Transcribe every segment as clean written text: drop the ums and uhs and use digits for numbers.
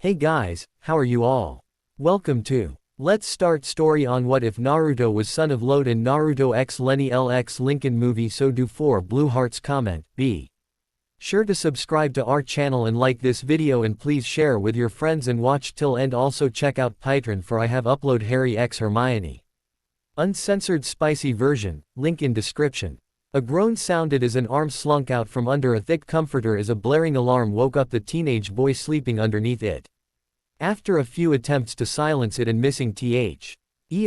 Hey guys, how are you all? Welcome to Let's Start Story on What If Naruto Was Son of Load in Naruto X Leni LX Lincoln Movie. So do 4 blue hearts. Comment, be sure to subscribe to our channel and like this video, and please share with your friends and watch till end. Also check out Patreon for I have upload Harry x Hermione uncensored spicy version, link in description. A groan sounded as an arm slunk out from under a thick comforter as a blaring alarm woke up the teenage boy sleeping underneath it. After a few attempts to silence it and missing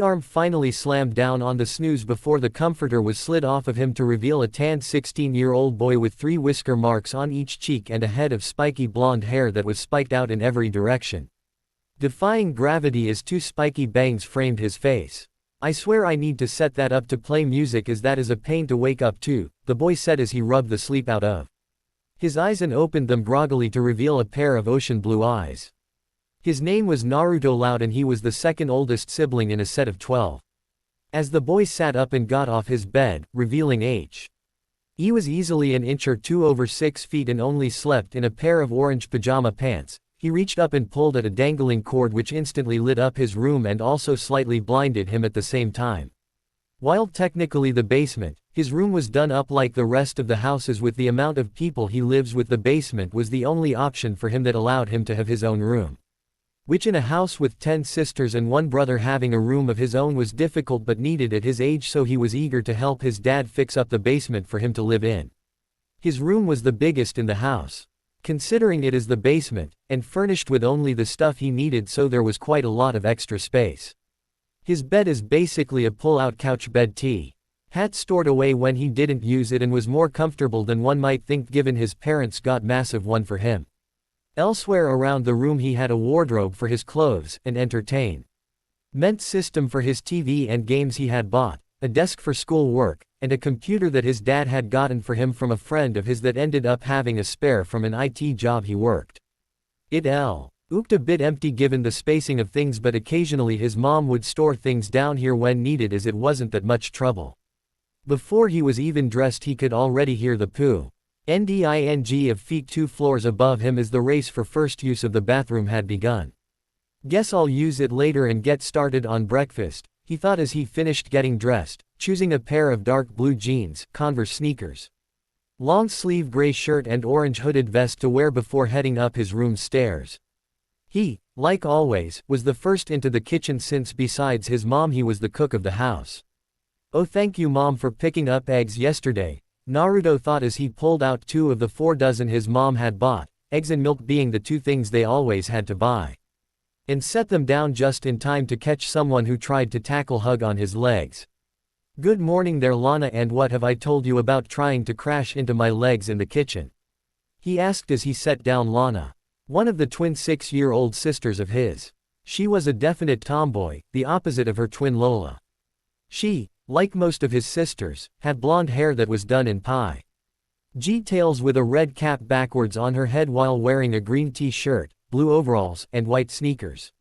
arm finally slammed down on the snooze before the comforter was slid off of him to reveal a tanned 16-year-old boy with 3 whisker marks on each cheek and a head of spiky blonde hair that was spiked out in every direction. Defying gravity as 2 spiky bangs framed his face. "I swear I need to set that up to play music as that is a pain to wake up to," the boy said as he rubbed the sleep out of his eyes and opened them groggily to reveal a pair of ocean blue eyes. His name was Naruto Loud and he was the second oldest sibling in a set of 12. As the boy sat up and got off his bed, revealing he was easily an inch or 2 over 6 feet and only slept in a pair of orange pajama pants, he reached up and pulled at a dangling cord which instantly lit up his room and also slightly blinded him at the same time. While technically the basement, his room was done up like the rest of the houses. With the amount of people he lives with, the basement was the only option for him that allowed him to have his own room. Which in a house with 10 sisters and 1 brother, having a room of his own was difficult but needed at his age, so he was eager to help his dad fix up the basement for him to live in. His room was the biggest in the house, considering it is the basement, and furnished with only the stuff he needed, so there was quite a lot of extra space. His bed is basically a pull-out couch bed had stored away when he didn't use it and was more comfortable than one might think given his parents got massive one for him. Elsewhere around the room he had a wardrobe for his clothes, an entertainment system for his TV and games he had bought, a desk for school work, and a computer that his dad had gotten for him from a friend of his that ended up having a spare from an IT job he worked. It looked a bit empty given the spacing of things, but occasionally his mom would store things down here when needed as it wasn't that much trouble. Before he was even dressed he could already hear the nding of feet 2 floors above him as the race for first use of the bathroom had begun. "Guess I'll use it later and get started on breakfast," he thought as he finished getting dressed, choosing a pair of dark blue jeans, Converse sneakers, long sleeve gray shirt and orange hooded vest to wear before heading up his room's stairs. He, like always, was the first into the kitchen since besides his mom he was the cook of the house. "Oh, thank you Mom for picking up eggs yesterday," Naruto thought as he pulled out 2 of the 4 dozen his mom had bought, eggs and milk being the 2 things they always had to buy, and set them down just in time to catch someone who tried to tackle hug on his legs. "Good morning there Lana, and what have I told you about trying to crash into my legs in the kitchen?" he asked as he set down Lana, one of the twin 6-year-old sisters of his. She was a definite tomboy, the opposite of her twin Lola. She, like most of his sisters, had blonde hair that was done in tails with a red cap backwards on her head while wearing a green t-shirt, blue overalls, and white sneakers.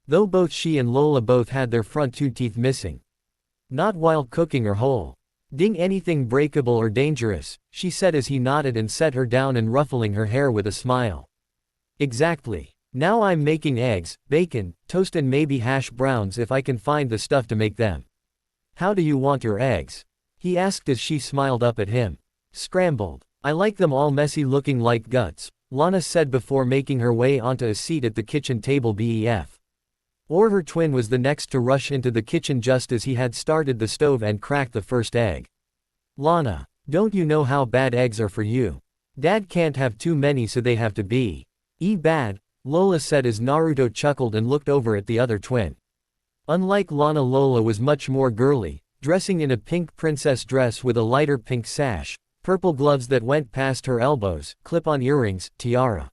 Though both she and Lola both had their front 2 teeth missing. "Not while cooking or holding anything breakable or dangerous," she said as he nodded and set her down and ruffling her hair with a smile. "Exactly. Now I'm making eggs, bacon, toast and maybe hash browns if I can find the stuff to make them." "How do you want your eggs?" he asked as she smiled up at him. "Scrambled. I like them all messy looking like guts," Lana said before making her way onto a seat at the kitchen table. Her twin was the next to rush into the kitchen just as he had started the stove and cracked the first egg. "Lana, don't you know how bad eggs are for you? Dad can't have too many so they have to be bad," Lola said as Naruto chuckled and looked over at the other twin. Unlike Lana, Lola was much more girly, dressing in a pink princess dress with a lighter pink sash, purple gloves that went past her elbows, clip-on earrings, tiara,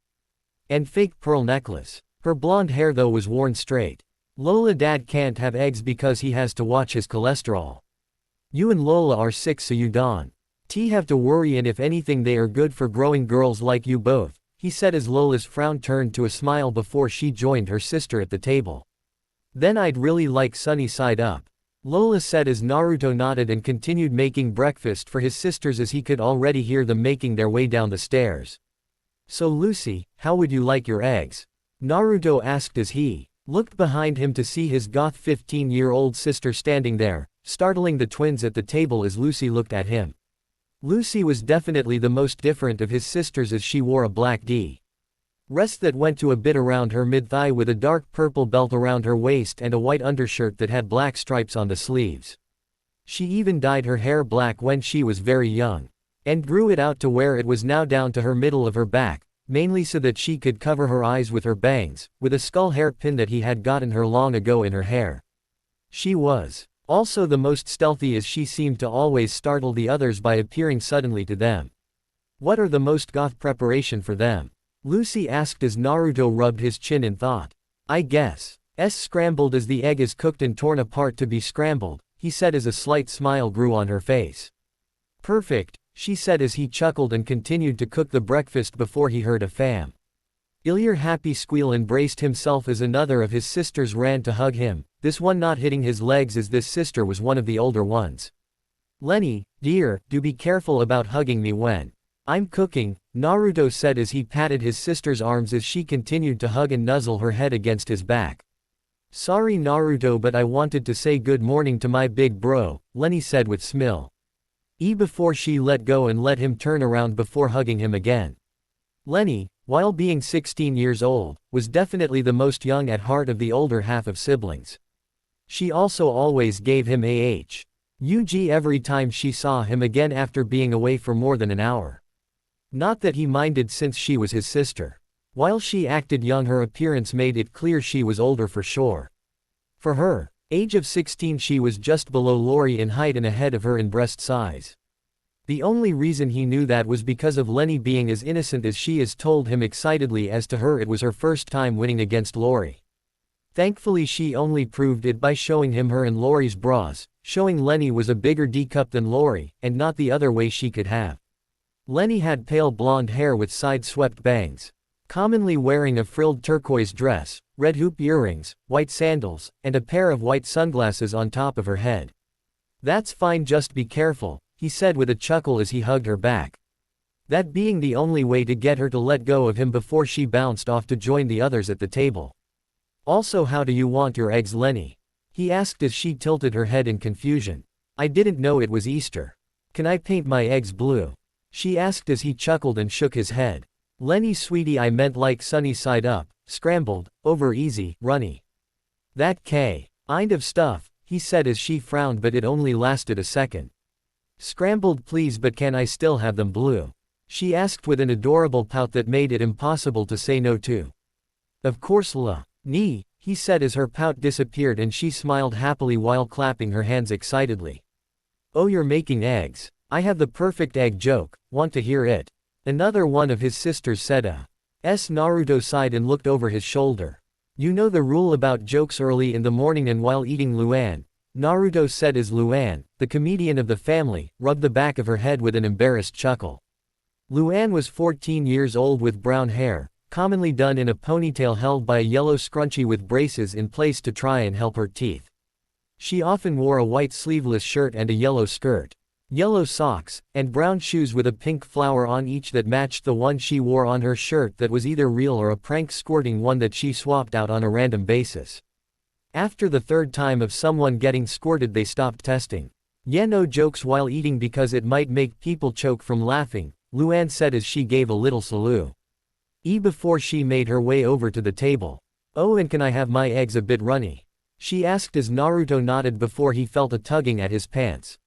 and fake pearl necklace. Her blonde hair though was worn straight. "Lola, Dad can't have eggs because he has to watch his cholesterol. You and Lola are sick so you don't have to worry, and if anything they are good for growing girls like you both," he said as Lola's frown turned to a smile before she joined her sister at the table. "Then I'd really like sunny side up," Lola said as Naruto nodded and continued making breakfast for his sisters as he could already hear them making their way down the stairs. "So Lucy, how would you like your eggs?" Naruto asked as he looked behind him to see his goth 15-year-old sister standing there, startling the twins at the table as Lucy looked at him. Lucy was definitely the most different of his sisters as she wore a black dress that went to a bit around her mid-thigh with a dark purple belt around her waist and a white undershirt that had black stripes on the sleeves. She even dyed her hair black when she was very young, and grew it out to where it was now down to her middle of her back, mainly so that she could cover her eyes with her bangs, with a skull hair pin that he had gotten her long ago in her hair. She was also the most stealthy as she seemed to always startle the others by appearing suddenly to them. What are the most goth preparation for them? Lucy asked as Naruto rubbed his chin in thought. I guess. Scrambled as the egg is cooked and torn apart to be scrambled, he said as a slight smile grew on her face. Perfect, she said as he chuckled and continued to cook the breakfast before he heard a familiar happy squeal and braced himself as another of his sisters ran to hug him, this one not hitting his legs as this sister was one of the older ones. Leni, dear, do be careful about hugging me when I'm cooking, Naruto said as he patted his sister's arms as she continued to hug and nuzzle her head against his back. Sorry Naruto, but I wanted to say good morning to my big bro, Leni said with smile. Before she let go and let him turn around before hugging him again. Leni, while being 16 years old, was definitely the most young at heart of the older half of siblings. She also always gave him a hug every time she saw him again after being away for more than an hour. Not that he minded since she was his sister. While she acted young, her appearance made it clear she was older for sure. For her age of 16, she was just below Lori in height and ahead of her in breast size. The only reason he knew that was because of Leni being as innocent as she is, told him excitedly as to her it was her first time winning against Lori. Thankfully she only proved it by showing him her and Lori's bras, showing Leni was a bigger D-cup than Lori, and not the other way she could have. Leni had pale blonde hair with side-swept bangs, commonly wearing a frilled turquoise dress, red hoop earrings, white sandals, and a pair of white sunglasses on top of her head. That's fine, just be careful, he said with a chuckle as he hugged her back. That being the only way to get her to let go of him before she bounced off to join the others at the table. Also, how do you want your eggs, Leni? He asked as she tilted her head in confusion. I didn't know it was Easter. Can I paint my eggs blue? She asked as he chuckled and shook his head. Leni sweetie, I meant like sunny side up, scrambled, over easy, runny. That kind of stuff, he said as she frowned, but it only lasted a second. Scrambled please, but can I still have them blue? She asked with an adorable pout that made it impossible to say no to. Of course Leni, he said as her pout disappeared and she smiled happily while clapping her hands excitedly. Oh, you're making eggs. I have the perfect egg joke, want to hear it? Another one of his sisters said. Naruto sighed and looked over his shoulder. You know the rule about jokes early in the morning and while eating, Luan, Naruto said as Luan, the comedian of the family, rubbed the back of her head with an embarrassed chuckle. Luan was 14 years old with brown hair, commonly done in a ponytail held by a yellow scrunchie with braces in place to try and help her teeth. She often wore a white sleeveless shirt and a yellow skirt, yellow socks, and brown shoes with a pink flower on each that matched the one she wore on her shirt that was either real or a prank squirting one that she swapped out on a random basis. After the third time of someone getting squirted, they stopped testing. Yeah, no jokes while eating because it might make people choke from laughing, Luan said as she gave a little salute. Before she made her way over to the table. Oh, and can I have my eggs a bit runny? She asked as Naruto nodded before he felt a tugging at his pants.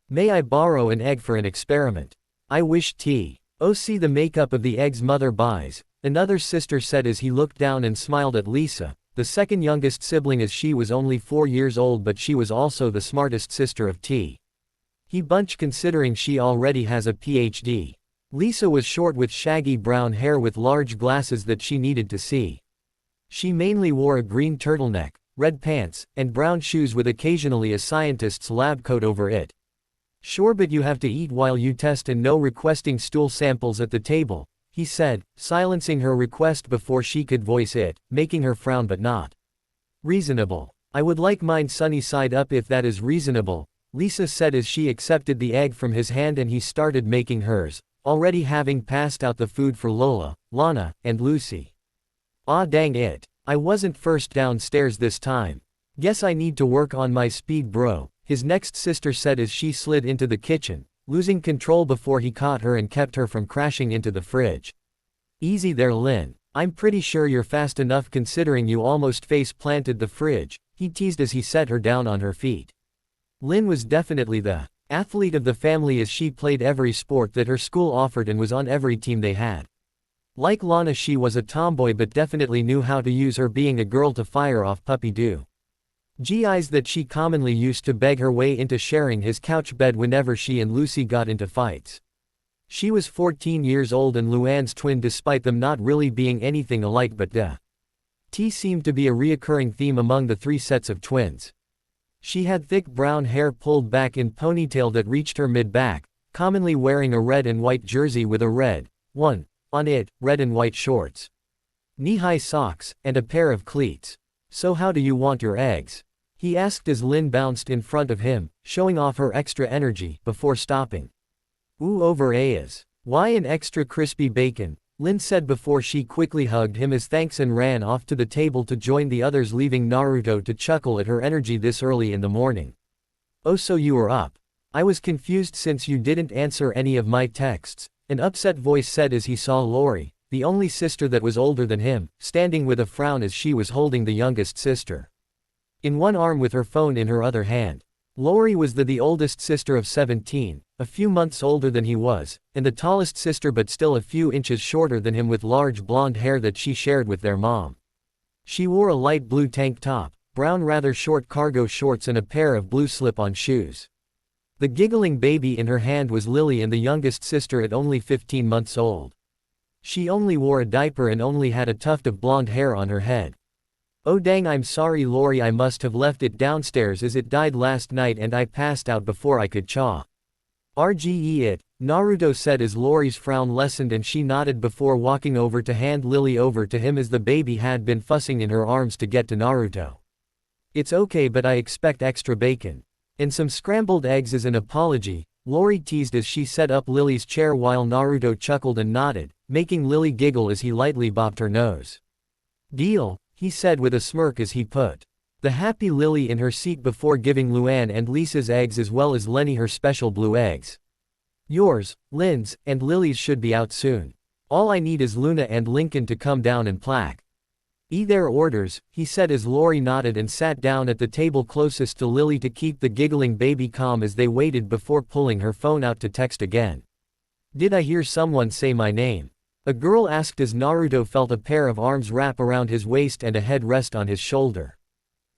May I borrow an egg for an experiment? I wish to see the makeup of the eggs mother buys, another sister said as he looked down and smiled at Lisa, the second youngest sibling, as she was only 4 years old, but she was also the smartest sister of He bunch considering she already has a PhD. Lisa was short with shaggy brown hair with large glasses that she needed to see. She mainly wore a green turtleneck, red pants, and brown shoes with occasionally a scientist's lab coat over it. Sure, but you have to eat while you test and no requesting stool samples at the table, he said, silencing her request before she could voice it, making her frown but not reasonable. I would like mine sunny side up if that is reasonable, Lisa said as she accepted the egg from his hand and he started making hers, already having passed out the food for Lola, Lana, and Lucy. Ah dang it. I wasn't first downstairs this time. Guess I need to work on my speed bro, his next sister said as she slid into the kitchen, losing control before he caught her and kept her from crashing into the fridge. Easy there Lin, I'm pretty sure you're fast enough considering you almost face-planted the fridge, he teased as he set her down on her feet. Lin was definitely the athlete of the family as she played every sport that her school offered and was on every team they had. Like Lana, she was a tomboy but definitely knew how to use her being a girl to fire off puppy-doo GIs that she commonly used to beg her way into sharing his couch bed whenever she and Lucy got into fights. She was 14 years old and Luann's twin despite them not really being anything alike, but T seemed to be a reoccurring theme among the three sets of twins. She had thick brown hair pulled back in ponytail that reached her mid-back, commonly wearing a red and white jersey with a red one on it, red and white shorts, knee-high socks, and a pair of cleats. So how do you want your eggs? He asked as Lin bounced in front of him, showing off her extra energy, before stopping. Ooh over Ayas. Why an extra crispy bacon, Lin said before she quickly hugged him as thanks and ran off to the table to join the others, leaving Naruto to chuckle at her energy this early in the morning. Oh, so you were up. I was confused since you didn't answer any of my texts, an upset voice said as he saw Lori, the only sister that was older than him, standing with a frown as she was holding the youngest sister in one arm with her phone in her other hand. Lori was the oldest sister of 17, a few months older than he was, and the tallest sister but still a few inches shorter than him with large blonde hair that she shared with their mom. She wore a light blue tank top, brown rather short cargo shorts and a pair of blue slip-on shoes. The giggling baby in her hand was Lily, and the youngest sister at only 15 months old. She only wore a diaper and only had a tuft of blonde hair on her head. Oh dang, I'm sorry Lori, I must have left it downstairs as it died last night and I passed out before I could chaw. RGE it, Naruto said as Lori's frown lessened and she nodded before walking over to hand Lily over to him as the baby had been fussing in her arms to get to Naruto. It's okay, but I expect extra bacon. And some scrambled eggs as an apology, Lori teased as she set up Lily's chair while Naruto chuckled and nodded, making Lily giggle as he lightly bopped her nose. Deal, he said with a smirk as he put the happy Lily in her seat before giving Luann and Lisa's eggs as well as Leni her special blue eggs. Yours, Lin's, and Lily's should be out soon. All I need is Luna and Lincoln to come down and plaque. Their orders, he said as Lori nodded and sat down at the table closest to Lily to keep the giggling baby calm as they waited before pulling her phone out to text again. Did I hear someone say my name? A girl asked as Naruto felt a pair of arms wrap around his waist and a head rest on his shoulder.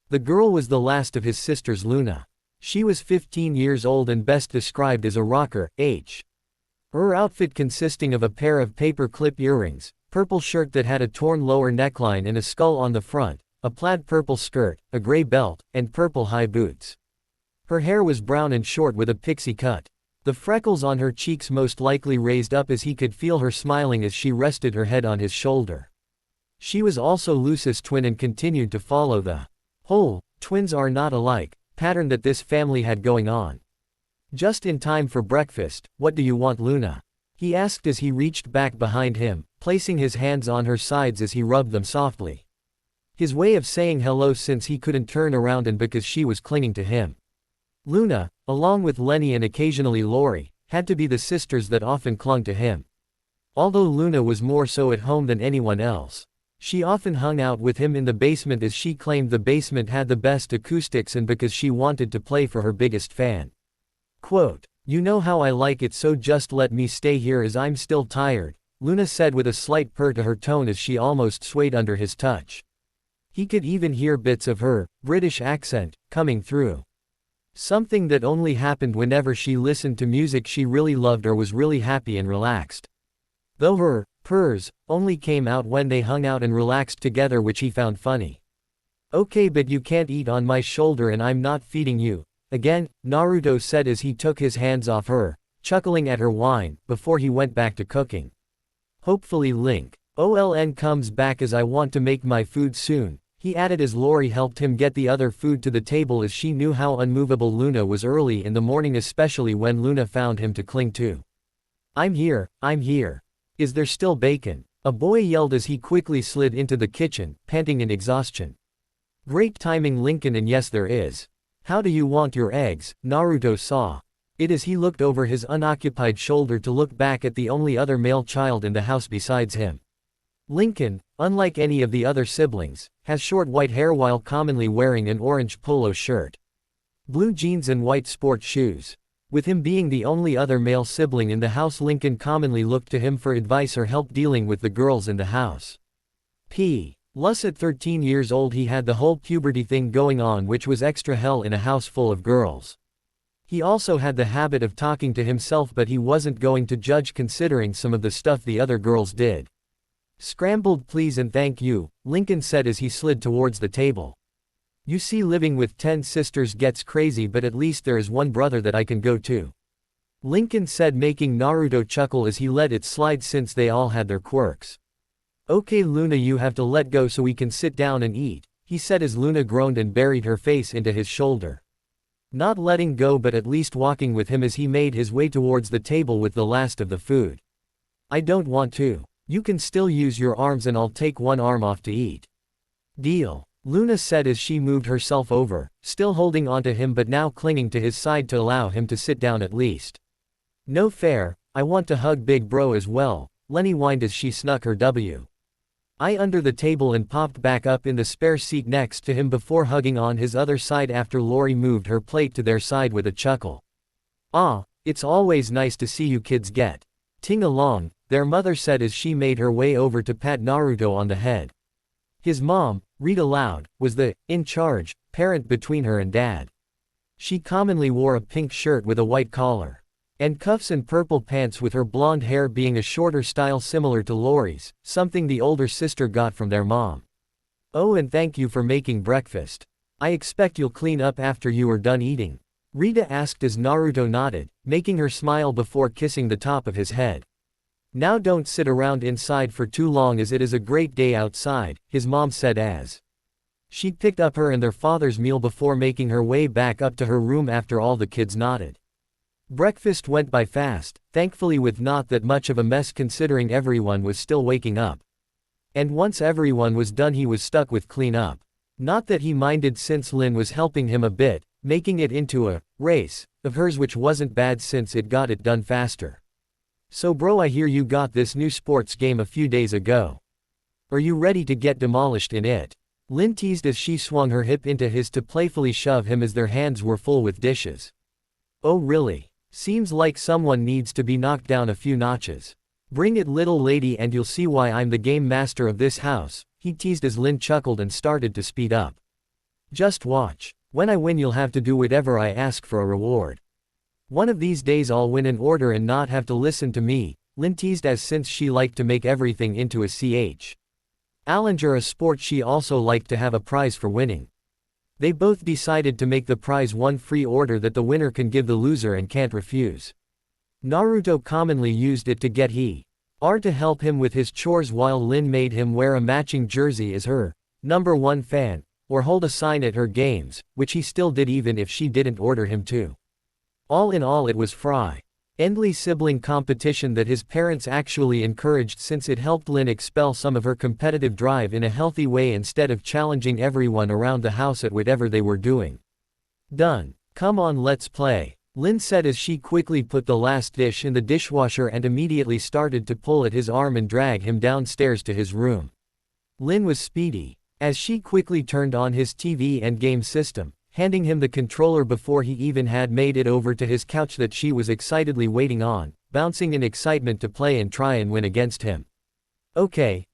The girl was the last of his sisters, Luna. She was 15 years old and best described as a rocker, Her outfit consisting of a pair of paper clip earrings, purple shirt that had a torn lower neckline and a skull on the front, a plaid purple skirt, a gray belt, and purple high boots. Her hair was brown and short with a pixie cut. The freckles on her cheeks most likely raised up as he could feel her smiling as she rested her head on his shoulder. She was also Lucy's twin and continued to follow the whole twins are not alike pattern that this family had going on. Just in time for breakfast. What do you want, Luna? He asked as he reached back behind him, placing his hands on her sides as he rubbed them softly. His way of saying hello since he couldn't turn around and because she was clinging to him. Luna, along with Leni and occasionally Lori, had to be the sisters that often clung to him. Although Luna was more so at home than anyone else. She often hung out with him in the basement as she claimed the basement had the best acoustics and because she wanted to play for her biggest fan. Quote, "You know how I like it, so just let me stay here as I'm still tired," Luna said with a slight purr to her tone as she almost swayed under his touch. He could even hear bits of her British accent coming through. Something that only happened whenever she listened to music she really loved or was really happy and relaxed. Though her purrs only came out when they hung out and relaxed together, which he found funny. Okay, but you can't eat on my shoulder and I'm not feeding you. Again, Naruto said as he took his hands off her, chuckling at her whine, before he went back to cooking. Hopefully Link OLN comes back as I want to make my food soon, he added as Lori helped him get the other food to the table as she knew how unmovable Luna was early in the morning, especially when Luna found him to cling to. I'm here. Is there still bacon? A boy yelled as he quickly slid into the kitchen, panting in exhaustion. Great timing, Lincoln, and yes there is. How do you want your eggs? Naruto saw it as he looked over his unoccupied shoulder to look back at the only other male child in the house besides him. Lincoln, unlike any of the other siblings, has short white hair while commonly wearing an orange polo shirt, blue jeans and white sport shoes. With him being the only other male sibling in the house, Lincoln commonly looked to him for advice or help dealing with the girls in the house. Plus at 13 years old he had the whole puberty thing going on, which was extra hell in a house full of girls. He also had the habit of talking to himself, but he wasn't going to judge considering some of the stuff the other girls did. Scrambled please and thank you, Lincoln said as he slid towards the table. You see, living with 10 sisters gets crazy, but at least there is one brother that I can go to, Lincoln said, making Naruto chuckle as he let it slide since they all had their quirks. Okay Luna, you have to let go so we can sit down and eat, he said as Luna groaned and buried her face into his shoulder. Not letting go but at least walking with him as he made his way towards the table with the last of the food. I don't want to. You can still use your arms and I'll take one arm off to eat. Deal, Luna said as she moved herself over, still holding onto him but now clinging to his side to allow him to sit down at least. No fair, I want to hug big bro as well, Leni whined as she snuck her eye under the table and popped back up in the spare seat next to him before hugging on his other side after Lori moved her plate to their side with a chuckle. Ah, it's always nice to see you kids get ting along, their mother said as she made her way over to pat Naruto on the head. His mom, read aloud, was the in-charge parent between her and dad. She commonly wore a pink shirt with a white collar and cuffs and purple pants, with her blonde hair being a shorter style similar to Lori's, something the older sister got from their mom. Oh, and thank you for making breakfast. I expect you'll clean up after you are done eating, Rita asked as Naruto nodded, making her smile before kissing the top of his head. Now don't sit around inside for too long as it is a great day outside, his mom said as she picked up her and their father's meal before making her way back up to her room after all the kids nodded. Breakfast went by fast, thankfully with not that much of a mess considering everyone was still waking up. And once everyone was done he was stuck with clean up. Not that he minded since Lin was helping him a bit, making it into a race of hers, which wasn't bad since it got it done faster. So bro, I hear you got this new sports game a few days ago. Are you ready to get demolished in it? Lin teased as she swung her hip into his to playfully shove him as their hands were full with dishes. Oh really? Seems like someone needs to be knocked down a few notches. Bring it little lady and you'll see why I'm the game master of this house, he teased as Lin chuckled and started to speed up. Just watch. When I win you'll have to do whatever I ask for a reward. One of these days I'll win an order and not have to listen to me, Lin teased as since she liked to make everything into a challenge, a sport she also liked to have a prize for winning. They both decided to make the prize one free order that the winner can give the loser and can't refuse. Naruto commonly used it to get to help him with his chores, while Lin made him wear a matching jersey as her #1 fan, or hold a sign at her games, which he still did even if she didn't order him to. All in all, it was friendly sibling competition that his parents actually encouraged, since it helped Lin expel some of her competitive drive in a healthy way instead of challenging everyone around the house at whatever they were doing. Done. Come on, let's play, Lin said as she quickly put the last dish in the dishwasher and immediately started to pull at his arm and drag him downstairs to his room. Lin was speedy, as she quickly turned on his TV and game system, handing him the controller before he even had made it over to his couch that she was excitedly waiting on, bouncing in excitement to play and try and win against him. Okay,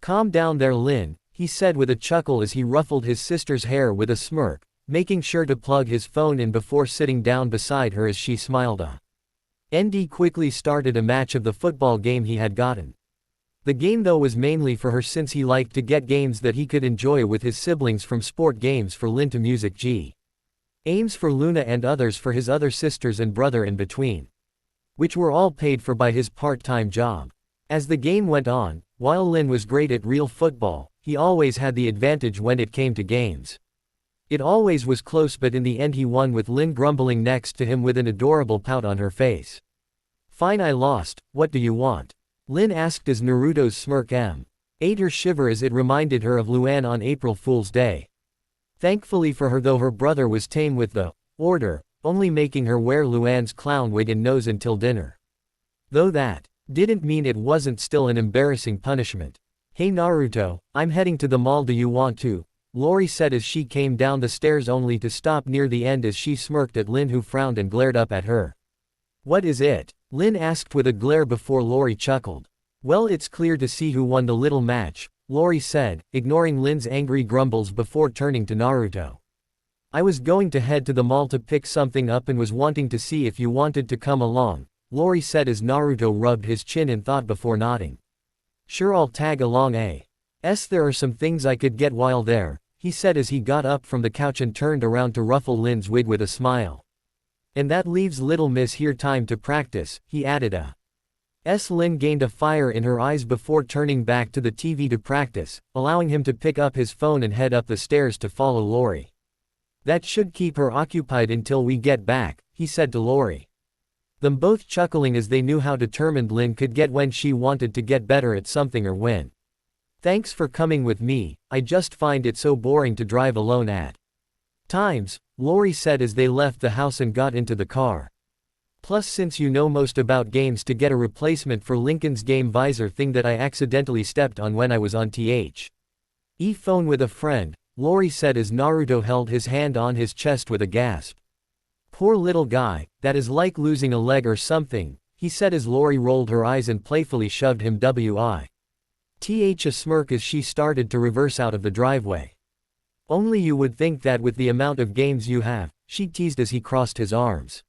calm down there Lin, he said with a chuckle as he ruffled his sister's hair with a smirk, making sure to plug his phone in before sitting down beside her as she smiled. ND quickly started a match of the football game he had gotten. The game though was mainly for her, since he liked to get games that he could enjoy with his siblings, from sport games for Lin to music games for Luna and others for his other sisters and brother in between, which were all paid for by his part-time job. As the game went on, while Lin was great at real football, he always had the advantage when it came to games. It always was close, but in the end he won, with Lin grumbling next to him with an adorable pout on her face. Fine, I lost, what do you want? Lin asked as Naruto's smirk made her shiver as it reminded her of Luan on April Fool's Day. Thankfully for her though her brother was tame with the order, only making her wear Luan's clown wig and nose until dinner. Though that didn't mean it wasn't still an embarrassing punishment. Hey Naruto, I'm heading to the mall, do you want to? Lori said as she came down the stairs only to stop near the end as she smirked at Lin who frowned and glared up at her. What is it? Lin asked with a glare before Lori chuckled. Well, it's clear to see who won the little match, Lori said, ignoring Lin's angry grumbles before turning to Naruto. I was going to head to the mall to pick something up and was wanting to see if you wanted to come along, Lori said as Naruto rubbed his chin in thought before nodding. Sure, I'll tag along. There are some things I could get while there, he said as he got up from the couch and turned around to ruffle Lin's wig with a smile. And that leaves little miss here time to practice, he added. Lin gained a fire in her eyes before turning back to the TV to practice, allowing him to pick up his phone and head up the stairs to follow Lori. That should keep her occupied until we get back, he said to Lori. Them both chuckling as they knew how determined Lin could get when she wanted to get better at something or win. Thanks for coming with me, I just find it so boring to drive alone at times, Lori said as they left the house and got into the car. Plus since you know most about games, to get a replacement for Lincoln's game visor thing that I accidentally stepped on when I was on phone with a friend, Lori said as Naruto held his hand on his chest with a gasp. Poor little guy, that is like losing a leg or something, he said as Lori rolled her eyes and playfully shoved him a smirk as she started to reverse out of the driveway. Only you would think that with the amount of games you have, she teased as he crossed his arms.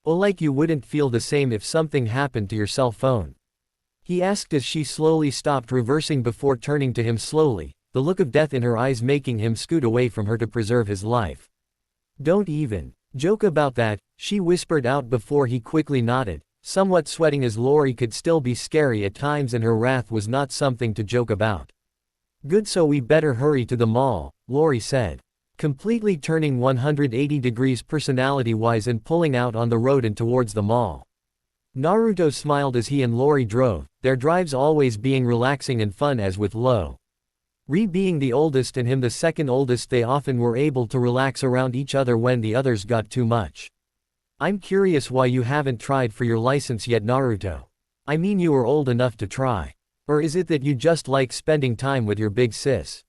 Oh, like you wouldn't feel the same if something happened to your cell phone? He asked as she slowly stopped reversing before turning to him slowly, the look of death in her eyes making him scoot away from her to preserve his life. Don't even joke about that, she whispered out before he quickly nodded, somewhat sweating as Lori could still be scary at times and her wrath was not something to joke about. Good, so we better hurry to the mall, Lori said, completely turning 180 degrees personality-wise and pulling out on the road and towards the mall. Naruto smiled as he and Lori drove, their drives always being relaxing and fun as with Lori being the oldest and him the second oldest, they often were able to relax around each other when the others got too much. I'm curious why you haven't tried for your license yet, Naruto. I mean, you are old enough to try. Or is it that you just like spending time with your big sis?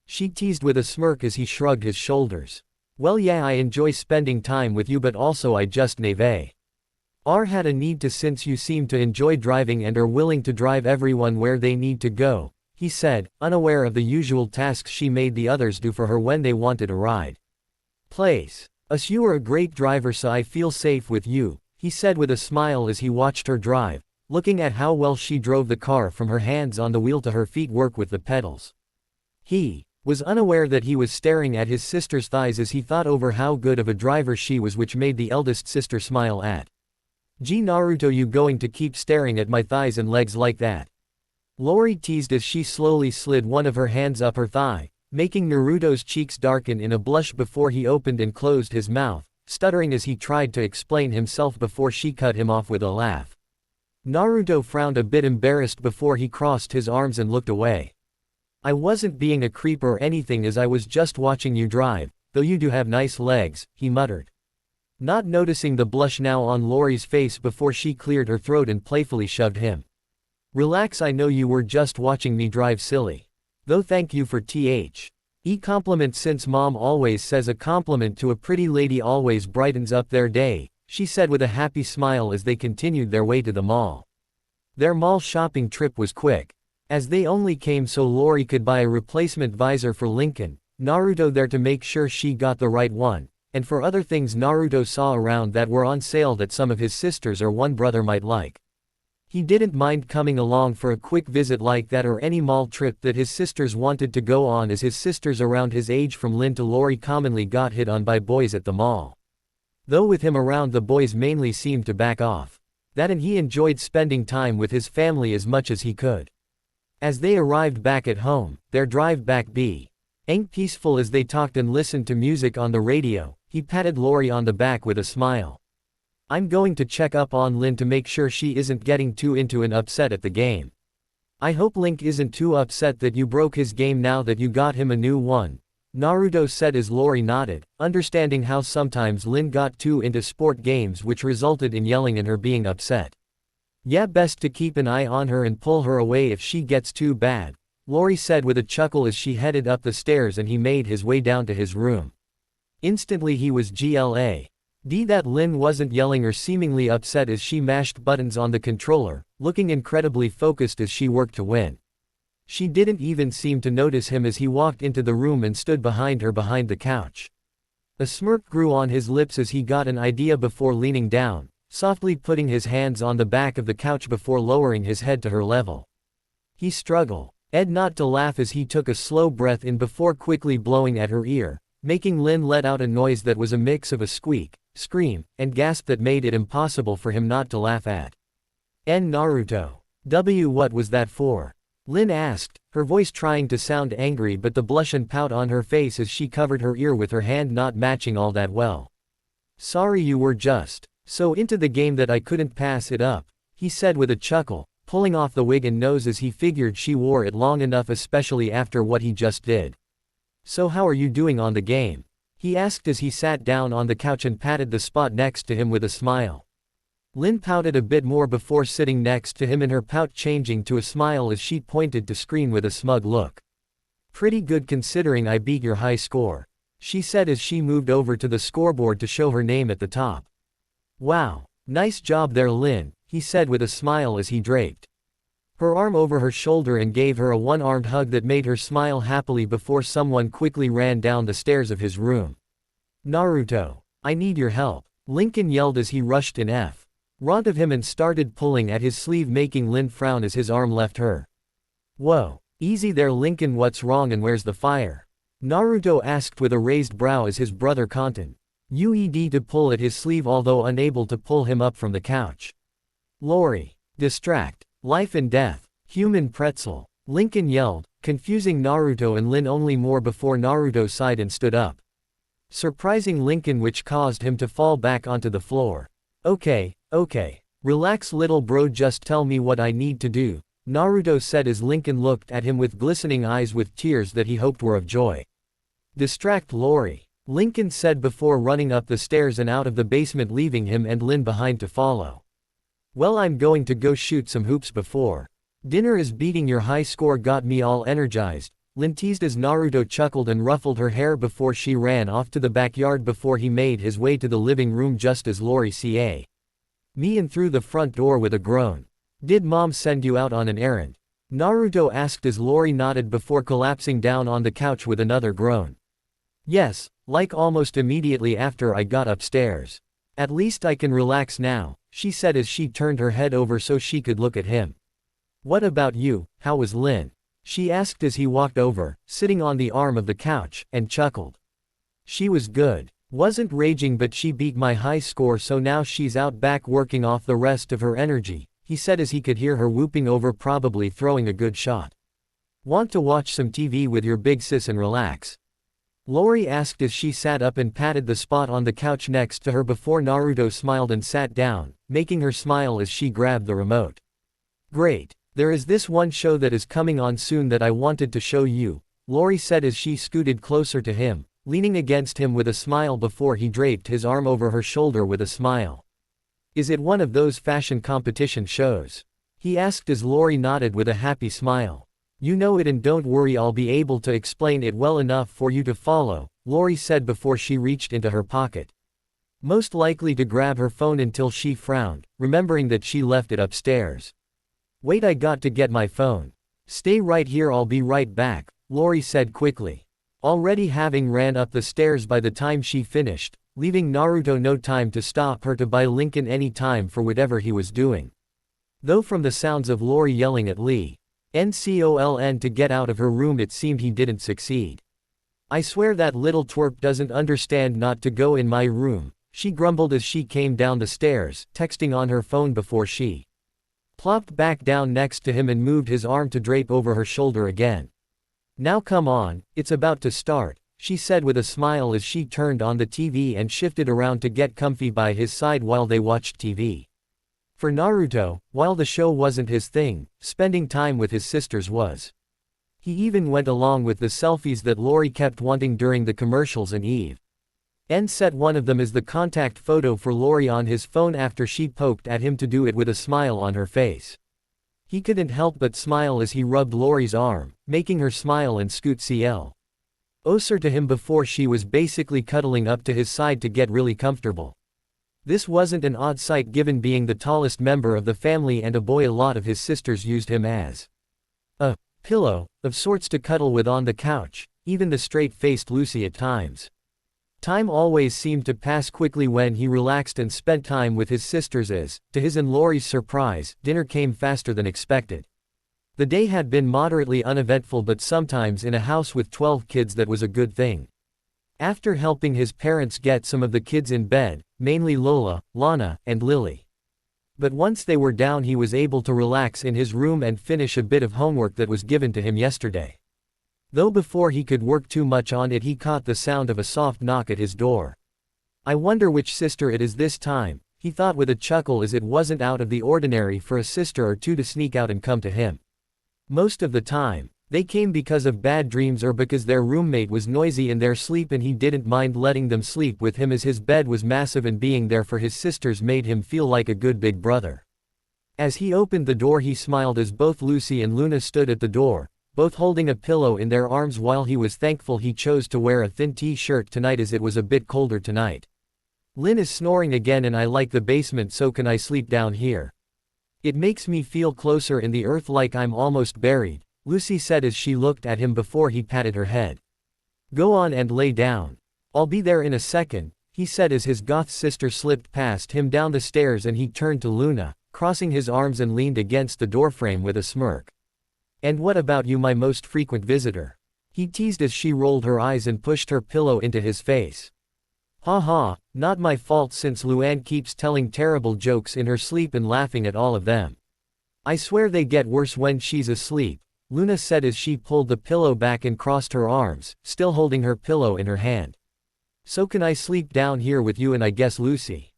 She teased with a smirk as he shrugged his shoulders. Well, yeah, I enjoy spending time with you, but also I just never had a need to, since you seem to enjoy driving and are willing to drive everyone where they need to go, he said, unaware of the usual tasks she made the others do for her when they wanted a ride. Place. You are a great driver, so I feel safe with you, he said with a smile as he watched her drive, looking at how well she drove the car from her hands on the wheel to her feet work with the pedals. He was unaware that he was staring at his sister's thighs as he thought over how good of a driver she was, which made the eldest sister smile at. Gee Naruto, you going to keep staring at my thighs and legs like that? Lori teased as she slowly slid one of her hands up her thigh, making Naruto's cheeks darken in a blush before he opened and closed his mouth, stuttering as he tried to explain himself before she cut him off with a laugh. Naruto frowned a bit embarrassed before he crossed his arms and looked away. I wasn't being a creep or anything, as I was just watching you drive, though you do have nice legs, he muttered. Not noticing the blush now on Lori's face before she cleared her throat and playfully shoved him. Relax, I know you were just watching me drive, silly. Though thank you for compliment, since mom always says a compliment to a pretty lady always brightens up their day, she said with a happy smile as they continued their way to the mall. Their mall shopping trip was quick, as they only came so Lori could buy a replacement visor for Lincoln, Naruto there to make sure she got the right one, and for other things Naruto saw around that were on sale that some of his sisters or one brother might like. He didn't mind coming along for a quick visit like that or any mall trip that his sisters wanted to go on, as his sisters around his age from Lin to Lori commonly got hit on by boys at the mall. Though with him around, the boys mainly seemed to back off. That, and he enjoyed spending time with his family as much as he could. As they arrived back at home, their drive back being peaceful as they talked and listened to music on the radio, he patted Lori on the back with a smile. I'm going to check up on Lin to make sure she isn't getting too into an upset at the game. I hope Link isn't too upset that you broke his game now that you got him a new one, Naruto said as Lori nodded, understanding how sometimes Lin got too into sport games which resulted in yelling and her being upset. Yeah, best to keep an eye on her and pull her away if she gets too bad, Lori said with a chuckle as she headed up the stairs and he made his way down to his room. Instantly he was glad that Lin wasn't yelling or seemingly upset as she mashed buttons on the controller, looking incredibly focused as she worked to win. She didn't even seem to notice him as he walked into the room and stood behind her behind the couch. A smirk grew on his lips as he got an idea before leaning down, softly putting his hands on the back of the couch before lowering his head to her level. He struggled not to laugh as he took a slow breath in before quickly blowing at her ear, making Lin let out a noise that was a mix of a squeak, scream, and gasp that made it impossible for him not to laugh at. Naruto. What was that for? Lin asked, her voice trying to sound angry but the blush and pout on her face as she covered her ear with her hand not matching all that well. Sorry, you were just so into the game that I couldn't pass it up, he said with a chuckle, pulling off the wig and nose as he figured she wore it long enough, especially after what he just did. So how are you doing on the game? He asked as he sat down on the couch and patted the spot next to him with a smile. Lin pouted a bit more before sitting next to him and her pout changing to a smile as she pointed to screen with a smug look. Pretty good considering I beat your high score, she said as she moved over to the scoreboard to show her name at the top. Wow, nice job there Lin, he said with a smile as he draped her arm over her shoulder and gave her a one-armed hug that made her smile happily before someone quickly ran down the stairs of his room. Naruto, I need your help, Lincoln yelled as he rushed in front of him and started pulling at his sleeve, making Lin frown as his arm left her. Whoa, easy there Lincoln, what's wrong and where's the fire? Naruto asked with a raised brow as his brother continued to pull at his sleeve although unable to pull him up from the couch. Lori. Distract. Life and death. Human pretzel. Lincoln yelled, confusing Naruto and Lin only more before Naruto sighed and stood up, surprising Lincoln, which caused him to fall back onto the floor. Okay. Relax little bro, just tell me what I need to do, Naruto said as Lincoln looked at him with glistening eyes with tears that he hoped were of joy. Distract Lori, Lincoln said before running up the stairs and out of the basement, leaving him and Lin behind to follow. Well, I'm going to go shoot some hoops before dinner is beating your high score got me all energized, Lin teased as Naruto chuckled and ruffled her hair before she ran off to the backyard before he made his way to the living room just as Lori saw me and through the front door with a groan. Did mom send you out on an errand? Naruto asked as Lori nodded before collapsing down on the couch with another groan. Yes, like almost immediately after I got upstairs. At least I can relax now, she said as she turned her head over so she could look at him. What about you, how was Lin? She asked as he walked over, sitting on the arm of the couch, and chuckled. She was good. Wasn't raging but she beat my high score so now she's out back working off the rest of her energy, he said as he could hear her whooping over, probably throwing a good shot. Want to watch some TV with your big sis and relax? Lori asked as she sat up and patted the spot on the couch next to her before Naruto smiled and sat down, making her smile as she grabbed the remote. Great. There is this one show that is coming on soon that I wanted to show you, Lori said as she scooted closer to him, leaning against him with a smile before he draped his arm over her shoulder with a smile. Is it one of those fashion competition shows? He asked as Lori nodded with a happy smile. You know it, and don't worry, I'll be able to explain it well enough for you to follow, Lori said before she reached into her pocket, most likely to grab her phone until she frowned, remembering that she left it upstairs. Wait, I got to get my phone. Stay right here, I'll be right back, Lori said quickly, already having ran up the stairs by the time she finished, leaving Naruto no time to stop her to buy Lincoln any time for whatever he was doing. Though from the sounds of Lori yelling at Ncoln to get out of her room, it seemed he didn't succeed. I swear that little twerp doesn't understand not to go in my room, she grumbled as she came down the stairs, texting on her phone before she plopped back down next to him and moved his arm to drape over her shoulder again. Now come on, it's about to start, she said with a smile as she turned on the TV and shifted around to get comfy by his side while they watched TV. For Naruto, while the show wasn't his thing, spending time with his sisters was. He even went along with the selfies that Lori kept wanting during the commercials, and N set one of them as the contact photo for Lori on his phone after she poked at him to do it with a smile on her face. He couldn't help but smile as he rubbed Lori's arm, making her smile and scoot closer to him before she was basically cuddling up to his side to get really comfortable. This wasn't an odd sight given being the tallest member of the family and a boy. A lot of his sisters used him as a pillow of sorts to cuddle with on the couch, even the straight-faced Lucy at times. Time always seemed to pass quickly when he relaxed and spent time with his sisters as, to his and Lori's surprise, dinner came faster than expected. The day had been moderately uneventful, but sometimes in a house with 12 kids that was a good thing. After helping his parents get some of the kids in bed, mainly Lola, Lana, and Lily. But once they were down, he was able to relax in his room and finish a bit of homework that was given to him yesterday. Though before he could work too much on it, he caught the sound of a soft knock at his door. I wonder which sister it is this time, he thought with a chuckle, as it wasn't out of the ordinary for a sister or two to sneak out and come to him. Most of the time, they came because of bad dreams or because their roommate was noisy in their sleep, and he didn't mind letting them sleep with him as his bed was massive, and being there for his sisters made him feel like a good big brother. As he opened the door, he smiled as both Lucy and Luna stood at the door, both holding a pillow in their arms, while he was thankful he chose to wear a thin t-shirt tonight as it was a bit colder tonight. Lynn is snoring again and I like the basement, so can I sleep down here? It makes me feel closer in the earth, like I'm almost buried, Lucy said as she looked at him before he patted her head. Go on and lay down. I'll be there in a second, he said as his goth sister slipped past him down the stairs, and he turned to Luna, crossing his arms and leaned against the doorframe with a smirk. And what about you, my most frequent visitor? He teased as she rolled her eyes and pushed her pillow into his face. Ha ha, not my fault since Luann keeps telling terrible jokes in her sleep and laughing at all of them. I swear they get worse when she's asleep, Luna said as she pulled the pillow back and crossed her arms, still holding her pillow in her hand. So can I sleep down here with you and I guess Lucy?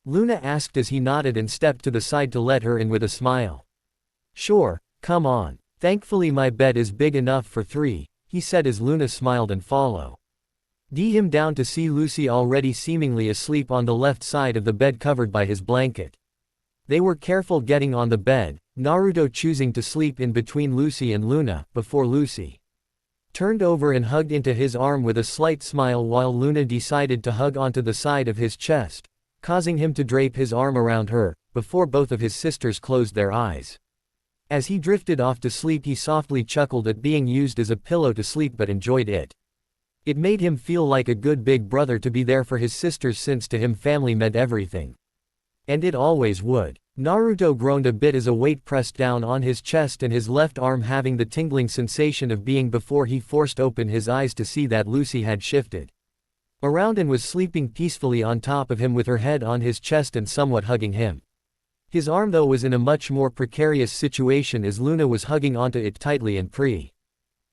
Luna asked as he nodded and stepped to the side to let her in with a smile. Sure, come on. Thankfully my bed is big enough for 3, he said as Luna smiled and followed him down to see Lucy already seemingly asleep on the left side of the bed covered by his blanket. They were careful getting on the bed, Naruto choosing to sleep in between Lucy and Luna, before Lucy turned over and hugged into his arm with a slight smile, while Luna decided to hug onto the side of his chest, causing him to drape his arm around her, before both of his sisters closed their eyes. As he drifted off to sleep, he softly chuckled at being used as a pillow to sleep, but enjoyed it. It made him feel like a good big brother to be there for his sisters, since to him family meant everything. And it always would. Naruto groaned a bit as a weight pressed down on his chest and his left arm having the tingling sensation of being before he forced open his eyes to see that Lucy had shifted around and was sleeping peacefully on top of him with her head on his chest and somewhat hugging him. His arm though was in a much more precarious situation as Luna was hugging onto it tightly and pressing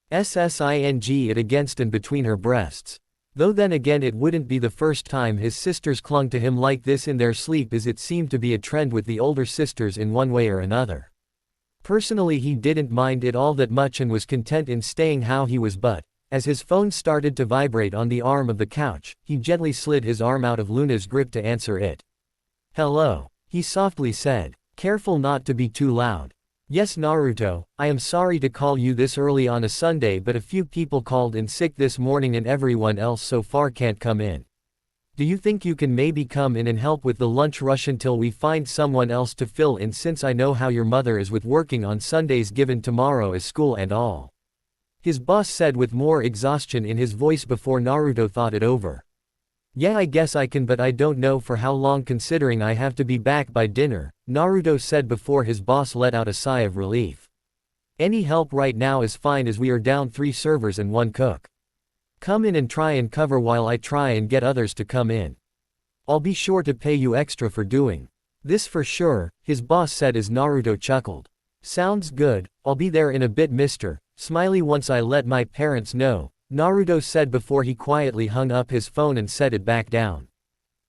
it against and between her breasts. Though then again it wouldn't be the first time his sisters clung to him like this in their sleep, as it seemed to be a trend with the older sisters in one way or another. Personally he didn't mind it all that much and was content in staying how he was, but as his phone started to vibrate on the arm of the couch, he gently slid his arm out of Luna's grip to answer it. Hello. He softly said, careful not to be too loud. Yes Naruto, I am sorry to call you this early on a Sunday, but a few people called in sick this morning and everyone else so far can't come in. Do you think you can maybe come in and help with the lunch rush until we find someone else to fill in, since I know how your mother is with working on Sundays given tomorrow is school and all? His boss said with more exhaustion in his voice before Naruto thought it over. Yeah, I guess I can, but I don't know for how long considering I have to be back by dinner, Naruto said before his boss let out a sigh of relief. Any help right now is fine as we are down 3 servers and 1 cook. Come in and try and cover while I try and get others to come in. I'll be sure to pay you extra for doing this for sure, his boss said as Naruto chuckled. Sounds good, I'll be there in a bit, Mr. Smiley, once I let my parents know, Naruto said before he quietly hung up his phone and set it back down.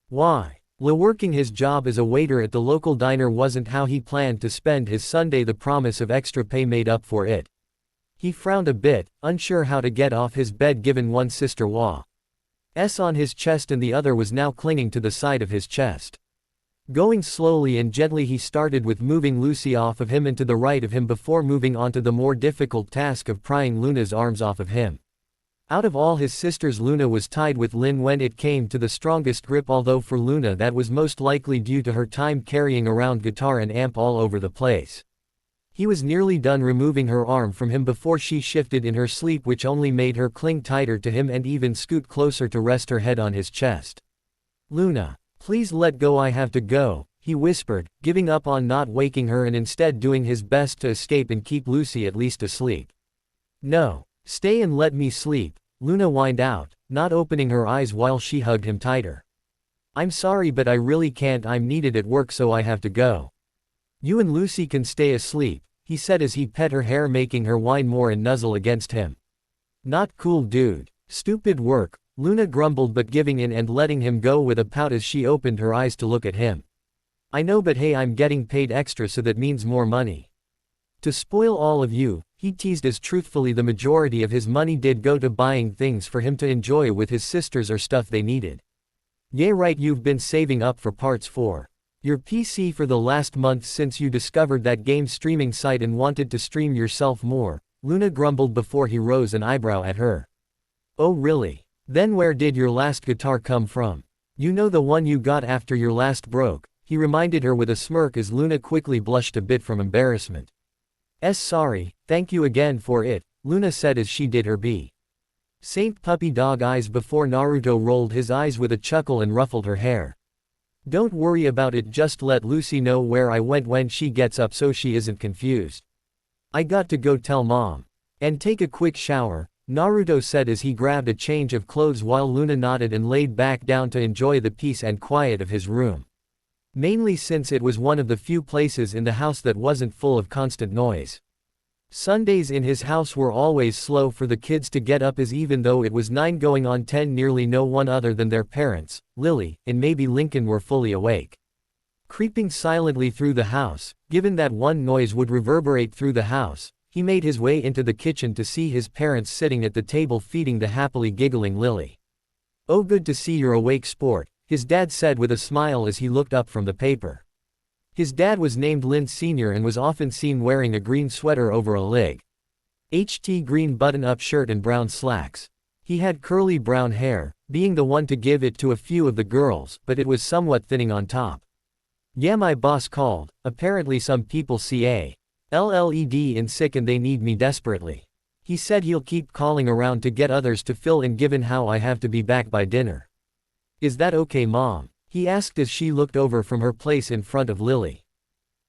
Why? Working his job as a waiter at the local diner wasn't how he planned to spend his Sunday. The promise of extra pay made up for it. He frowned a bit, unsure how to get off his bed given one sister was on his chest and the other was now clinging to the side of his chest. Going slowly and gently he started with moving Lucy off of him and to the right of him before moving on to the more difficult task of prying Luna's arms off of him. Out of all his sisters Luna was tied with Lin when it came to the strongest grip, although for Luna that was most likely due to her time carrying around guitar and amp all over the place. He was nearly done removing her arm from him before she shifted in her sleep, which only made her cling tighter to him and even scoot closer to rest her head on his chest. "Luna, please let go, I have to go," he whispered, giving up on not waking her and instead doing his best to escape and keep Lucy at least asleep. "No, stay and let me sleep," Luna whined out, not opening her eyes while she hugged him tighter. "I'm sorry but I really can't, I'm needed at work so I have to go." "You and Lucy can stay asleep," he said as he pet her hair making her whine more and nuzzle against him. "Not cool dude. Stupid work," Luna grumbled but giving in and letting him go with a pout as she opened her eyes to look at him. "I know but hey, I'm getting paid extra so that means more money. To spoil all of you," he teased as truthfully the majority of his money did go to buying things for him to enjoy with his sisters or stuff they needed. "Yeah right, you've been saving up for parts for your PC for the last month since you discovered that game streaming site and wanted to stream yourself more," Luna grumbled before he rose an eyebrow at her. "Oh really? Then where did your last guitar come from? You know, the one you got after your last broke," he reminded her with a smirk as Luna quickly blushed a bit from embarrassment. Sorry, thank you again for it," Luna said as she did her Saint puppy dog eyes before Naruto rolled his eyes with a chuckle and ruffled her hair. "Don't worry about it, just let Lucy know where I went when she gets up so she isn't confused. I got to go tell mom. And take a quick shower," Naruto said as he grabbed a change of clothes while Luna nodded and laid back down to enjoy the peace and quiet of his room. Mainly since it was one of the few places in the house that wasn't full of constant noise. Sundays in his house were always slow for the kids to get up, as even though it was 9 going on 10 nearly no one other than their parents, Lily, and maybe Lincoln were fully awake. Creeping silently through the house, given that one noise would reverberate through the house, he made his way into the kitchen to see his parents sitting at the table feeding the happily giggling Lily. "Oh, good to see you're awake, sport," his dad said with a smile as he looked up from the paper. His dad was named Lin Sr. and was often seen wearing a green sweater over a green button-up shirt and brown slacks. He had curly brown hair, being the one to give it to a few of the girls, but it was somewhat thinning on top. "Yeah, my boss called, apparently some people see a LLED in sick and they need me desperately. He said he'll keep calling around to get others to fill in given how I have to be back by dinner. Is that okay, Mom?" he asked as she looked over from her place in front of Lily.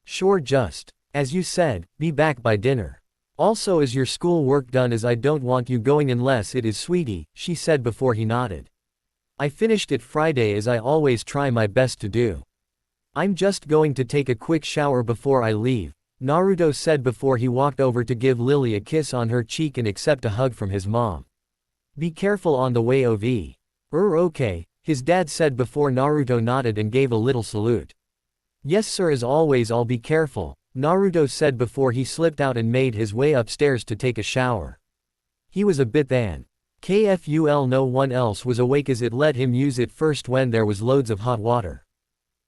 "Sure, just, as you said, be back by dinner. Also, is your school work done, as I don't want you going unless it is, sweetie," she said before he nodded. "I finished it Friday, as I always try my best to do. I'm just going to take a quick shower before I leave," Naruto said before he walked over to give Lily a kiss on her cheek and accept a hug from his mom. "Be careful on the way, Ov." Okay," his dad said before Naruto nodded and gave a little salute. "Yes sir, as always I'll be careful," Naruto said before he slipped out and made his way upstairs to take a shower. He was a bit kful no one else was awake, as it let him use it first when there was loads of hot water.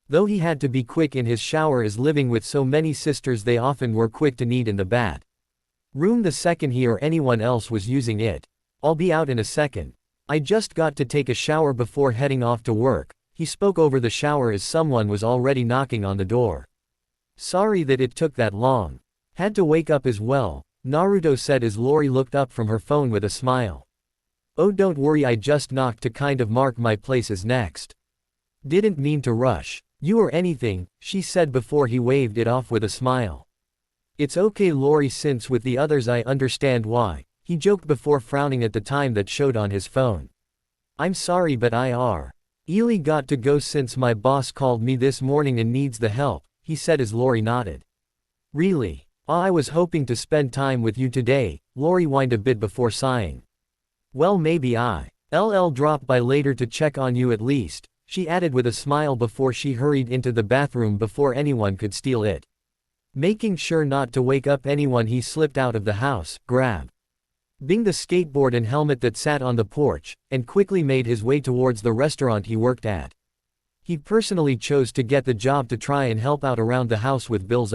Though he had to be quick in his shower, as living with so many sisters they often were quick to need in the bath room the second he or anyone else was using it. "I'll be out in a second. I just got to take a shower before heading off to work," he spoke over the shower as someone was already knocking on the door. "Sorry that it took that long. Had to wake up as well," Naruto said as Lori looked up from her phone with a smile. "Oh, don't worry, I just knocked to kind of mark my place as next. Didn't mean to rush you or anything," she said before he waved it off with a smile. "It's okay, Lori, since with the others I understand why," he joked before frowning at the time that showed on his phone. "I'm sorry but I really got to go since my boss called me this morning and needs the help," he said as Lori nodded. "Really? I was hoping to spend time with you today," Lori whined a bit before sighing. Well, maybe I'll drop by later to check on you at least, she added with a smile before she hurried into the bathroom before anyone could steal it. Making sure not to wake up anyone, he slipped out of the house, grabbing the skateboard and helmet that sat on the porch, and quickly made his way towards the restaurant he worked at. He personally chose to get the job to try and help out around the house with bills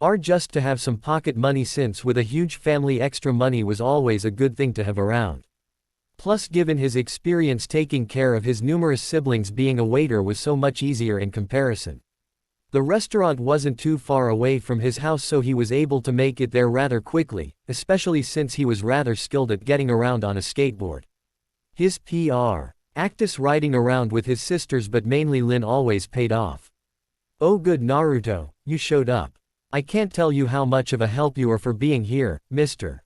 or just to have some pocket money, since with a huge family extra money was always a good thing to have around. Plus, given his experience taking care of his numerous siblings, being a waiter was so much easier in comparison. The restaurant wasn't too far away from his house, so he was able to make it there rather quickly, especially since he was rather skilled at getting around on a skateboard. His practice riding around with his sisters, but mainly Lin, always paid off. "Oh good, Naruto, you showed up. I can't tell you how much of a help you are for being here, Mr.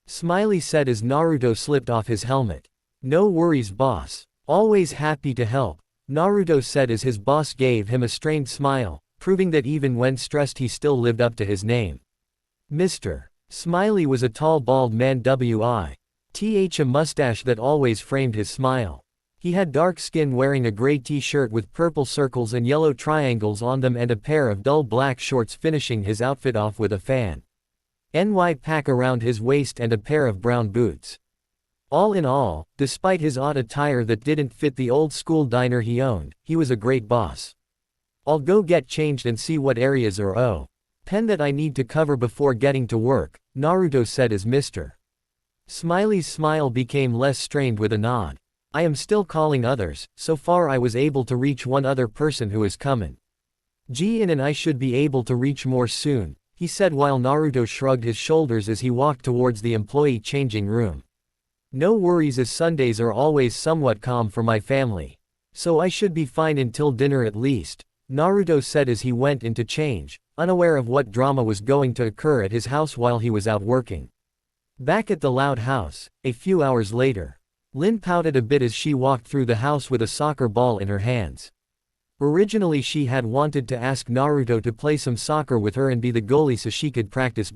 Smiley said as Naruto slipped off his helmet. "No worries, boss. Always happy to help," Naruto said as his boss gave him a strained smile, proving that even when stressed he still lived up to his name. Mr. Smiley was a tall bald man with a mustache that always framed his smile. He had dark skin, wearing a gray t-shirt with purple circles and yellow triangles on them, and a pair of dull black shorts, finishing his outfit off with a NY pack around his waist and a pair of brown boots. All in all, despite his odd attire that didn't fit the old school diner he owned, he was a great boss. "I'll go get changed and see what areas are open that I need to cover before getting to work," Naruto said as Mr. Smiley's smile became less strained with a nod. "I am still calling others. So far I was able to reach one other person who is coming. Jin, and I should be able to reach more soon," he said while Naruto shrugged his shoulders as he walked towards the employee changing room. "No worries, as Sundays are always somewhat calm for my family. So I should be fine until dinner at least," Naruto said as he went in to change, unaware of what drama was going to occur at his house while he was out working. Back at the loud house, a few hours later, Lin pouted a bit as she walked through the house with a soccer ball in her hands. Originally she had wanted to ask Naruto to play some soccer with her and be the goalie so she could practice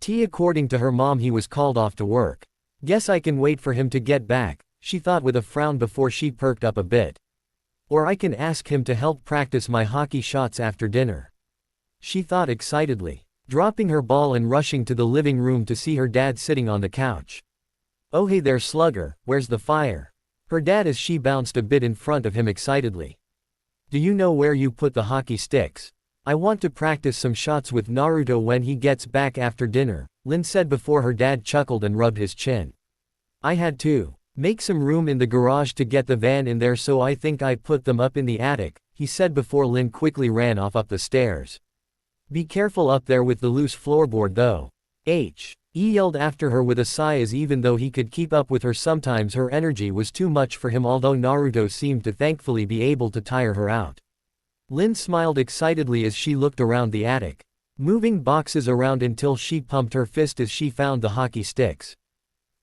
According to her mom, he was called off to work. "Guess I can wait for him to get back," she thought with a frown before she perked up a bit. "Or I can ask him to help practice my hockey shots after dinner," she thought excitedly, dropping her ball and rushing to the living room to see her dad sitting on the couch. "Oh hey there, Slugger, where's the fire?" her dad as she bounced a bit in front of him excitedly. "Do you know where you put the hockey sticks? I want to practice some shots with Naruto when he gets back after dinner," Lin said before her dad chuckled and rubbed his chin. "I had to make some room in the garage to get the van in there, so I think I put them up in the attic," he said before Lin quickly ran off up the stairs. "Be careful up there with the loose floorboard though." He yelled after her with a sigh, as even though he could keep up with her, sometimes her energy was too much for him, although Naruto seemed to thankfully be able to tire her out. Lin smiled excitedly as she looked around the attic, moving boxes around until she pumped her fist as she found the hockey sticks.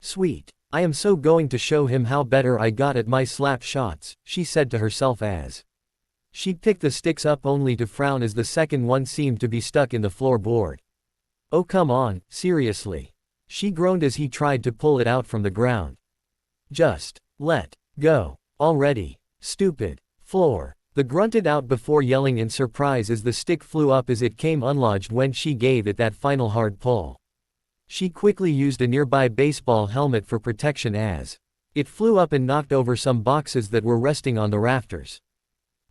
"Sweet. I am so going to show him how better I got at my slap shots," she said to herself as she picked the sticks up, only to frown as the second one seemed to be stuck in the floorboard. "Oh come on, seriously," she groaned as he tried to pull it out from the ground. "Just let go already, stupid floor," the grunted out before yelling in surprise as the stick flew up as it came unlodged when she gave it that final hard pull. She quickly used a nearby baseball helmet for protection as it flew up and knocked over some boxes that were resting on the rafters.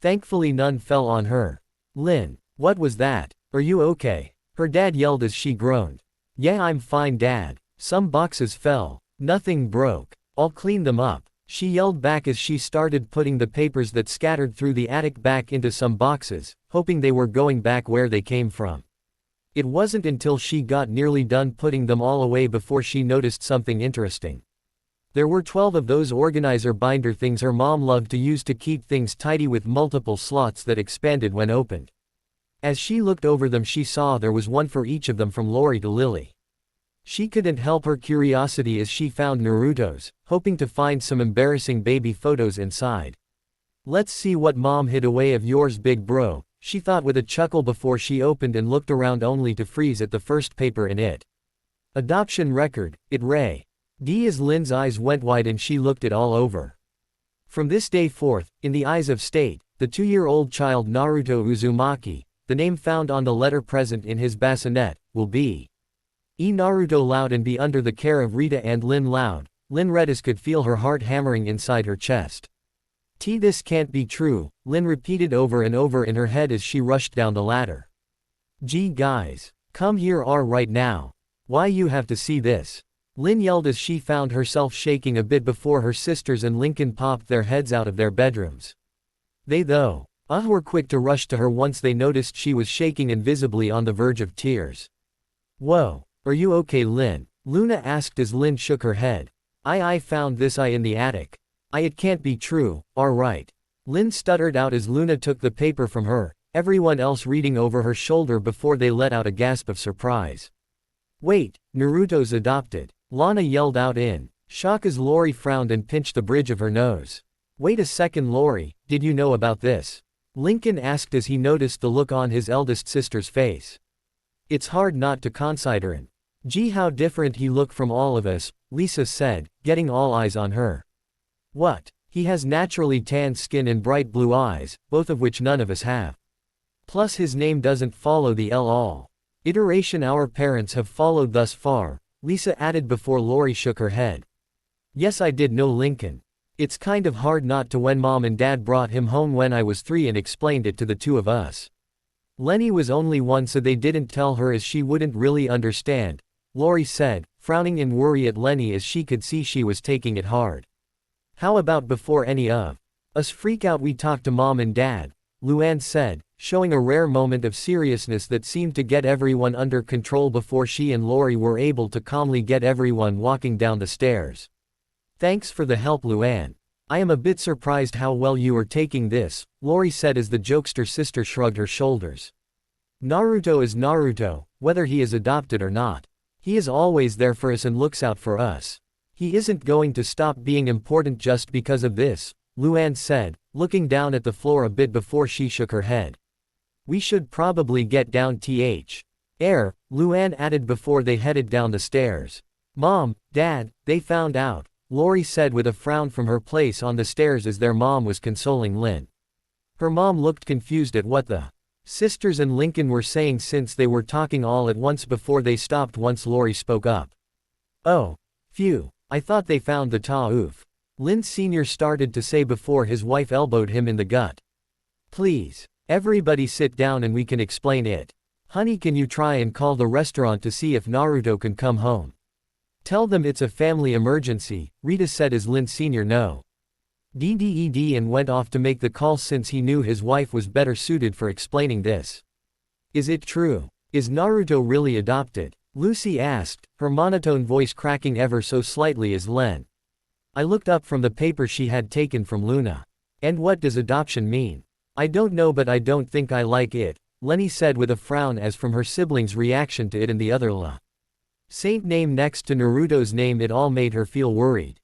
Thankfully none fell on her. "Lin, what was that? Are you okay?" her dad yelled as she groaned. "Yeah, I'm fine, Dad. Some boxes fell. Nothing broke. I'll clean them up," she yelled back as she started putting the papers that scattered through the attic back into some boxes, hoping they were going back where they came from. It wasn't until she got nearly done putting them all away before she noticed something interesting. There were 12 of those organizer binder things her mom loved to use to keep things tidy, with multiple slots that expanded when opened. As she looked over them, she saw there was one for each of them, from Lori to Lily. She couldn't help her curiosity as she found Naruto's, hoping to find some embarrassing baby photos inside. "Let's see what mom hid away of yours, big bro," she thought with a chuckle before she opened and looked around only to freeze at the first paper in it. Adoption record, it read. As Lin's eyes went wide and she looked it all over. From this day forth, in the eyes of state, the 2-year-old child Naruto Uzumaki, the name found on the letter present in his bassinet, will be Naruto loud and be under the care of Rita and Lin loud. Lin read as could feel her heart hammering inside her chest. This can't be true, Lin repeated over and over in her head as she rushed down the ladder. Gee guys. Come here right now. Why you have to see this? Lin yelled as she found herself shaking a bit before her sisters and Lincoln popped their heads out of their bedrooms. They though, were quick to rush to her once they noticed she was shaking and visibly on the verge of tears. Whoa, are you okay Lin? Luna asked as Lin shook her head. I found this in the attic. It can't be true, right. Lin stuttered out as Luna took the paper from her, everyone else reading over her shoulder before they let out a gasp of surprise. Wait, Naruto's adopted. Lana yelled out in shock as Lori frowned and pinched the bridge of her nose. Wait a second Lori, did you know about this? Lincoln asked as he noticed the look on his eldest sister's face. It's hard not to consider him. Gee how different he looked from all of us, Lisa said, getting all eyes on her. What? He has naturally tanned skin and bright blue eyes, both of which none of us have. Plus his name doesn't follow the all iteration our parents have followed thus far, Lisa added before Lori shook her head. Yes I did know Lincoln. It's kind of hard not to when Mom and Dad brought him home when I was 3 and explained it to the two of us. Leni was only 1 so they didn't tell her as she wouldn't really understand, Lori said, frowning in worry at Leni as she could see she was taking it hard. How about before any of us freak out we talk to Mom and Dad, Luann said, showing a rare moment of seriousness that seemed to get everyone under control before she and Lori were able to calmly get everyone walking down the stairs. Thanks for the help Luann. I am a bit surprised how well you are taking this, Lori said as the jokester sister shrugged her shoulders. Naruto is Naruto, whether he is adopted or not. He is always there for us and looks out for us. He isn't going to stop being important just because of this, Luann said, looking down at the floor a bit before she shook her head. We should probably get down Luann added before they headed down the stairs. Mom, Dad, they found out, Lori said with a frown from her place on the stairs as their mom was consoling Lin. Her mom looked confused at what the sisters and Lincoln were saying since they were talking all at once before they stopped once Lori spoke up. Oh. Phew. I thought they found the oof. Lin Sr. started to say before his wife elbowed him in the gut. Please. Everybody sit down and we can explain it. Honey can you try and call the restaurant to see if Naruto can come home? Tell them it's a family emergency, Rita said as Lin Sr. no. Ded and went off to make the call since he knew his wife was better suited for explaining this. Is it true? Is Naruto really adopted? Lucy asked, her monotone voice cracking ever so slightly as Len. I looked up from the paper she had taken from Luna. And what does adoption mean? I don't know but I don't think I like it, Leni said with a frown as from her siblings' reaction to it and the other Saint name next to Naruto's name it all made her feel worried.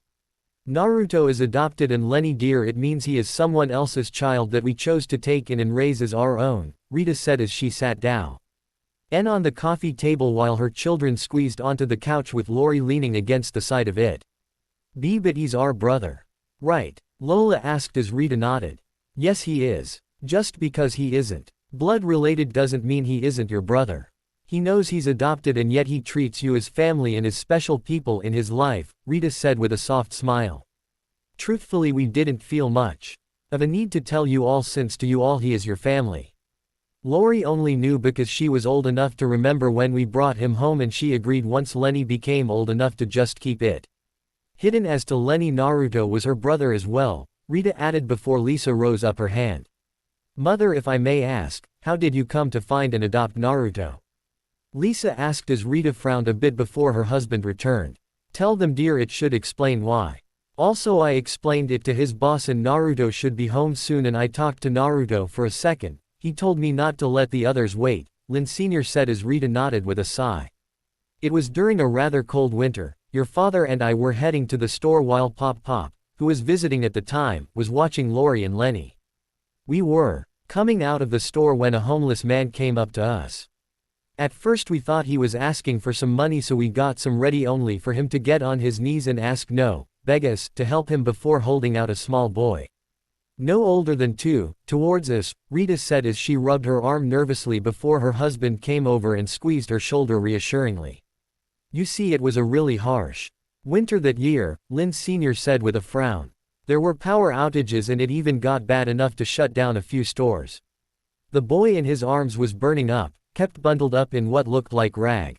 Naruto is adopted and Leni dear it means he is someone else's child that we chose to take in and raise as our own, Rita said as she sat down on the coffee table while her children squeezed onto the couch with Lori leaning against the side of it. But he's our brother. Right? Lola asked as Rita nodded. Yes he is. Just because he isn't blood related doesn't mean he isn't your brother. He knows he's adopted and yet he treats you as family and as special people in his life, Rita said with a soft smile. Truthfully we didn't feel much of a need to tell you all since to you all he is your family. Lori only knew because she was old enough to remember when we brought him home and she agreed once Leni became old enough to just keep it hidden as to Leni Naruto was her brother as well, Rita added before Lisa rose up her hand. Mother if I may ask, how did you come to find and adopt Naruto? Lisa asked as Rita frowned a bit before her husband returned. Tell them dear it should explain why. Also I explained it to his boss and Naruto should be home soon and I talked to Naruto for a second. He told me not to let the others wait, Lin Sr. said as Rita nodded with a sigh. It was during a rather cold winter. Your father and I were heading to the store while Pop, who was visiting at the time, was watching Lori and Leni. We were coming out of the store when a homeless man came up to us. At first we thought he was asking for some money, so we got some ready only for him to get on his knees and ask no, beg us, to help him before holding out a small boy. No older than 2, towards us, Rita said as she rubbed her arm nervously before her husband came over and squeezed her shoulder reassuringly. You see, it was a really harsh winter that year, Lynn Sr. said with a frown. There were power outages and it even got bad enough to shut down a few stores. The boy in his arms was burning up, kept bundled up in what looked like rags.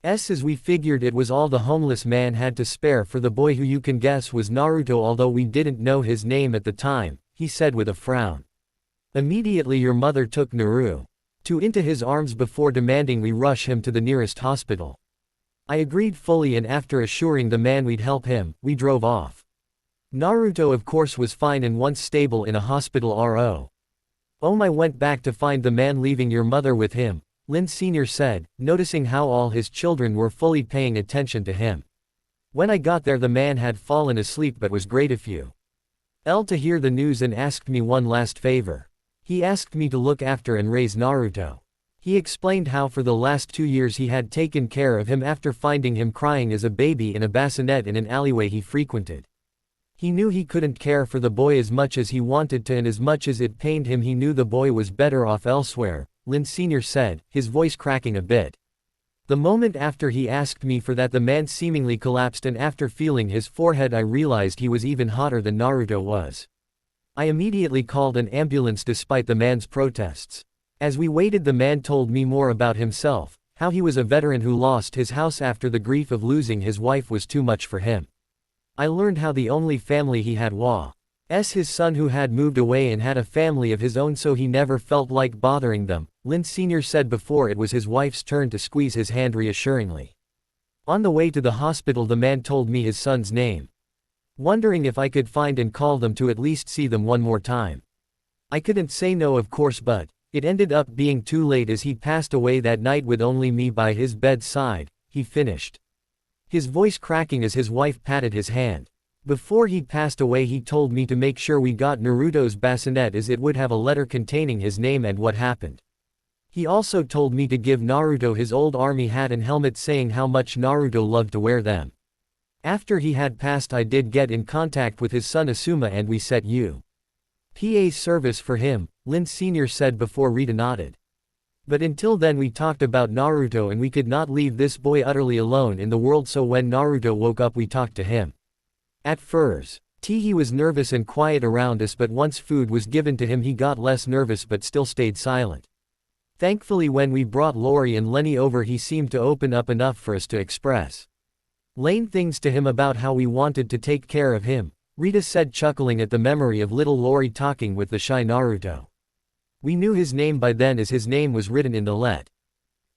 As we figured it was all the homeless man had to spare for the boy, who you can guess was Naruto, although we didn't know his name at the time, he said with a frown. Immediately your mother took Naruto into his arms before demanding we rush him to the nearest hospital. I agreed fully, and after assuring the man we'd help him, we drove off. Naruto of course was fine and once stable in a hospital RO. I went back to find the man leaving your mother with him, Lynn Sr. said, noticing how all his children were fully paying attention to him. When I got there the man had fallen asleep but was great if you to hear the news and asked me one last favor. He asked me to look after and raise Naruto. He explained how for the last 2 years he had taken care of him after finding him crying as a baby in a bassinet in an alleyway he frequented. He knew he couldn't care for the boy as much as he wanted to, and as much as it pained him he knew the boy was better off elsewhere, Lynn Sr. said, his voice cracking a bit. The moment after he asked me for that the man seemingly collapsed, and after feeling his forehead I realized he was even hotter than Naruto was. I immediately called an ambulance despite the man's protests. As we waited the man told me more about himself, how he was a veteran who lost his house after the grief of losing his wife was too much for him. I learned how the only family he had was his son, who had moved away and had a family of his own, so he never felt like bothering them, Lynn Sr. said before it was his wife's turn to squeeze his hand reassuringly. On the way to the hospital the man told me his son's name, wondering if I could find and call them to at least see them one more time. I couldn't say no of course, but it ended up being too late as he passed away that night with only me by his bedside, he finished, his voice cracking as his wife patted his hand. Before he passed away he told me to make sure we got Naruto's bassinet as it would have a letter containing his name and what happened. He also told me to give Naruto his old army hat and helmet, saying how much Naruto loved to wear them. After he had passed I did get in contact with his son Asuma and we set PA service for him, Lynn Sr. said before Rita nodded. But until then we talked about Naruto and we could not leave this boy utterly alone in the world, so when Naruto woke up we talked to him. At first, he was nervous and quiet around us, but once food was given to him he got less nervous but still stayed silent. Thankfully when we brought Lori and Leni over he seemed to open up enough for us to express things to him about how we wanted to take care of him, Rita said, chuckling at the memory of little Lori talking with the shy Naruto. We knew his name by then as his name was written in the letter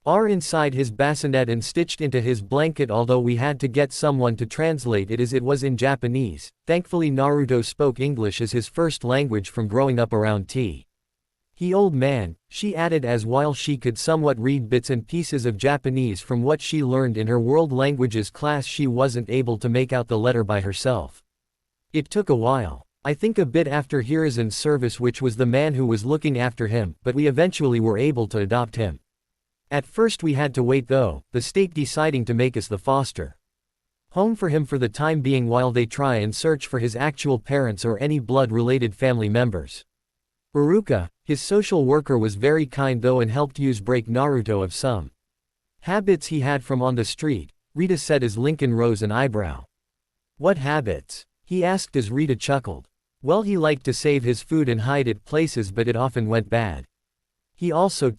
R inside his bassinet and stitched into his blanket, although we had to get someone to translate it as it was in Japanese. Thankfully Naruto spoke English as his first language from growing up around he old man, she added, as while she could somewhat read bits and pieces of Japanese from what she learned in her world languages class, she wasn't able to make out the letter by herself. It took a while. I think a bit after Hiruzen's service, which was the man who was looking after him, but we eventually were able to adopt him. At first we had to wait though, the state deciding to make us the foster home for him for the time being while they try and search for his actual parents or any blood-related family members. Uruka, his social worker, was very kind though and helped break Naruto of some habits he had from on the street, Rita said as Lincoln rose an eyebrow. What habits? He asked as Rita chuckled. Well, he liked to save his food and hide it places, but it often went bad. He also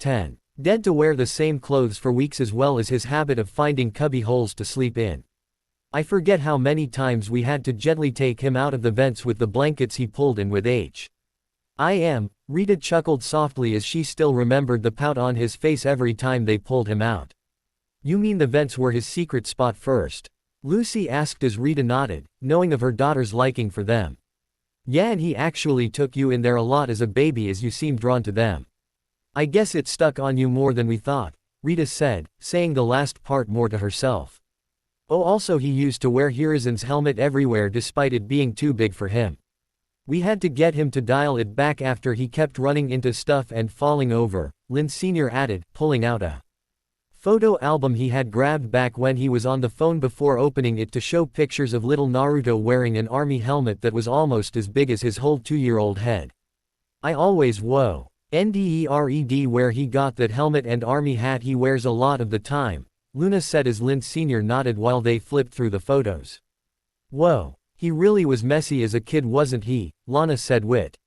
dead to wear the same clothes for weeks, as well as his habit of finding cubby holes to sleep in. I forget how many times we had to gently take him out of the vents with the blankets he pulled in with Rita chuckled softly as she still remembered the pout on his face every time they pulled him out. You mean the vents were his secret spot first? Lucy asked as Rita nodded, knowing of her daughter's liking for them. Yeah, and he actually took you in there a lot as a baby as you seemed drawn to them. I guess it stuck on you more than we thought, Rita said, saying the last part more to herself. Oh, also he used to wear Hiruzen's helmet everywhere despite it being too big for him. We had to get him to dial it back after he kept running into stuff and falling over, Lynn Sr. added, pulling out a photo album he had grabbed back when he was on the phone before opening it to show pictures of little Naruto wearing an army helmet that was almost as big as his whole 2-year-old head. I always wondered where he got that helmet and army hat he wears a lot of the time, Luna said as Lin Sr. nodded while they flipped through the photos. Whoa, he really was messy as a kid, wasn't he? Lana said with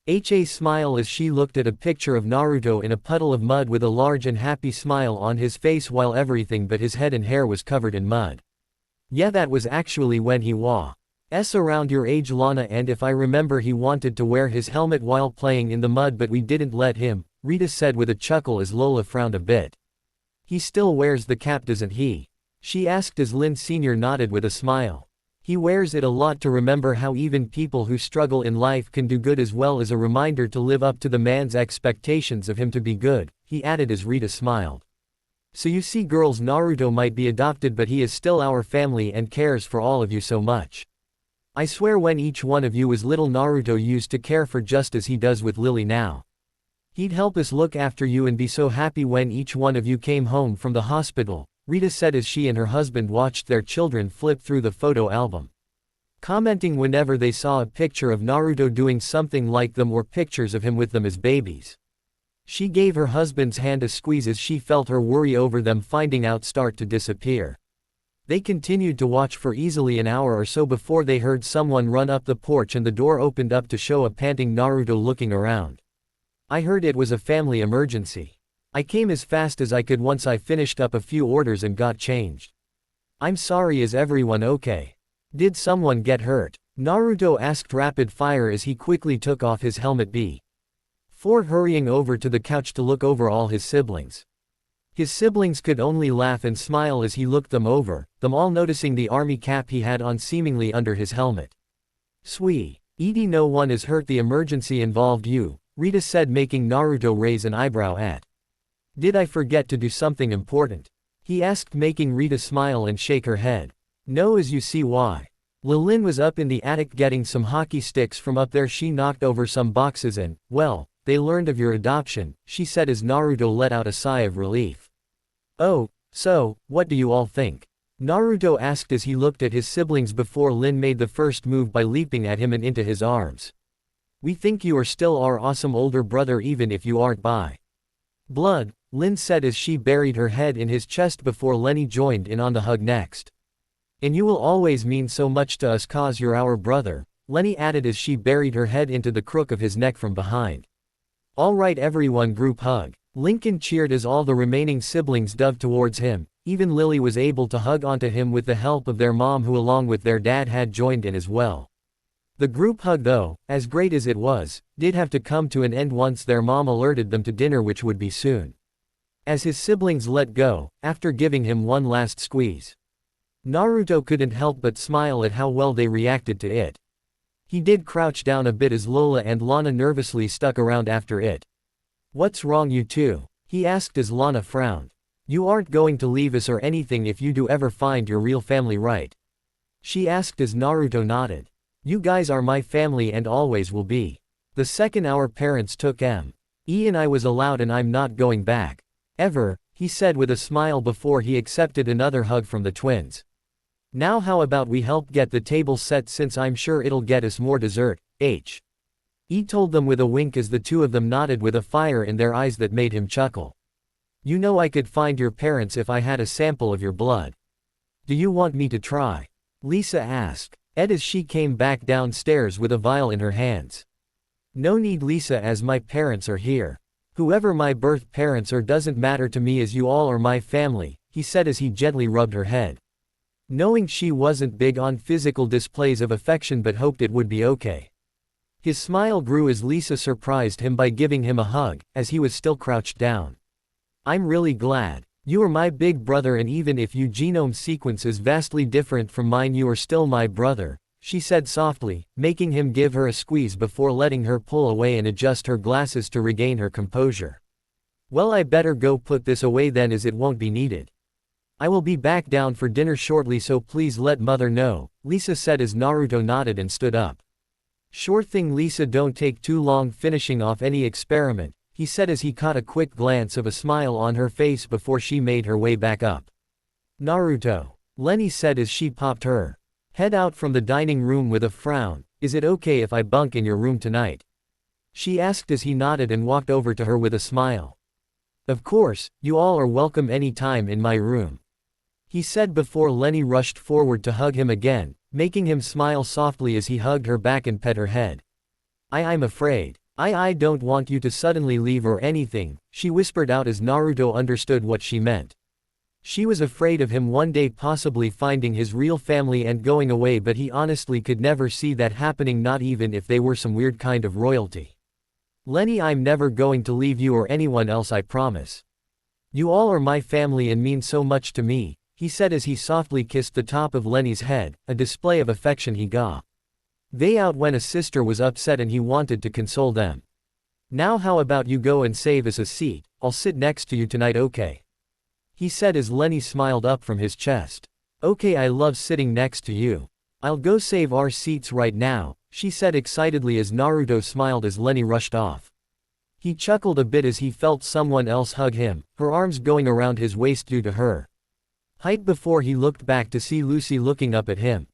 a smile as she looked at a picture of Naruto in a puddle of mud with a large and happy smile on his face while everything but his head and hair was covered in mud. Yeah, that was actually when he was around your age, Lana, and if I remember he wanted to wear his helmet while playing in the mud but we didn't let him, Rita said with a chuckle as Lola frowned a bit. He still wears the cap, doesn't he? She asked as Lin Sr. nodded with a smile. He wears it a lot to remember how even people who struggle in life can do good, as well as a reminder to live up to the man's expectations of him to be good, he added as Rita smiled. So you see girls, Naruto might be adopted but he is still our family and cares for all of you so much. I swear when each one of you was little, Naruto used to care for just as he does with Lily now. He'd help us look after you and be so happy when each one of you came home from the hospital, Rita said as she and her husband watched their children flip through the photo album, commenting whenever they saw a picture of Naruto doing something like them or pictures of him with them as babies. She gave her husband's hand a squeeze as she felt her worry over them finding out start to disappear. They continued to watch for easily an hour or so before they heard someone run up the porch and the door opened up to show a panting Naruto looking around. I heard it was a family emergency. I came as fast as I could once I finished up a few orders and got changed. I'm sorry, is everyone okay? Did someone get hurt? Naruto asked rapid fire as he quickly took off his helmet before hurrying over to the couch to look over all his siblings. His siblings could only laugh and smile as he looked them over, them all noticing the army cap he had on seemingly under his helmet. Sweet. Edie, no one is hurt, the emergency involved you, Rita said, making Naruto raise an eyebrow at. Did I forget to do something important? He asked, making Rita smile and shake her head. No, as you see why. Lin was up in the attic getting some hockey sticks from up there. She knocked over some boxes and, well, they learned of your adoption, she said as Naruto let out a sigh of relief. Oh, so, what do you all think? Naruto asked as he looked at his siblings before Lin made the first move by leaping at him and into his arms. We think you are still our awesome older brother even if you aren't by blood, Lin said as she buried her head in his chest before Leni joined in on the hug next. And you will always mean so much to us cause you're our brother, Leni added as she buried her head into the crook of his neck from behind. All right everyone, group hug. Lincoln cheered as all the remaining siblings dove towards him. Even Lily was able to hug onto him with the help of their mom, who along with their dad had joined in as well. The group hug, though, as great as it was, did have to come to an end once their mom alerted them to dinner, which would be soon. As his siblings let go, after giving him one last squeeze, Naruto couldn't help but smile at how well they reacted to it. He did crouch down a bit as Lola and Lana nervously stuck around after it. What's wrong, you two? He asked as Lana frowned. You aren't going to leave us or anything if you do ever find your real family, right? She asked as Naruto nodded. You guys are my family and always will be. The second our parents took me and I was allowed, and I'm not going back. Ever, he said with a smile before he accepted another hug from the twins. Now how about we help get the table set, since I'm sure it'll get us more dessert, he told them with a wink as the two of them nodded with a fire in their eyes that made him chuckle. You know I could find your parents if I had a sample of your blood. Do you want me to try? Lisa asked Ed as she came back downstairs with a vial in her hands. No need, Lisa, as my parents are here. Whoever my birth parents are doesn't matter to me, as you all are my family, he said as he gently rubbed her head. Knowing she wasn't big on physical displays of affection but hoped it would be okay. His smile grew as Lisa surprised him by giving him a hug, as he was still crouched down. I'm really glad. You are my big brother, and even if your genome sequence is vastly different from mine, you are still my brother, she said softly, making him give her a squeeze before letting her pull away and adjust her glasses to regain her composure. Well, I better go put this away then, as it won't be needed. I will be back down for dinner shortly, so please let mother know, Lisa said as Naruto nodded and stood up. Sure thing, Lisa, don't take too long finishing off any experiment, he said as he caught a quick glance of a smile on her face before she made her way back up. Naruto, Leni said as she popped her head out from the dining room with a frown. Is it okay if I bunk in your room tonight? She asked as he nodded and walked over to her with a smile. Of course, you all are welcome any time in my room, he said before Leni rushed forward to hug him again, making him smile softly as he hugged her back and pet her head. I'm afraid. I don't want you to suddenly leave or anything, she whispered out as Naruto understood what she meant. She was afraid of him one day possibly finding his real family and going away, but he honestly could never see that happening, not even if they were some weird kind of royalty. Leni, I'm never going to leave you or anyone else, I promise. You all are my family and mean so much to me, he said as he softly kissed the top of Leni's head, a display of affection he got. They out when a sister was upset and he wanted to console them. Now how about you go and save us a seat, I'll sit next to you tonight, okay? He said as Leni smiled up from his chest. Okay, I love sitting next to you. I'll go save our seats right now, she said excitedly as Naruto smiled as Leni rushed off. He chuckled a bit as he felt someone else hug him, her arms going around his waist due to her height before he looked back to see Lucy looking up at him.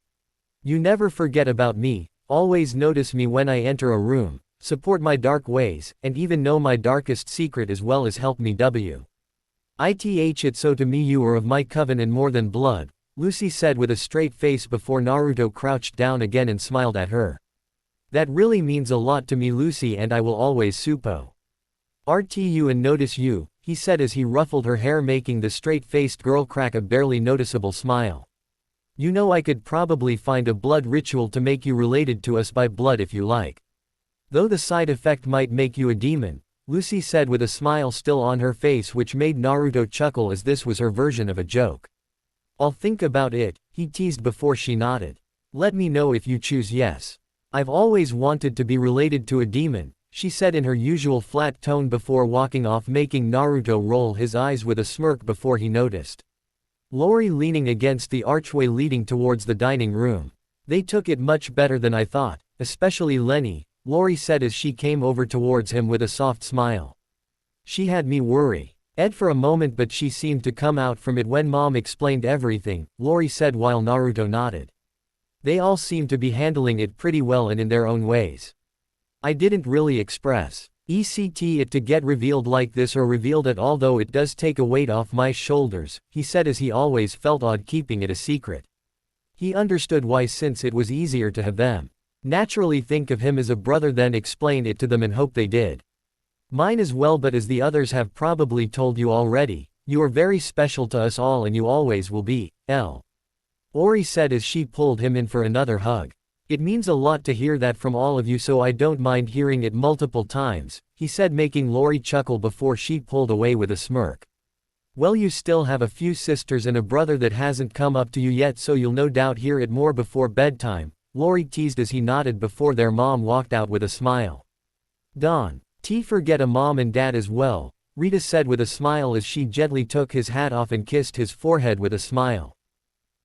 You never forget about me, always notice me when I enter a room, support my dark ways, and even know my darkest secret as well as help me it's so to me you are of my coven and more than blood, Lucy said with a straight face before Naruto crouched down again and smiled at her. That really means a lot to me, Lucy, and I will always suppo RTU and notice you, he said as he ruffled her hair, making the straight-faced girl crack a barely noticeable smile. You know, I could probably find a blood ritual to make you related to us by blood if you like. Though the side effect might make you a demon, Lucy said with a smile still on her face, which made Naruto chuckle as this was her version of a joke. I'll think about it, he teased before she nodded. Let me know if you choose yes. I've always wanted to be related to a demon, she said in her usual flat tone before walking off, making Naruto roll his eyes with a smirk before he noticed Lori leaning against the archway leading towards the dining room. They took it much better than I thought, especially Leni, Lori said as she came over towards him with a soft smile. She had me worried for a moment, but she seemed to come out from it when Mom explained everything, Lori said while Naruto nodded. They all seemed to be handling it pretty well and in their own ways. I didn't really express it to get revealed like this or revealed at all, though it does take a weight off my shoulders, he said as he always felt odd keeping it a secret. He understood why, since it was easier to have them naturally think of him as a brother than explain it to them and hope they did. Mine as well, but as the others have probably told you already, you are very special to us all and you always will be, Ori said as she pulled him in for another hug. It means a lot to hear that from all of you, so I don't mind hearing it multiple times, he said, making Lori chuckle before she pulled away with a smirk. Well, you still have a few sisters and a brother that hasn't come up to you yet, so you'll no doubt hear it more before bedtime, Lori teased as he nodded before their mom walked out with a smile. Don't forget a mom and dad as well, Rita said with a smile as she gently took his hat off and kissed his forehead with a smile.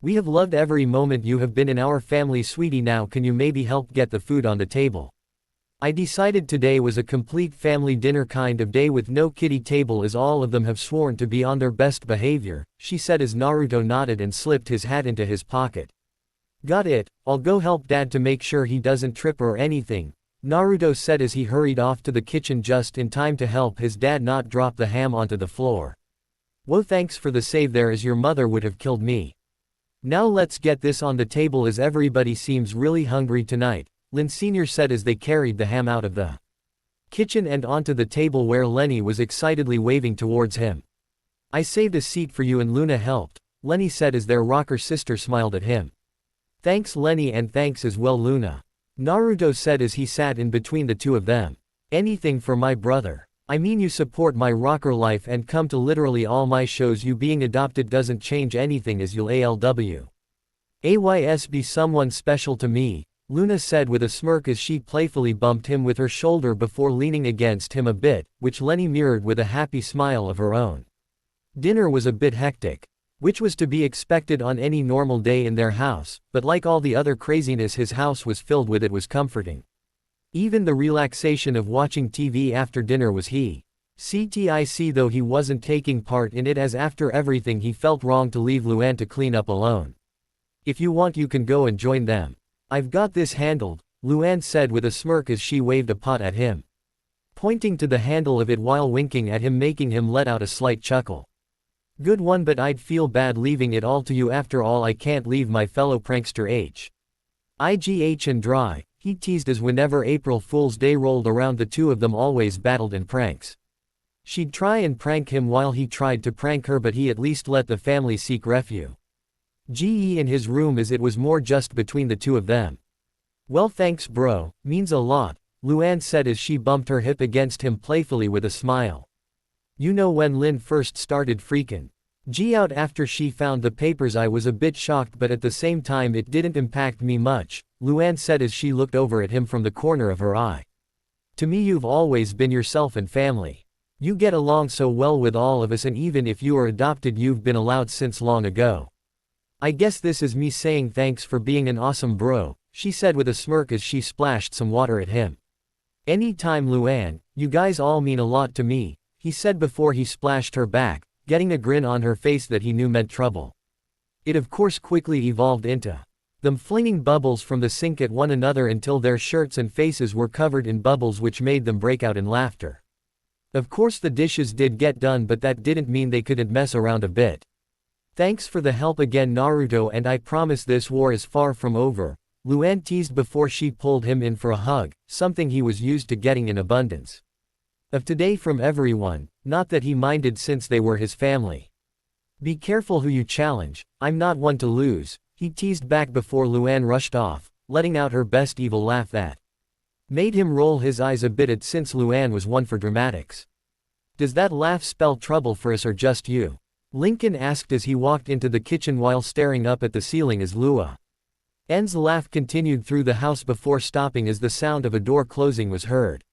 We have loved every moment you have been in our family, sweetie. Now can you maybe help get the food on the table? I decided today was a complete family dinner kind of day with no kiddie table, as all of them have sworn to be on their best behavior, she said as Naruto nodded and slipped his hat into his pocket. Got it, I'll go help Dad to make sure he doesn't trip or anything, Naruto said as he hurried off to the kitchen just in time to help his dad not drop the ham onto the floor. Whoa, thanks for the save there, as your mother would have killed me. Now let's get this on the table as everybody seems really hungry tonight, Lin Sr. said as they carried the ham out of the kitchen and onto the table where Leni was excitedly waving towards him. I saved a seat for you and Luna helped, Leni said as their rocker sister smiled at him. Thanks Leni, and thanks as well Luna, Naruto said as he sat in between the two of them. Anything for my brother. I mean, you support my rocker life and come to literally all my shows. You being adopted doesn't change anything, as you'll AYS be someone special to me, Luna said with a smirk as she playfully bumped him with her shoulder before leaning against him a bit, which Leni mirrored with a happy smile of her own. Dinner was a bit hectic, which was to be expected on any normal day in their house, but like all the other craziness his house was filled with, it was comforting. Even the relaxation of watching TV after dinner was he. CTIC, though he wasn't taking part in it, as after everything he felt wrong to leave Luann to clean up alone. If you want you can go and join them. I've got this handled, Luann said with a smirk as she waved a pot at him, pointing to the handle of it while winking at him, making him let out a slight chuckle. Good one, but I'd feel bad leaving it all to you. After all, I can't leave my fellow prankster IGH and dry, he teased as whenever April Fool's Day rolled around the two of them always battled in pranks. She'd try and prank him while he tried to prank her, but he at least let the family seek refuge in his room, as it was more just between the two of them. Well, thanks bro, means a lot, Luann said as she bumped her hip against him playfully with a smile. You know, when Lynn first started freaking out after she found the papers, I was a bit shocked, but at the same time it didn't impact me much, Luann said as she looked over at him from the corner of her eye. To me you've always been yourself and family. You get along so well with all of us, and even if you are adopted you've been allowed since long ago. I guess this is me saying thanks for being an awesome bro, she said with a smirk as she splashed some water at him. Anytime Luann, you guys all mean a lot to me, he said before he splashed her back, getting a grin on her face that he knew meant trouble. It of course quickly evolved into them flinging bubbles from the sink at one another until their shirts and faces were covered in bubbles, which made them break out in laughter. Of course the dishes did get done, but that didn't mean they couldn't mess around a bit. Thanks for the help again Naruto, and I promise this war is far from over, Luann teased before she pulled him in for a hug, something he was used to getting in abundance of today from everyone, not that he minded since they were his family. Be careful who you challenge, I'm not one to lose, he teased back before Luann rushed off, letting out her best evil laugh that made him roll his eyes a bit, since Luann was one for dramatics. Does that laugh spell trouble for us or just you? Lincoln asked as he walked into the kitchen while staring up at the ceiling as Luann's laugh continued through the house before stopping as the sound of a door closing was heard.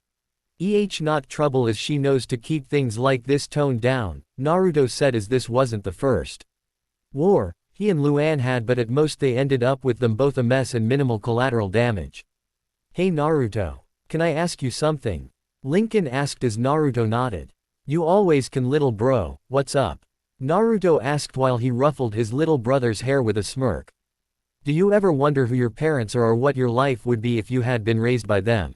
Not trouble, as she knows to keep things like this toned down, Naruto said as this wasn't the first war he and Luann had, but at most they ended up with them both a mess and minimal collateral damage. Hey Naruto, can I ask you something? Lincoln asked as Naruto nodded. You always can, little bro, what's up? Naruto asked while he ruffled his little brother's hair with a smirk. Do you ever wonder who your parents are or what your life would be if you had been raised by them?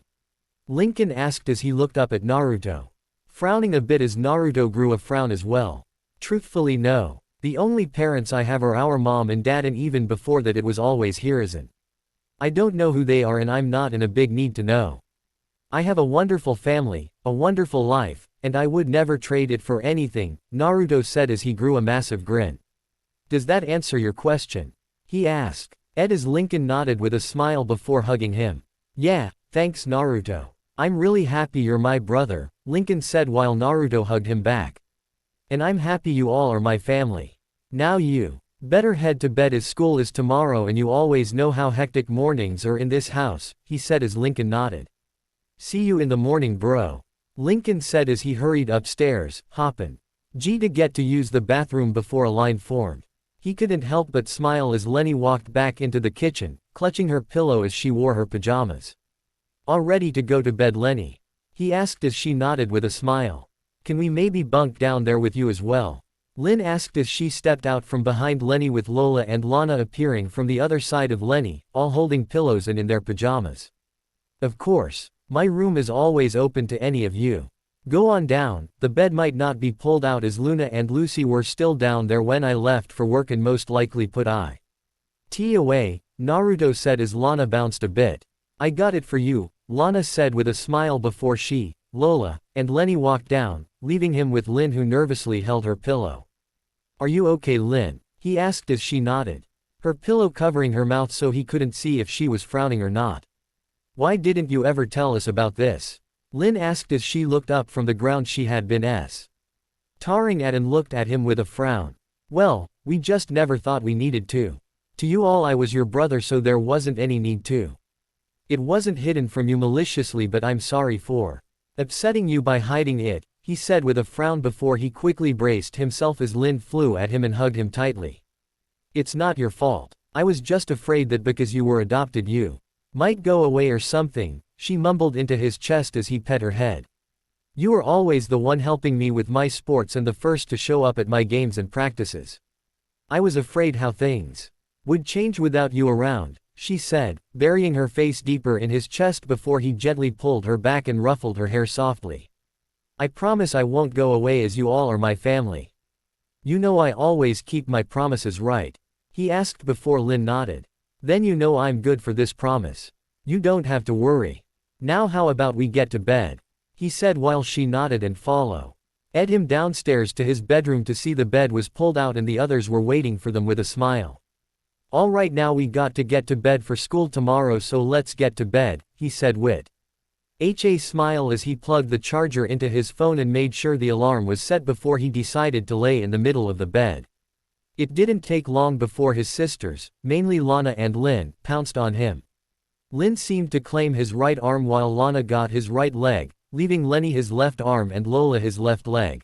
Lincoln asked as he looked up at Naruto, frowning a bit as Naruto grew a frown as well. Truthfully, no. The only parents I have are our mom and dad, and even before that it was always Hiruzen. I don't know who they are, and I'm not in a big need to know. I have a wonderful family, a wonderful life, and I would never trade it for anything, Naruto said as he grew a massive grin. Does that answer your question? He asked. As Lincoln nodded with a smile before hugging him. Yeah, thanks Naruto. I'm really happy you're my brother, Lincoln said while Naruto hugged him back. And I'm happy you all are my family. Now you better head to bed as school is tomorrow, and you always know how hectic mornings are in this house, he said as Lincoln nodded. See you in the morning bro, Lincoln said as he hurried upstairs, hopping to get to use the bathroom before a line formed. He couldn't help but smile as Leni walked back into the kitchen, clutching her pillow as she wore her pajamas. All ready to go to bed Leni? He asked as she nodded with a smile. Can we maybe bunk down there with you as well? Lynn asked as she stepped out from behind Leni with Lola and Lana appearing from the other side of Leni, all holding pillows and in their pajamas. Of course. My room is always open to any of you. Go on down. The bed might not be pulled out as Luna and Lucy were still down there when I left for work and most likely put away, Naruto said as Lana bounced a bit. I got it for you, Lana said with a smile before she, Lola, and Leni walked down, leaving him with Lynn, who nervously held her pillow. Are you okay Lynn? He asked as she nodded, her pillow covering her mouth so he couldn't see if she was frowning or not. Why didn't you ever tell us about this? Lynn asked as she looked up from the ground she had been staring at and looked at him with a frown. Well, we just never thought we needed to. To you all I was your brother, so there wasn't any need to. It wasn't hidden from you maliciously, but I'm sorry for upsetting you by hiding it, he said with a frown before he quickly braced himself as Lynn flew at him and hugged him tightly. It's not your fault. I was just afraid that because you were adopted you might go away or something, she mumbled into his chest as he pet her head. You are always the one helping me with my sports and the first to show up at my games and practices. I was afraid how things would change without you around, she said, burying her face deeper in his chest before he gently pulled her back and ruffled her hair softly. I promise I won't go away as you all are my family. You know I always keep my promises, right? He asked before Lin nodded. Then you know I'm good for this promise. You don't have to worry. Now how about we get to bed? He said while she nodded and followed him downstairs to his bedroom to see the bed was pulled out and the others were waiting for them with a smile. All right, now we got to get to bed for school tomorrow, so let's get to bed, he said with a smile as he plugged the charger into his phone and made sure the alarm was set before he decided to lay in the middle of the bed. It didn't take long before his sisters, mainly Lana and Lin, pounced on him. Lin seemed to claim his right arm while Lana got his right leg, leaving Leni his left arm and Lola his left leg.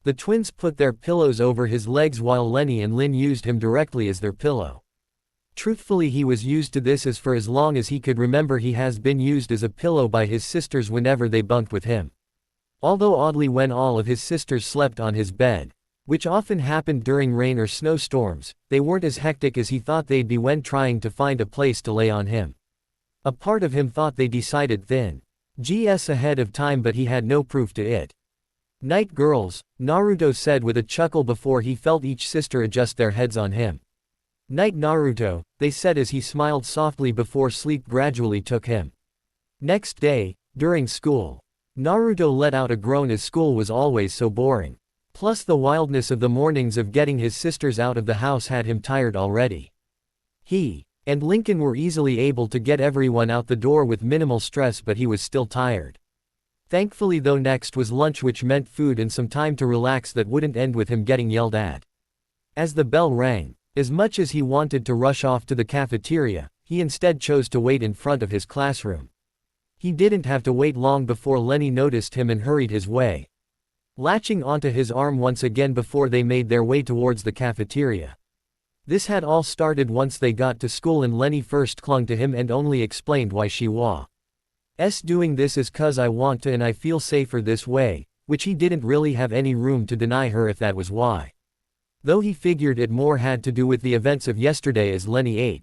The twins put their pillows over his legs while Leni and Lin used him directly as their pillow. Truthfully, he was used to this as for as long as he could remember. He has been used as a pillow by his sisters whenever they bunked with him. Although oddly when all of his sisters slept on his bed, which often happened during rain or snowstorms, they weren't as hectic as he thought they'd be when trying to find a place to lay on him. A part of him thought they decided thin GS ahead of time, but he had no proof to it. Night girls, Naruto said with a chuckle before he felt each sister adjust their heads on him. Night Naruto, they said as he smiled softly before sleep gradually took him. Next day, during school, Naruto let out a groan as school was always so boring. Plus the wildness of the mornings of getting his sisters out of the house had him tired already. He and Lincoln were easily able to get everyone out the door with minimal stress, but he was still tired. Thankfully though, next was lunch, which meant food and some time to relax that wouldn't end with him getting yelled at. As the bell rang, as much as he wanted to rush off to the cafeteria, he instead chose to wait in front of his classroom. He didn't have to wait long before Leni noticed him and hurried his way, latching onto his arm once again before they made their way towards the cafeteria. This had all started once they got to school and Leni first clung to him and only explained why she was doing this is cause I want to and I feel safer this way, which he didn't really have any room to deny her if that was why. Though he figured it more had to do with the events of yesterday, as Leni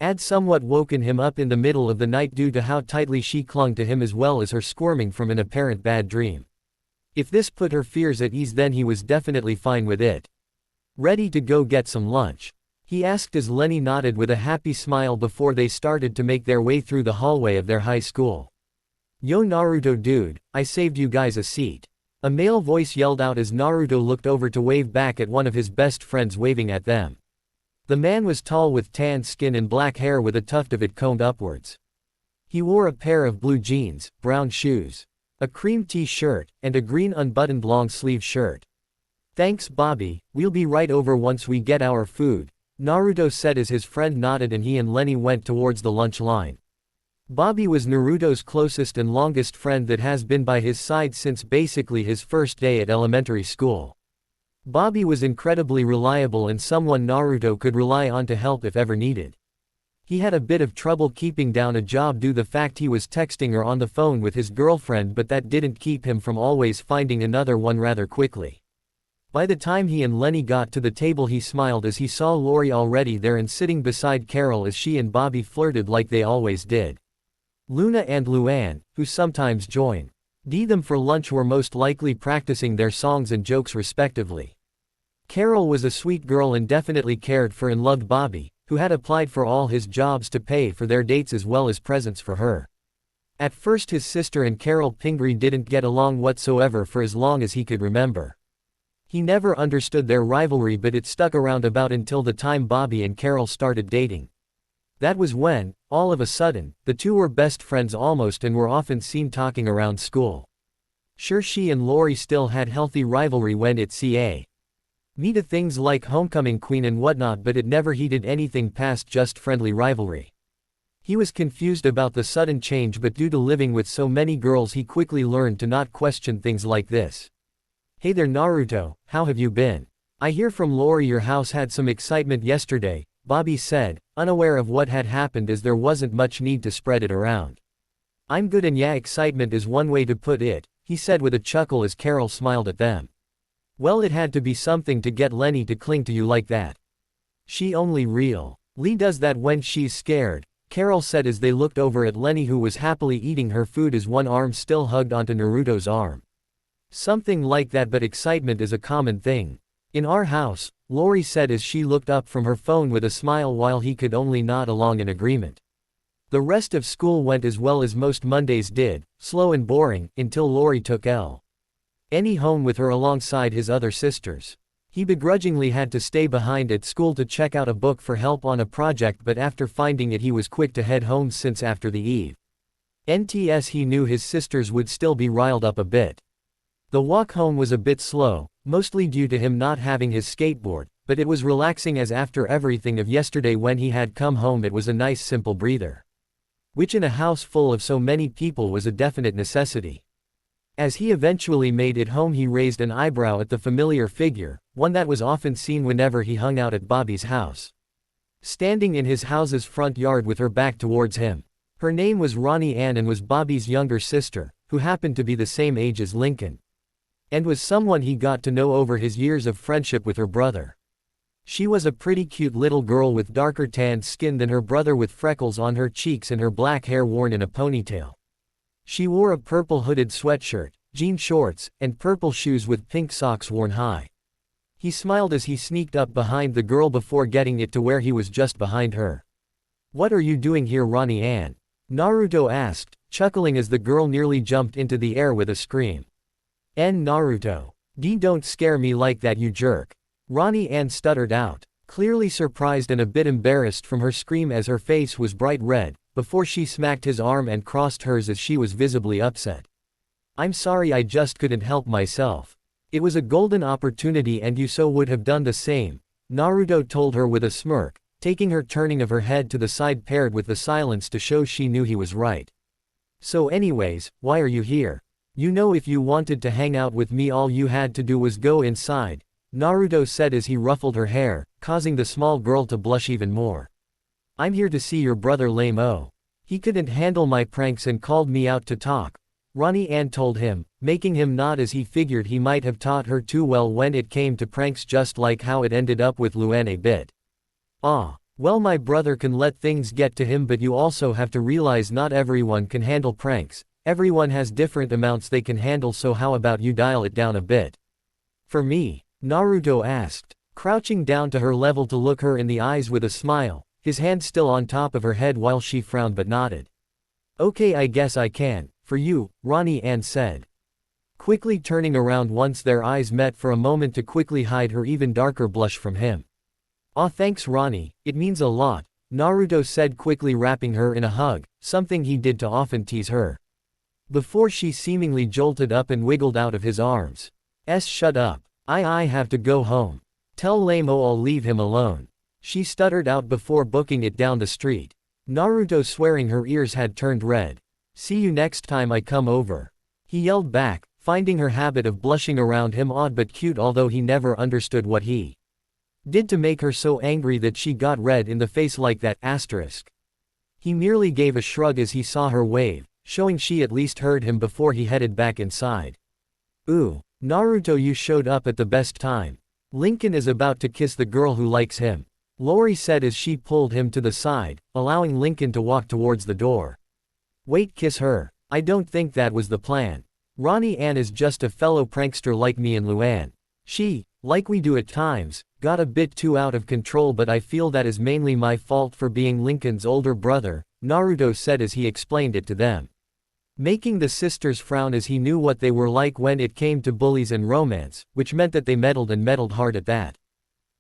had somewhat woken him up in the middle of the night due to how tightly she clung to him as well as her squirming from an apparent bad dream. If this put her fears at ease, then he was definitely fine with it. Ready to go get some lunch? He asked as Leni nodded with a happy smile before they started to make their way through the hallway of their high school. Yo Naruto dude, I saved you guys a seat. A male voice yelled out as Naruto looked over to wave back at one of his best friends waving at them. The man was tall with tanned skin and black hair with a tuft of it combed upwards. He wore a pair of blue jeans, brown shoes, a cream t-shirt, and a green unbuttoned long-sleeve shirt. Thanks Bobby, we'll be right over once we get our food, Naruto said as his friend nodded and he and Leni went towards the lunch line. Bobby was Naruto's closest and longest friend that has been by his side since basically his first day at elementary school. Bobby was incredibly reliable and someone Naruto could rely on to help if ever needed. He had a bit of trouble keeping down a job due to the fact he was texting her on the phone with his girlfriend, but that didn't keep him from always finding another one rather quickly. By the time he and Leni got to the table, he smiled as he saw Lori already there and sitting beside Carol as she and Bobby flirted like they always did. Luna and Luann, who sometimes joined them for lunch, were most likely practicing their songs and jokes respectively. Carol was a sweet girl and definitely cared for and loved Bobby, who had applied for all his jobs to pay for their dates as well as presents for her. At first his sister and Carol Pingree didn't get along whatsoever for as long as he could remember. He never understood their rivalry, but it stuck around about until the time Bobby and Carol started dating. That was when, all of a sudden, the two were best friends almost and were often seen talking around school. Sure, she and Lori still had healthy rivalry when it to things like homecoming queen and whatnot, but it never heated anything past just friendly rivalry. He was confused about the sudden change, but due to living with so many girls he quickly learned to not question things like this. Hey there Naruto, how have you been? I hear from Lori your house had some excitement yesterday, Bobby said, unaware of what had happened as there wasn't much need to spread it around. I'm good and yeah, excitement is one way to put it, he said with a chuckle as Carol smiled at them. Well, it had to be something to get Leni to cling to you like that. She only really does that when she's scared, Carol said as they looked over at Leni, who was happily eating her food as one arm still hugged onto Naruto's arm. Something like that, but excitement is a common thing in our house, Lori said as she looked up from her phone with a smile while he could only nod along in agreement. The rest of school went as well as most Mondays did, slow and boring, until Lori took Leni home with her alongside his other sisters. He begrudgingly had to stay behind at school to check out a book for help on a project, but after finding it he was quick to head home since after the EVE he knew his sisters would still be riled up a bit. The walk home was a bit slow, mostly due to him not having his skateboard, but it was relaxing as after everything of yesterday when he had come home it was a nice simple breather. Which in a house full of so many people was a definite necessity. As he eventually made it home he raised an eyebrow at the familiar figure, one that was often seen whenever he hung out at Bobby's house. Standing in his house's front yard with her back towards him. Her name was Ronnie Ann and was Bobby's younger sister, who happened to be the same age as Lincoln. And was someone he got to know over his years of friendship with her brother. She was a pretty cute little girl with darker tanned skin than her brother, with freckles on her cheeks and her black hair worn in a ponytail. She wore a purple hooded sweatshirt, jean shorts, and purple shoes with pink socks worn high. He smiled as he sneaked up behind the girl before getting it to where he was just behind her. "What are you doing here, Ronnie Ann?" Naruto asked, chuckling as the girl nearly jumped into the air with a scream. Naruto. Don't scare me like that, you jerk. Ronnie Ann stuttered out, clearly surprised and a bit embarrassed from her scream as her face was bright red, before she smacked his arm and crossed hers as she was visibly upset. "I'm sorry, I just couldn't help myself. It was a golden opportunity and you so would have done the same," Naruto told her with a smirk, taking her turning of her head to the side paired with the silence to show she knew he was right. "So anyways, why are you here? You know, if you wanted to hang out with me all you had to do was go inside," Naruto said as he ruffled her hair, causing the small girl to blush even more. "I'm here to see your brother Lame-o. He couldn't handle my pranks and called me out to talk," Ronnie Ann told him, making him nod as he figured he might have taught her too well when it came to pranks, just like how it ended up with Luan a bit. Well, my brother can let things get to him, but you also have to realize not everyone can handle pranks. Everyone has different amounts they can handle, so how about you dial it down a bit?" "For me?" Naruto asked, crouching down to her level to look her in the eyes with a smile, his hand still on top of her head while she frowned but nodded. "Okay, I guess I can, for you," Ronnie Ann said, quickly turning around once their eyes met for a moment to quickly hide her even darker blush from him. "Aw, thanks Ronnie, it means a lot," Naruto said, quickly wrapping her in a hug, something he did to often tease her. Before she seemingly jolted up and wiggled out of his arms. Shut up. I have to go home. Tell Lame-o I'll leave him alone," she stuttered out before booking it down the street. Naruto, swearing her ears had turned red. "See you next time I come over," he yelled back, finding her habit of blushing around him odd but cute, although he never understood what he did to make her so angry that she got red in the face like that. He merely gave a shrug as he saw her wave, showing she at least heard him before he headed back inside. "Ooh, Naruto, you showed up at the best time. Lincoln is about to kiss the girl who likes him," Lori said as she pulled him to the side, allowing Lincoln to walk towards the door. "Wait, kiss her? I don't think that was the plan. Ronnie Ann is just a fellow prankster like me and Luan. She, like we do at times, got a bit too out of control, but I feel that is mainly my fault for being Lincoln's older brother," Naruto said as he explained it to them, making the sisters frown as he knew what they were like when it came to bullies and romance, which meant that they meddled and meddled hard at that.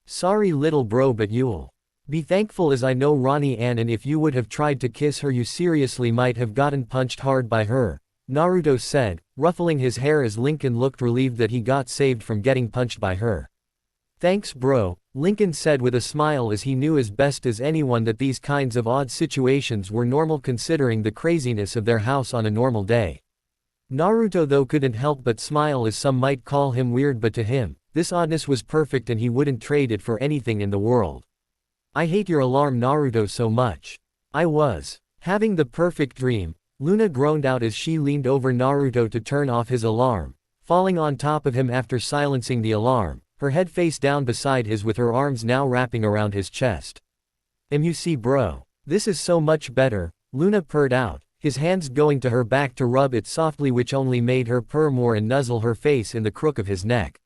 "Sorry little bro, but you'll be thankful as I know Ronnie Ann, and if you would have tried to kiss her you seriously might have gotten punched hard by her," Naruto said, ruffling his hair as Lincoln looked relieved that he got saved from getting punched by her. "Thanks bro," Lincoln said with a smile as he knew as best as anyone that these kinds of odd situations were normal considering the craziness of their house on a normal day. Naruto though couldn't help but smile as some might call him weird, but to him, this oddness was perfect and he wouldn't trade it for anything in the world. "I hate your alarm Naruto so much. I was having the perfect dream," Luna groaned out as she leaned over Naruto to turn off his alarm, falling on top of him after silencing the alarm, her head face down beside his with her arms now wrapping around his chest. You see bro. This is so much better, Luna purred out, his hands going to her back to rub it softly which only made her purr more and nuzzle her face in the crook of his neck.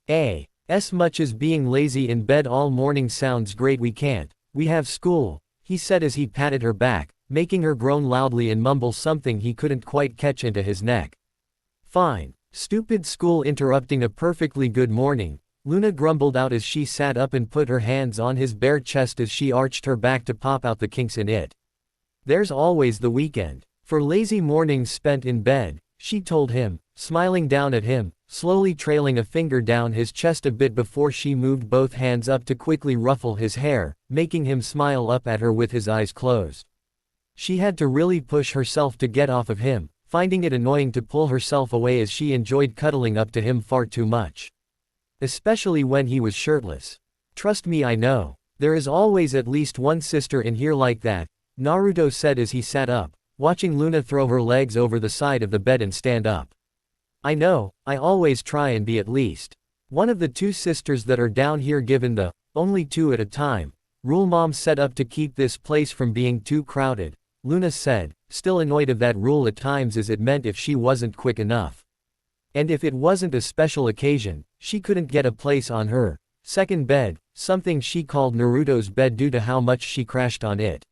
As much as being lazy in bed all morning sounds great we have school, he said as he patted her back, making her groan loudly and mumble something he couldn't quite catch into his neck. Fine. Stupid school interrupting a perfectly good morning, Luna grumbled out as she sat up and put her hands on his bare chest as she arched her back to pop out the kinks in it. There's always the weekend. For lazy mornings spent in bed, she told him, smiling down at him, slowly trailing a finger down his chest a bit before she moved both hands up to quickly ruffle his hair, making him smile up at her with his eyes closed. She had to really push herself to get off of him, finding it annoying to pull herself away as she enjoyed cuddling up to him far too much. Especially when he was shirtless. Trust me, I know. There is always at least one sister in here like that, Naruto said as he sat up, watching Luna throw her legs over the side of the bed and stand up. I know, I always try and be at least one of the two sisters that are down here given the only two at a time rule Mom set up to keep this place from being too crowded, Luna said, still annoyed of that rule at times as it meant if she wasn't quick enough. And if it wasn't a special occasion, she couldn't get a place on her second bed, something she called Naruto's bed due to how much she crashed on it.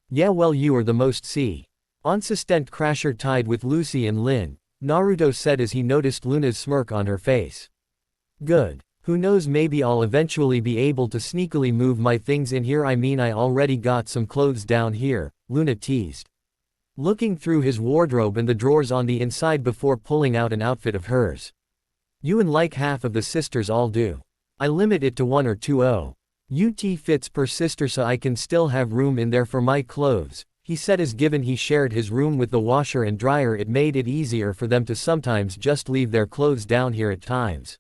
Yeah well you are the most consistent crasher tied with Lucy and Lin, Naruto said as he noticed Luna's smirk on her face. Good. Who knows, maybe I'll eventually be able to sneakily move my things in here. I mean I already got some clothes down here, Luna teased, looking through his wardrobe and the drawers on the inside before pulling out an outfit of hers. You and like half of the sisters all do. I limit it to 1 or 2 UT fits per sister so I can still have room in there for my clothes, he said as given he shared his room with the washer and dryer it made it easier for them to sometimes just leave their clothes down here at times.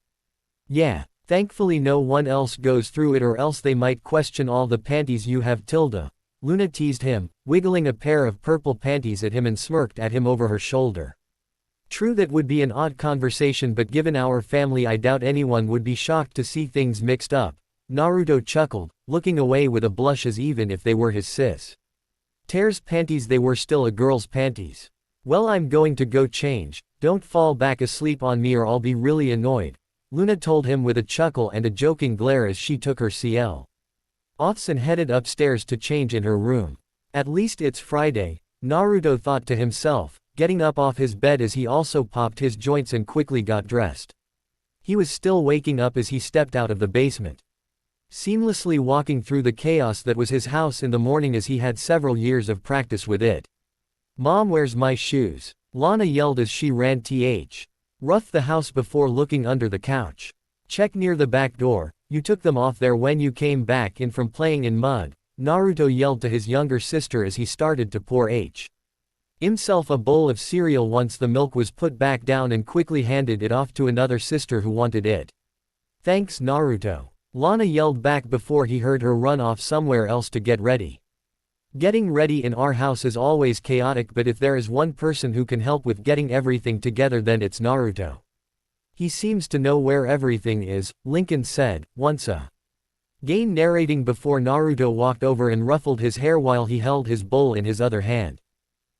Yeah, thankfully no one else goes through it or else they might question all the panties you have tilde, Luna teased him, wiggling a pair of purple panties at him and smirked at him over her shoulder. True that would be an odd conversation but given our family I doubt anyone would be shocked to see things mixed up, Naruto chuckled, looking away with a blush as even if they were his sis Tear's panties they were still a girl's panties. Well I'm going to go change, don't fall back asleep on me or I'll be really annoyed, Luna told him with a chuckle and a joking glare as she took her clothes and headed upstairs to change in her room. At least it's Friday, Naruto thought to himself, getting up off his bed as he also popped his joints and quickly got dressed. He was still waking up as he stepped out of the basement, seamlessly walking through the chaos that was his house in the morning as he had several years of practice with it. Mom, where's my shoes? Lana yelled as she ran rough the house before looking under the couch. Check near the back door, you took them off there when you came back in from playing in mud, Naruto yelled to his younger sister as he started to pour himself a bowl of cereal once the milk was put back down and quickly handed it off to another sister who wanted it. Thanks Naruto, Lana yelled back before he heard her run off somewhere else to get ready. Getting ready in our house is always chaotic but if there is one person who can help with getting everything together then it's Naruto. He seems to know where everything is, Lincoln said, once again narrating before Naruto walked over and ruffled his hair while he held his bowl in his other hand.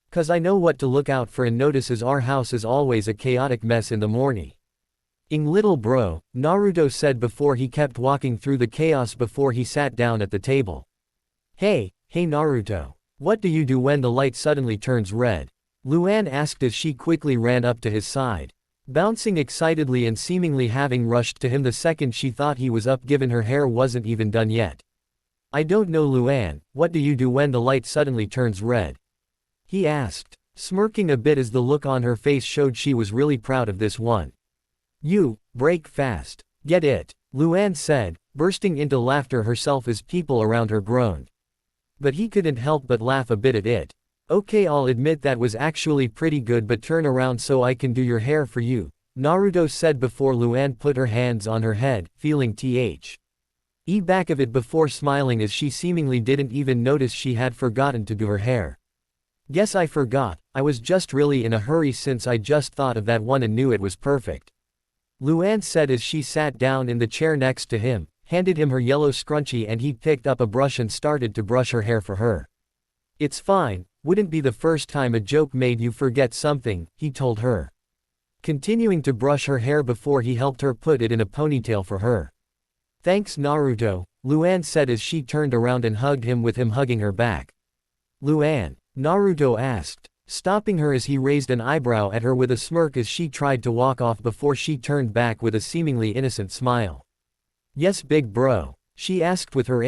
Cause I know what to look out for and notices our house is always a chaotic mess in the morning. Little bro, Naruto said before he kept walking through the chaos before he sat down at the table. Hey Naruto. What do you do when the light suddenly turns red? Luan asked as she quickly ran up to his side, bouncing excitedly and seemingly having rushed to him the second she thought he was up given her hair wasn't even done yet. I don't know Luan, what do you do when the light suddenly turns red? He asked, smirking a bit as the look on her face showed she was really proud of this one. You break fast. Get it? Luan said, bursting into laughter herself as people around her groaned. But he couldn't help but laugh a bit at it. Okay, I'll admit that was actually pretty good but turn around so I can do your hair for you, Naruto said before Luan put her hands on her head, feeling back of it before smiling as she seemingly didn't even notice she had forgotten to do her hair. Guess I forgot, I was just really in a hurry since I just thought of that one and knew it was perfect. Luann said as she sat down in the chair next to him, handed him her yellow scrunchie and he picked up a brush and started to brush her hair for her. It's fine, wouldn't be the first time a joke made you forget something, he told her. Continuing to brush her hair before he helped her put it in a ponytail for her. Thanks Naruto, Luann said as she turned around and hugged him with him hugging her back. Luann, Naruto asked, stopping her as he raised an eyebrow at her with a smirk as she tried to walk off before she turned back with a seemingly innocent smile. Yes big bro, she asked with her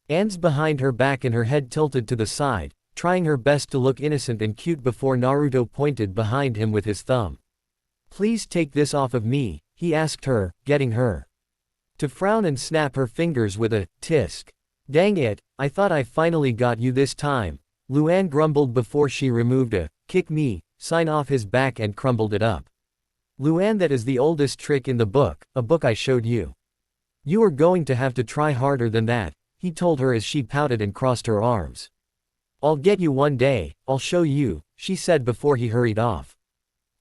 hands behind her back and her head tilted to the side, trying her best to look innocent and cute before Naruto pointed behind him with his thumb. Please take this off of me, he asked her, getting her to frown and snap her fingers with a tisk. Dang it, I thought I finally got you this time, Luann grumbled before she removed a kick me sign off his back and crumbled it up. Luann, that is the oldest trick in the book, a book I showed you. You are going to have to try harder than that, he told her as she pouted and crossed her arms. I'll get you one day, I'll show you, she said before he hurried off.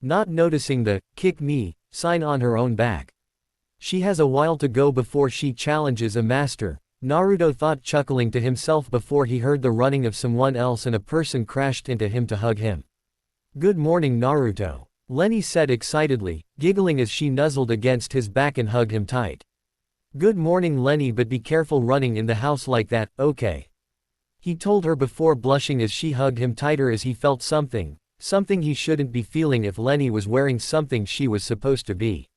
Not noticing the kick me sign on her own back. She has a while to go before she challenges a master, Naruto thought, chuckling to himself before he heard the running of someone else and a person crashed into him to hug him. Good morning Naruto, Leni said excitedly, giggling as she nuzzled against his back and hugged him tight. Good morning Leni, but be careful running in the house like that, okay? He told her before blushing as she hugged him tighter as he felt something he shouldn't be feeling if Leni was wearing something she was supposed to be.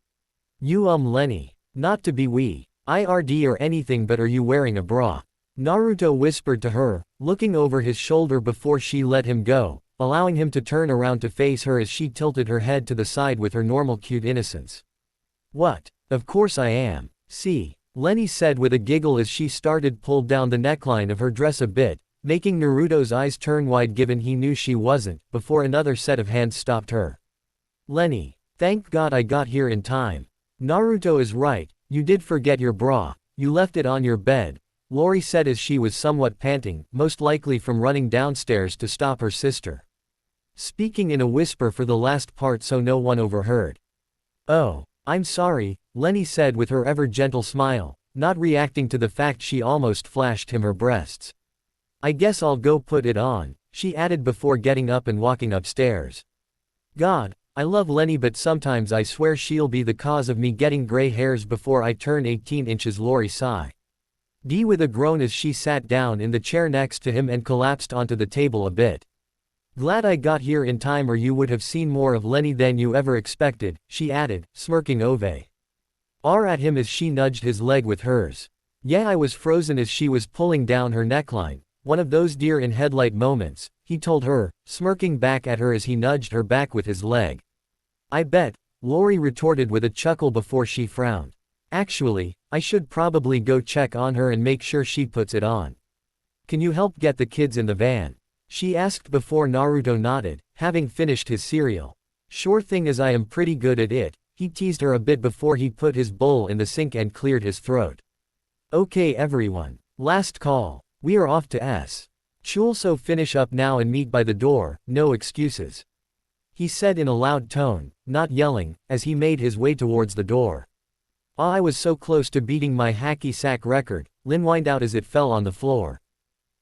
You Leni, not to be weird or anything, but are you wearing a bra? Naruto whispered to her, looking over his shoulder before she let him go, allowing him to turn around to face her as she tilted her head to the side with her normal cute innocence. What? Of course I am. See, Leni said with a giggle as she started pulled down the neckline of her dress a bit, making Naruto's eyes turn wide given he knew she wasn't, before another set of hands stopped her. Leni, thank God I got here in time. Naruto is right, you did forget your bra, you left it on your bed, Lori said as she was somewhat panting, most likely from running downstairs to stop her sister. Speaking in a whisper for the last part so no one overheard. Oh, I'm sorry, Leni said with her ever-gentle smile, not reacting to the fact she almost flashed him her breasts. I guess I'll go put it on, she added before getting up and walking upstairs. God, I love Leni, but sometimes I swear she'll be the cause of me getting gray hairs before I turn 18 inches, Lori sighed. With a groan as she sat down in the chair next to him and collapsed onto the table a bit. Glad I got here in time or you would have seen more of Leni than you ever expected, she added, smirking at him as she nudged his leg with hers. Yeah, I was frozen as she was pulling down her neckline, one of those deer in headlight moments, he told her, smirking back at her as he nudged her back with his leg. I bet, Lori retorted with a chuckle before she frowned. Actually, I should probably go check on her and make sure she puts it on. Can you help get the kids in the van? She asked before Naruto nodded, having finished his cereal. Sure thing, as I am pretty good at it, he teased her a bit before he put his bowl in the sink and cleared his throat. Okay everyone, last call, we are off to school, so finish up now and meet by the door, no excuses. He said in a loud tone, not yelling, as he made his way towards the door. Ah, I was so close to beating my hacky sack record, Lin whined out as it fell on the floor.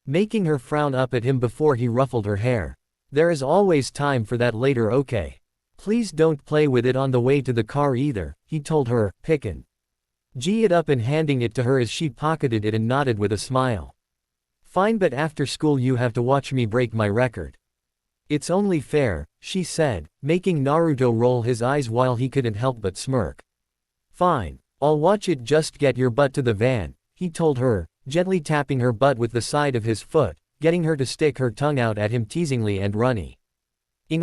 Making her frown up at him before he ruffled her hair. There is always time for that later, okay? Please don't play with it on the way to the car either, he told her, picking it up and handing it to her as she pocketed it and nodded with a smile. Fine, but after school you have to watch me break my record. It's only fair, she said, making Naruto roll his eyes while he couldn't help but smirk. Fine, I'll watch it, just get your butt to the van, he told her, gently tapping her butt with the side of his foot, getting her to stick her tongue out at him teasingly and running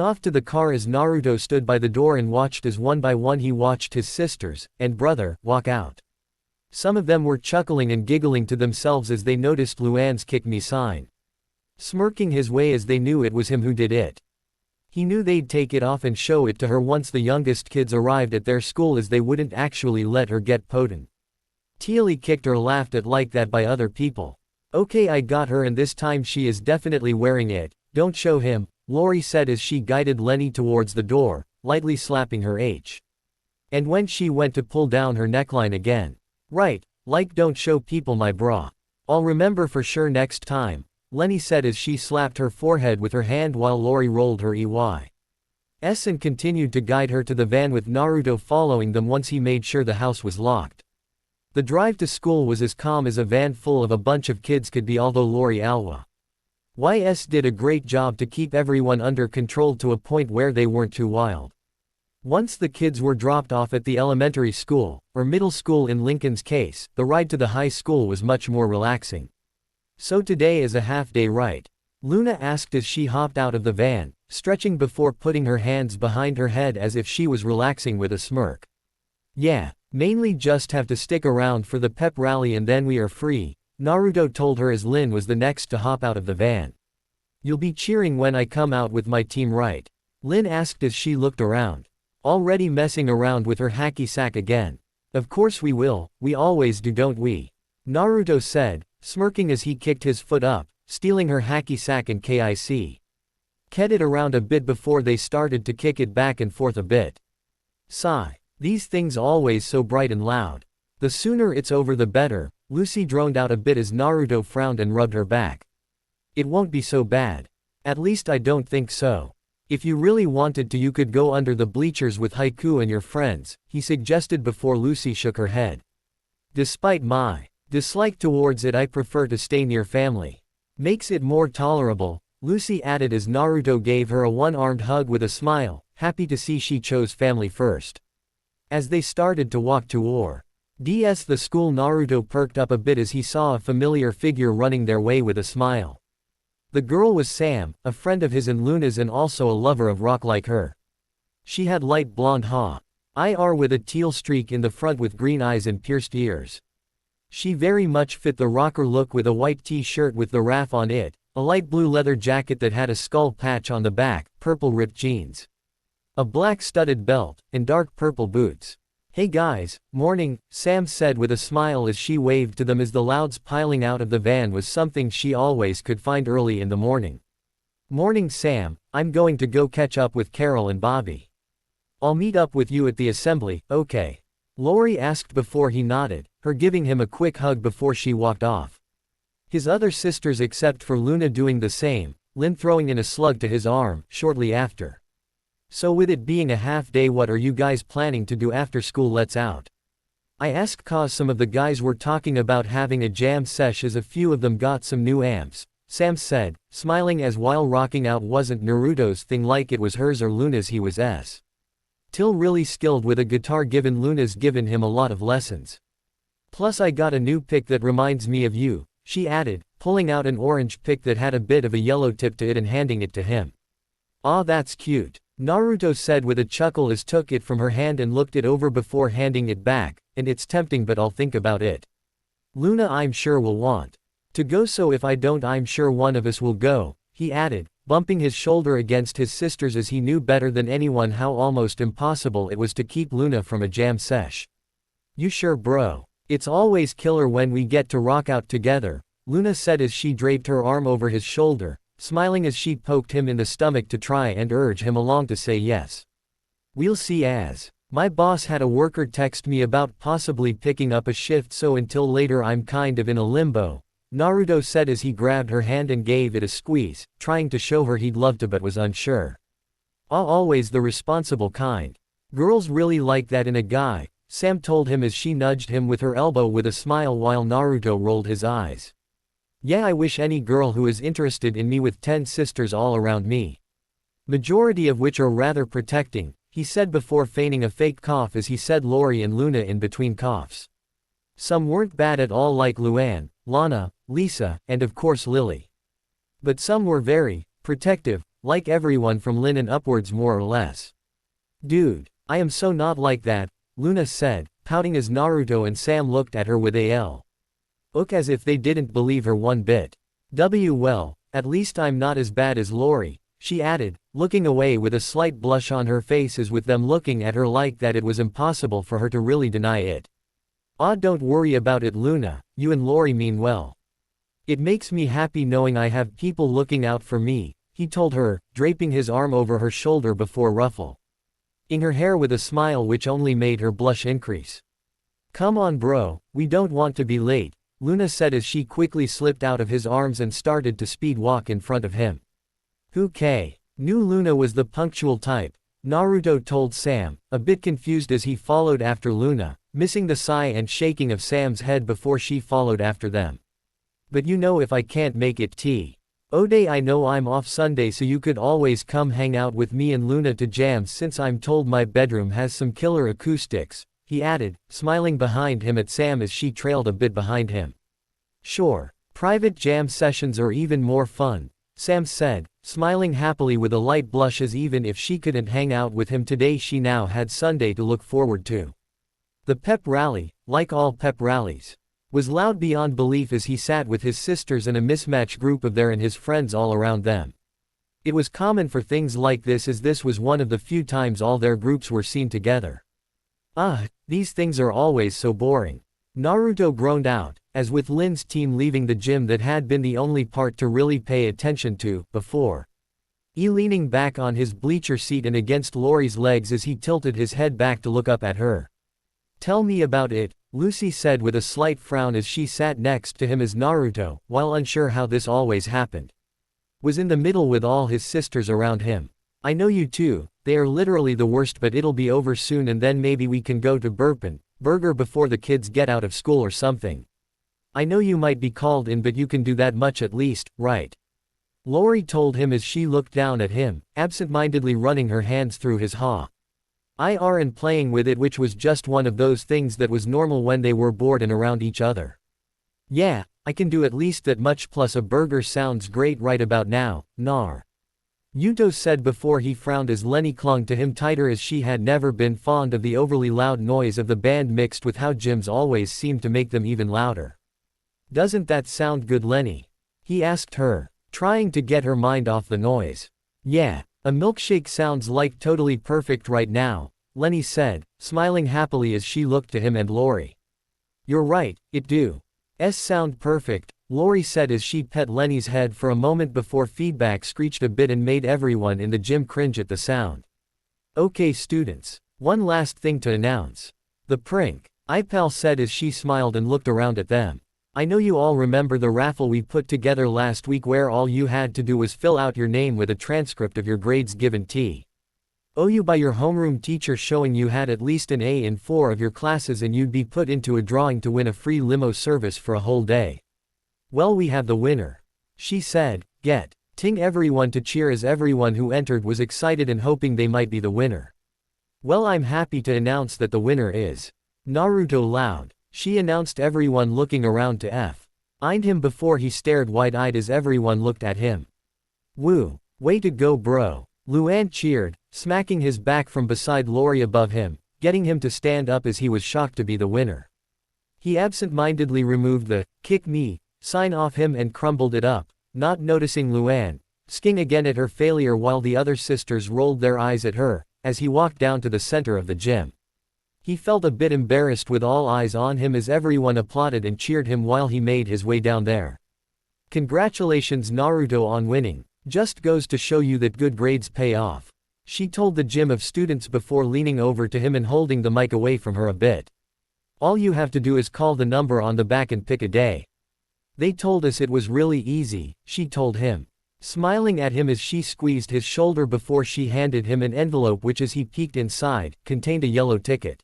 off to the car as Naruto stood by the door and watched as one by one he watched his sisters and brother walk out. Some of them were chuckling and giggling to themselves as they noticed Luann's kick me sign. Smirking his way as they knew it was him who did it. He knew they'd take it off and show it to her once the youngest kids arrived at their school, as they wouldn't actually let her get potent. Teally kicked or laughed at like that by other people. Okay, I got her, and this time she is definitely wearing it, Don't show him, Lori said as she guided Leni towards the door, lightly slapping her And when she went to pull down her neckline again. Right, like don't show people my bra. I'll remember for sure next time, Leni said as she slapped her forehead with her hand while Lori rolled her eyes and continued to guide her to the van with Naruto following them once he made sure the house was locked. The drive to school was as calm as a van full of a bunch of kids could be, although Lori Alwa did a great job to keep everyone under control to a point where they weren't too wild. Once the kids were dropped off at the elementary school, or middle school in Lincoln's case, the ride to the high school was much more relaxing. So today is a half-day right? Luna asked as she hopped out of the van, stretching before putting her hands behind her head as if she was relaxing with a smirk. Yeah, mainly just have to stick around for the pep rally and then we are free, Naruto told her as Lin was the next to hop out of the van. You'll be cheering when I come out with my team, right? Lin asked as she looked around. Already messing around with her hacky sack again. Of course we will, we always do, don't we? Naruto said, smirking as he kicked his foot up, stealing her hacky sack and kicked it around a bit before they started to kick it back and forth a bit. Sigh. These things always so bright and loud. The sooner it's over the better, Lucy droned out a bit as Naruto frowned and rubbed her back. It won't be so bad. At least I don't think so. If you really wanted to you could go under the bleachers with Haiku and your friends, he suggested before Lucy shook her head. Despite my dislike towards it, I prefer to stay near family. Makes it more tolerable, Lucy added as Naruto gave her a one-armed hug with a smile, happy to see she chose family first. As they started to walk toward the school, Naruto perked up a bit as he saw a familiar figure running their way with a smile. The girl was Sam, a friend of his and Luna's and also a lover of rock like her. She had light blonde hair with a teal streak in the front with green eyes and pierced ears. She very much fit the rocker look with a white t-shirt with the RAF on it, a light blue leather jacket that had a skull patch on the back, purple ripped jeans, a black studded belt, and dark purple boots. Hey guys, morning, Sam said with a smile as she waved to them as the louds piling out of the van was something she always could find early in the morning. Morning Sam, I'm going to go catch up with Carol and Bobby. I'll meet up with you at the assembly, okay? Lori asked before he nodded, her giving him a quick hug before she walked off. His other sisters except for Luna doing the same, Lin throwing in a slug to his arm, shortly after. So with it being a half day, what are you guys planning to do after school lets out? I asked cause some of the guys were talking about having a jam sesh as a few of them got some new amps, Sam said, smiling as while rocking out wasn't Naruto's thing like it was hers or Luna's. He was till really skilled with a guitar given Luna's given him a lot of lessons. Plus I got a new pick that reminds me of you, she added, pulling out an orange pick that had a bit of a yellow tip to it and handing it to him. Aw, that's cute, Naruto said with a chuckle as took it from her hand and looked it over before handing it back, and it's tempting but I'll think about it. Luna I'm sure will want to go, so if I don't I'm sure one of us will go, he added, bumping his shoulder against his sister's as he knew better than anyone how almost impossible it was to keep Luna from a jam sesh. You sure bro? It's always killer when we get to rock out together, Luna said as she draped her arm over his shoulder, smiling as she poked him in the stomach to try and urge him along to say yes. We'll see. As my boss had a worker text me about possibly picking up a shift, so until later I'm kind of in a limbo, Naruto said as he grabbed her hand and gave it a squeeze, trying to show her he'd love to but was unsure. Always the responsible kind. Girls really like that in a guy, Sam told him as she nudged him with her elbow with a smile while Naruto rolled his eyes. Yeah, I wish any girl who is interested in me with 10 sisters all around me. Majority of which are rather protecting, he said before feigning a fake cough as he said Lori and Luna in between coughs. Some weren't bad at all like Luann, Lana, Lisa, and of course Lily. But some were very protective, like everyone from Lin and upwards more or less. Dude, I am so not like that, Luna said, pouting as Naruto and Sam looked at her with a look as if they didn't believe her one bit. Well, at least I'm not as bad as Lori, she added, looking away with a slight blush on her face as with them looking at her like that it was impossible for her to really deny it. Don't worry about it Luna, you and Lori mean well. It makes me happy knowing I have people looking out for me, he told her, draping his arm over her shoulder before ruffling her hair with a smile which only made her blush increase. Come on bro, we don't want to be late, Luna said as she quickly slipped out of his arms and started to speed walk in front of him. Who knew Luna was the punctual type, Naruto told Sam, a bit confused as he followed after Luna, missing the sigh and shaking of Sam's head before she followed after them. But you know if I can't make it Ode I know I'm off Sunday so you could always come hang out with me and Luna to jam since I'm told my bedroom has some killer acoustics, he added, smiling behind him at Sam as she trailed a bit behind him. Sure, private jam sessions are even more fun, Sam said, smiling happily with a light blush as even if she couldn't hang out with him today she now had Sunday to look forward to. The pep rally, like all pep rallies, was loud beyond belief as he sat with his sisters and a mismatched group of their and his friends all around them. It was common for things like this as this was one of the few times all their groups were seen together. These things are always so boring. Naruto groaned out, as with Lin's team leaving the gym that had been the only part to really pay attention to, before. Leaning back on his bleacher seat and against Lori's legs as he tilted his head back to look up at her. Tell me about it, Lucy said with a slight frown as she sat next to him as Naruto, while unsure how this always happened, was in the middle with all his sisters around him. I know you too, they are literally the worst but it'll be over soon and then maybe we can go to Burger before the kids get out of school or something. I know you might be called in but you can do that much at least, right? Lori told him as she looked down at him, absent-mindedly running her hands through his hair and playing with it which was just one of those things that was normal when they were bored and around each other. Yeah, I can do at least that much plus a burger sounds great right about now, Nar. Yuto said before he frowned as Leni clung to him tighter as she had never been fond of the overly loud noise of the band mixed with how gyms always seemed to make them even louder. Doesn't that sound good Leni? He asked her, trying to get her mind off the noise. Yeah, a milkshake sounds like totally perfect right now, Leni said, smiling happily as she looked to him and Lori. You're right, it do. Sound perfect, Lori said as she pet Leni's head for a moment before feedback screeched a bit and made everyone in the gym cringe at the sound. Okay students, one last thing to announce. The prank, Ipal said as she smiled and looked around at them. I know you all remember the raffle we put together last week where all you had to do was fill out your name with a transcript of your grades given you by your homeroom teacher showing you had at least an A in 4 of your classes and you'd be put into a drawing to win a free limo service for a whole day. Well we have the winner. She said, getting everyone to cheer as everyone who entered was excited and hoping they might be the winner. Well I'm happy to announce that the winner is Naruto loud. She announced everyone looking around to find him before he stared wide-eyed as everyone looked at him. Woo, way to go bro. Luan cheered, smacking his back from beside Lori above him, getting him to stand up as he was shocked to be the winner. He absent-mindedly removed the kick me sign off him and crumbled it up, not noticing Luan, sking again at her failure while the other sisters rolled their eyes at her, as he walked down to the center of the gym. He felt a bit embarrassed with all eyes on him as everyone applauded and cheered him while he made his way down there. Congratulations Naruto on winning, just goes to show you that good grades pay off, she told the gym of students before leaning over to him and holding the mic away from her a bit. All you have to do is call the number on the back and pick a day. They told us it was really easy, she told him, smiling at him as she squeezed his shoulder before she handed him an envelope which as he peeked inside, contained a yellow ticket.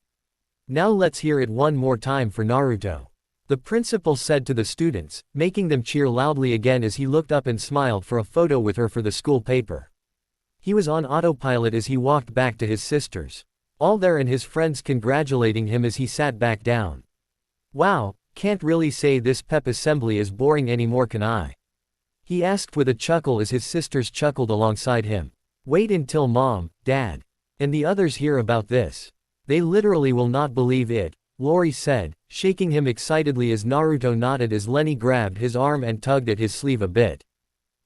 Now let's hear it one more time for Naruto, the principal said to the students, making them cheer loudly again as he looked up and smiled for a photo with her for the school paper. He was on autopilot as he walked back to his sisters, all there and his friends congratulating him as he sat back down. Wow, can't really say this pep assembly is boring anymore can I? He asked with a chuckle as his sisters chuckled alongside him. Wait until mom, dad, and the others hear about this. They literally will not believe it, Lori said, shaking him excitedly as Naruto nodded as Leni grabbed his arm and tugged at his sleeve a bit.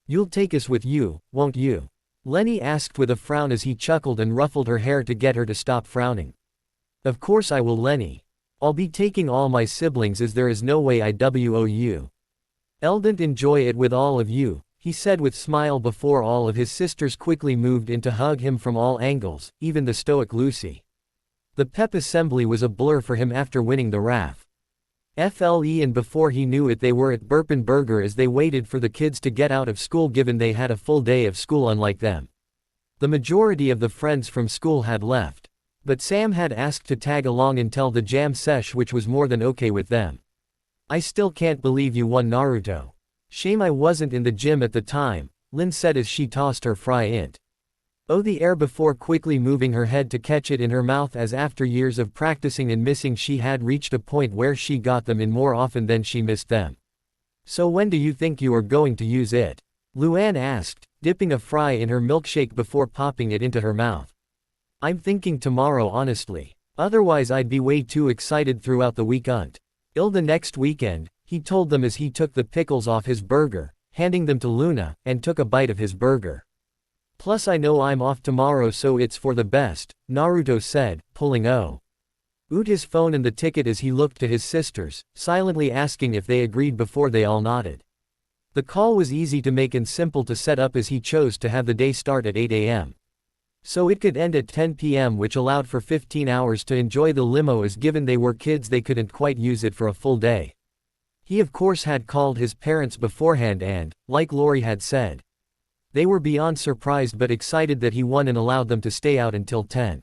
You'll take us with you, won't you? Leni asked with a frown as he chuckled and ruffled her hair to get her to stop frowning. Of course I will Leni. I'll be taking all my siblings as there is no way I wou. Eldon't enjoy it with all of you, he said with smile before all of his sisters quickly moved in to hug him from all angles, even the stoic Lucy. The pep assembly was a blur for him after winning the FLE, and before he knew it they were at Burger as they waited for the kids to get out of school, given they had a full day of school unlike them. The majority of the friends from school had left. But Sam had asked to tag along until the jam sesh, which was more than okay with them. I still can't believe you won, Naruto. Shame I wasn't in the gym at the time, Lin said as she tossed her fry int. Oh, the air before quickly moving her head to catch it in her mouth, as after years of practicing and missing she had reached a point where she got them in more often than she missed them. So when do you think you are going to use it? Luann asked, dipping a fry in her milkshake before popping it into her mouth. I'm thinking tomorrow, honestly. Otherwise I'd be way too excited throughout the week until the next weekend, he told them as he took the pickles off his burger, handing them to Luna, and took a bite of his burger. Plus I know I'm off tomorrow, so it's for the best, Naruto said, pulling out his phone and the ticket as he looked to his sisters, silently asking if they agreed before they all nodded. The call was easy to make and simple to set up as he chose to have the day start at 8 a.m. So it could end at 10 p.m., which allowed for 15 hours to enjoy the limo, as given they were kids they couldn't quite use it for a full day. He of course had called his parents beforehand and, like Lori had said, they were beyond surprised but excited that he won and allowed them to stay out until 10.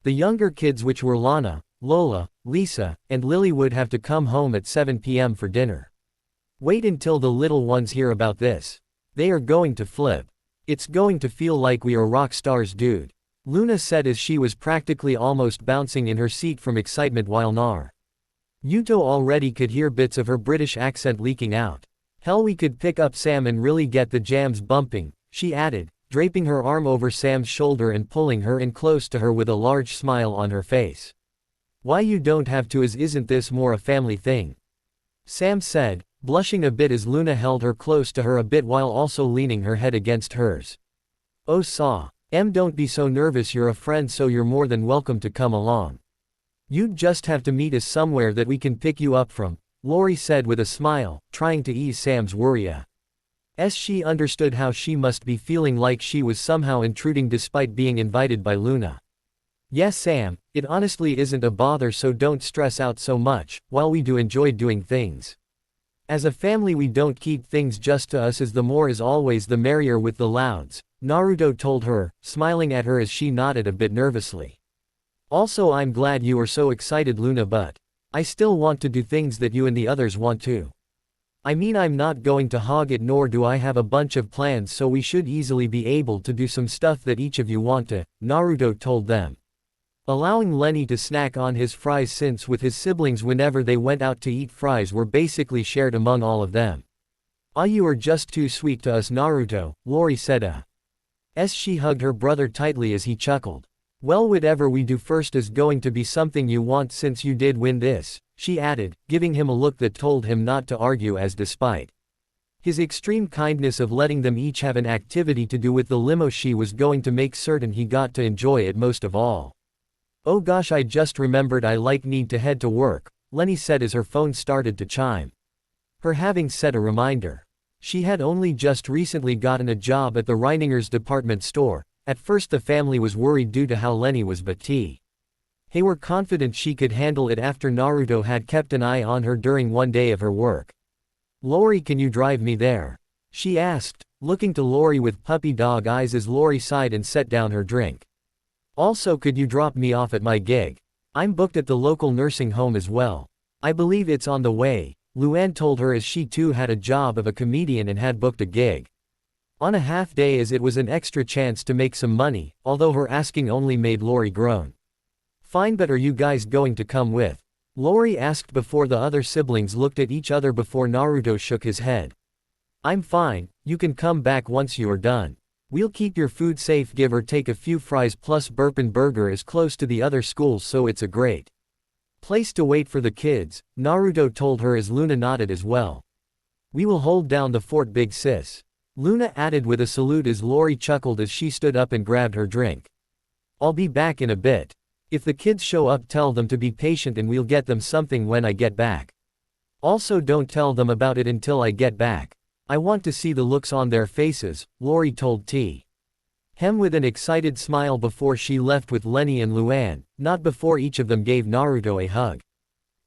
The younger kids, which were Lana, Lola, Lisa, and Lily, would have to come home at 7 p.m. for dinner. Wait until the little ones hear about this. They are going to flip. It's going to feel like we are rock stars, dude. Luna said as she was practically almost bouncing in her seat from excitement, while Naruto already could hear bits of her British accent leaking out. Hell, we could pick up Sam and really get the jams bumping, she added, draping her arm over Sam's shoulder and pulling her in close to her with a large smile on her face. Why you don't have to, isn't this more a family thing? Sam said, blushing a bit as Luna held her close to her a bit while also leaning her head against hers. Oh don't be so nervous, you're a friend, so you're more than welcome to come along. You'd just have to meet us somewhere that we can pick you up from, Lori said with a smile, trying to ease Sam's worry as she understood how she must be feeling, like she was somehow intruding despite being invited by Luna. Yes Sam, it honestly isn't a bother, so don't stress out so much. While we do enjoy doing things as a family, we don't keep things just to us, as the more is always the merrier with the louds, Naruto told her, smiling at her as she nodded a bit nervously. Also, I'm glad you are so excited, Luna, but I still want to do things that you and the others want to. I mean, I'm not going to hog it, nor do I have a bunch of plans, so we should easily be able to do some stuff that each of you want to, Naruto told them, allowing Leni to snack on his fries, since with his siblings whenever they went out to eat, fries were basically shared among all of them. Ah, you are just too sweet to us, Naruto, Lori said as she hugged her brother tightly as he chuckled. Well, whatever we do first is going to be something you want since you did win this, she added, giving him a look that told him not to argue, as despite his extreme kindness of letting them each have an activity to do with the limo, she was going to make certain he got to enjoy it most of all. Oh gosh, I just remembered I need to head to work, Leni said as her phone started to chime. Her having set a reminder. She had only just recently gotten a job at the Reiningers department store. At first the family was worried due to how Leni was, but they were confident she could handle it after Naruto had kept an eye on her during one day of her work. Lori, can you drive me there? She asked, looking to Lori with puppy dog eyes as Lori sighed and set down her drink. Also, could you drop me off at my gig? I'm booked at the local nursing home as well. I believe it's on the way, Luann told her as she too had a job of a comedian and had booked a gig on a half day, as it was an extra chance to make some money, although her asking only made Lori groan. Fine, but are you guys going to come with? Lori asked before the other siblings looked at each other before Naruto shook his head. I'm fine, you can come back once you are done. We'll keep your food safe, give or take a few fries, plus Burger is close to the other schools, so it's a great place to wait for the kids, Naruto told her as Luna nodded as well. We will hold down the fort, big sis, Luna added with a salute as Lori chuckled as she stood up and grabbed her drink. I'll be back in a bit. If the kids show up, tell them to be patient and we'll get them something when I get back. Also, don't tell them about it until I get back. I want to see the looks on their faces, Lori told T. Hem with an excited smile before she left with Leni and Luan, not before each of them gave Naruto a hug.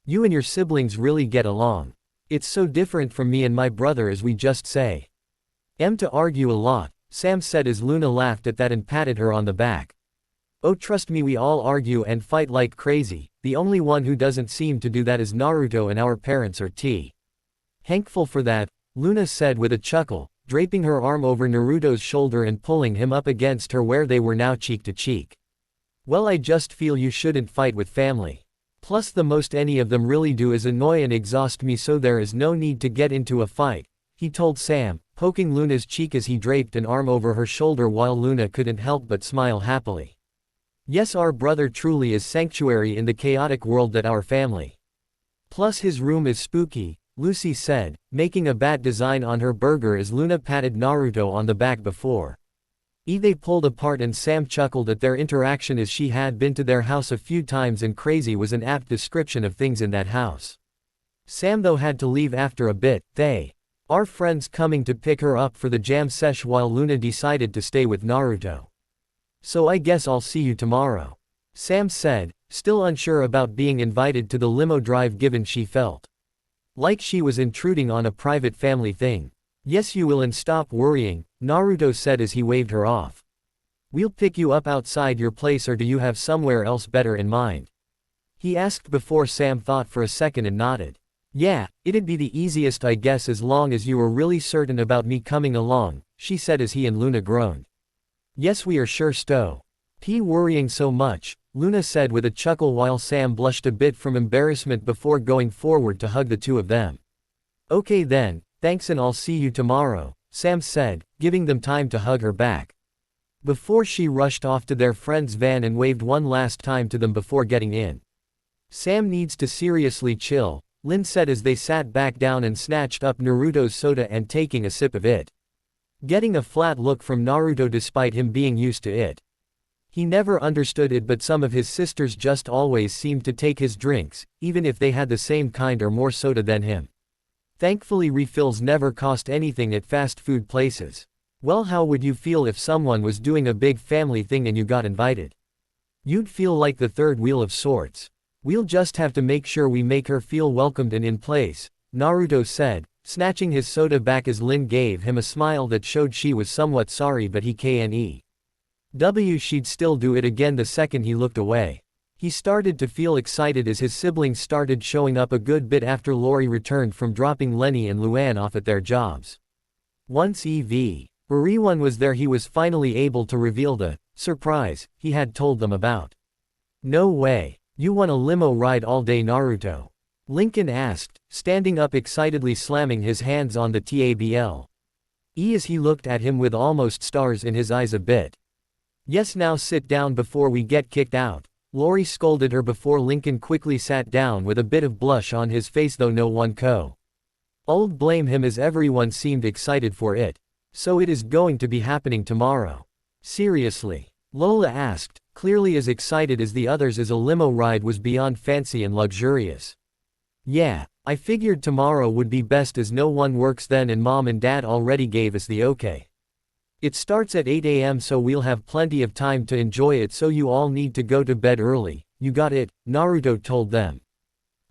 You and your siblings really get along. It's so different from me and my brother as we just say. To argue a lot, Sam said as Luna laughed at that and patted her on the back. Oh trust me, we all argue and fight like crazy, the only one who doesn't seem to do that is Naruto and our parents are thankful for that, Luna said with a chuckle, draping her arm over Naruto's shoulder and pulling him up against her where they were now cheek to cheek. Well, I just feel you shouldn't fight with family. Plus the most any of them really do is annoy and exhaust me, so there is no need to get into a fight, he told Sam, poking Luna's cheek as he draped an arm over her shoulder while Luna couldn't help but smile happily. Yes, our brother truly is sanctuary in the chaotic world that our family. Plus his room is spooky, Lucy said, making a bat design on her burger as Luna patted Naruto on the back before they pulled apart, and Sam chuckled at their interaction as she had been to their house a few times and crazy was an apt description of things in that house. Sam though had to leave after a bit, they are friends coming to pick her up for the jam sesh while Luna decided to stay with Naruto. So I guess I'll see you tomorrow, Sam said, still unsure about being invited to the limo drive given she felt like she was intruding on a private family thing. Yes you will, and stop worrying, Naruto said as he waved her off. We'll pick you up outside your place, or do you have somewhere else better in mind? He asked before Sam thought for a second and nodded. Yeah, it'd be the easiest I guess as long as you were really certain about me coming along, she said as he and Luna groaned. Yes we are sure sto. Worrying so much, Luna said with a chuckle while Sam blushed a bit from embarrassment before going forward to hug the two of them. Okay then, thanks and I'll see you tomorrow, Sam said, giving them time to hug her back. Before she rushed off to their friend's van and waved one last time to them before getting in. Sam needs to seriously chill, Lin said as they sat back down and snatched up Naruto's soda and taking a sip of it. Getting a flat look from Naruto despite him being used to it. He never understood it, but some of his sisters just always seemed to take his drinks, even if they had the same kind or more soda than him. Thankfully refills never cost anything at fast food places. Well, how would you feel if someone was doing a big family thing and you got invited? You'd feel like the third wheel of sorts. We'll just have to make sure we make her feel welcomed and in place, Naruto said, snatching his soda back as Lin gave him a smile that showed she was somewhat sorry, but she'd still do it again the second he looked away. He started to feel excited as his siblings started showing up a good bit after Lori returned from dropping Leni and Luan off at their jobs. Once everyone was there, he was finally able to reveal the surprise he had told them about. No way, you want a limo ride all day, Naruto? Lincoln asked, standing up excitedly slamming his hands on the table. As he looked at him with almost stars in his eyes a bit. Yes, now sit down before we get kicked out, Lori scolded her before Lincoln quickly sat down with a bit of blush on his face, though no one could blame him as everyone seemed excited for it. So it is going to be happening tomorrow? Seriously? Lola asked, clearly as excited as the others as a limo ride was beyond fancy and luxurious. Yeah, I figured tomorrow would be best as no one works then and Mom and Dad already gave us the okay. It starts at 8 a.m. so we'll have plenty of time to enjoy it, so you all need to go to bed early, you got it, Naruto told them.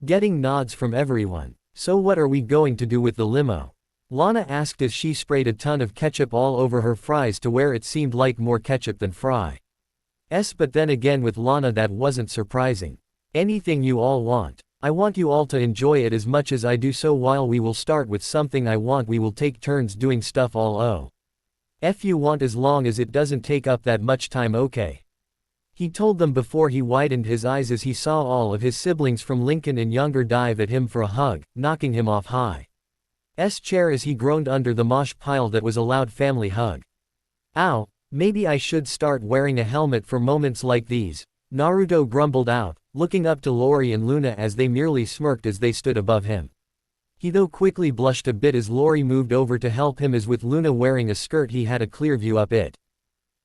Getting nods from everyone. So what are we going to do with the limo? Lana asked as she sprayed a ton of ketchup all over her fries to where it seemed like more ketchup than fry. But then again with Lana that wasn't surprising. Anything you all want. I want you all to enjoy it as much as I do, so while we will start with something I want, we will take turns doing stuff all you want as long as it doesn't take up that much time, okay? He told them before he widened his eyes as he saw all of his siblings from Lincoln and younger dive at him for a hug, knocking him off high's chair as he groaned under the mosh pile that was a loud family hug. Ow, maybe I should start wearing a helmet for moments like these, Naruto grumbled out, looking up to Lori and Luna as they merely smirked as they stood above him. He though quickly blushed a bit as Lori moved over to help him, as with Luna wearing a skirt he had a clear view up it.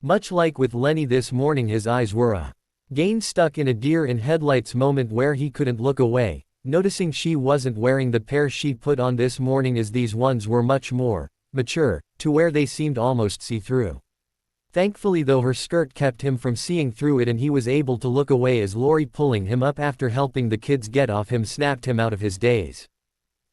Much like with Leni this morning, his eyes were again stuck in a deer in headlights moment where he couldn't look away, noticing she wasn't wearing the pair she put on this morning as these ones were much more mature, to where they seemed almost see-through. Thankfully though her skirt kept him from seeing through it and he was able to look away as Lori pulling him up after helping the kids get off him snapped him out of his daze.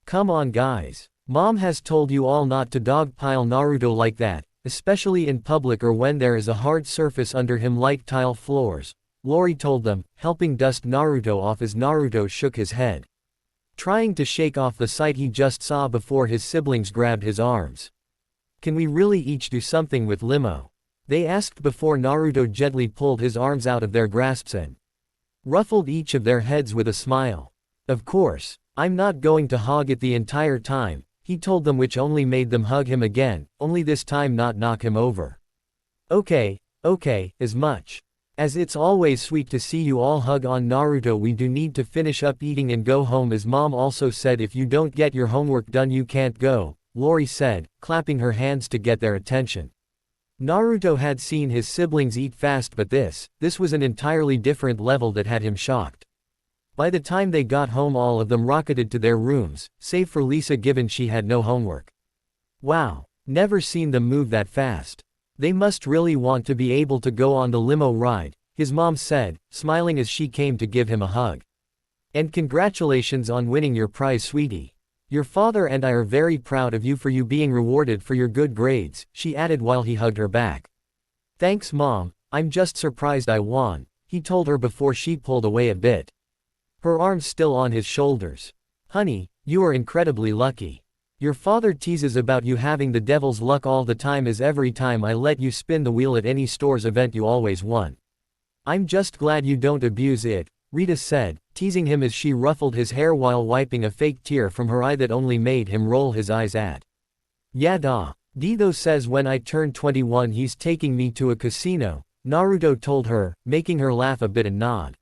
Come on guys. Mom has told you all not to dogpile Naruto like that, especially in public or when there is a hard surface under him like tile floors, Lori told them, helping dust Naruto off as Naruto shook his head, trying to shake off the sight he just saw before his siblings grabbed his arms. Can we really each do something with limo? They asked before Naruto gently pulled his arms out of their grasps and ruffled each of their heads with a smile. Of course, I'm not going to hog it the entire time, he told them, which only made them hug him again, only this time not knock him over. Okay, as much as it's always sweet to see you all hug on Naruto, we do need to finish up eating and go home, as Mom also said if you don't get your homework done you can't go, Lori said, clapping her hands to get their attention. Naruto had seen his siblings eat fast, but this was an entirely different level that had him shocked. By the time they got home all of them rocketed to their rooms, save for Lisa given she had no homework. Wow, never seen them move that fast. They must really want to be able to go on the limo ride, his mom said, smiling as she came to give him a hug. And congratulations on winning your prize, sweetie. Your father and I are very proud of you for you being rewarded for your good grades, she added while he hugged her back. Thanks Mom, I'm just surprised I won, he told her before she pulled away a bit, her arms still on his shoulders. Honey, you are incredibly lucky. Your father teases about you having the devil's luck all the time, as every time I let you spin the wheel at any store's event you always won. I'm just glad you don't abuse it, Rita said, teasing him as she ruffled his hair while wiping a fake tear from her eye that only made him roll his eyes at. Yeah da. Dido says when I turn 21 he's taking me to a casino, Naruto told her, making her laugh a bit and nod.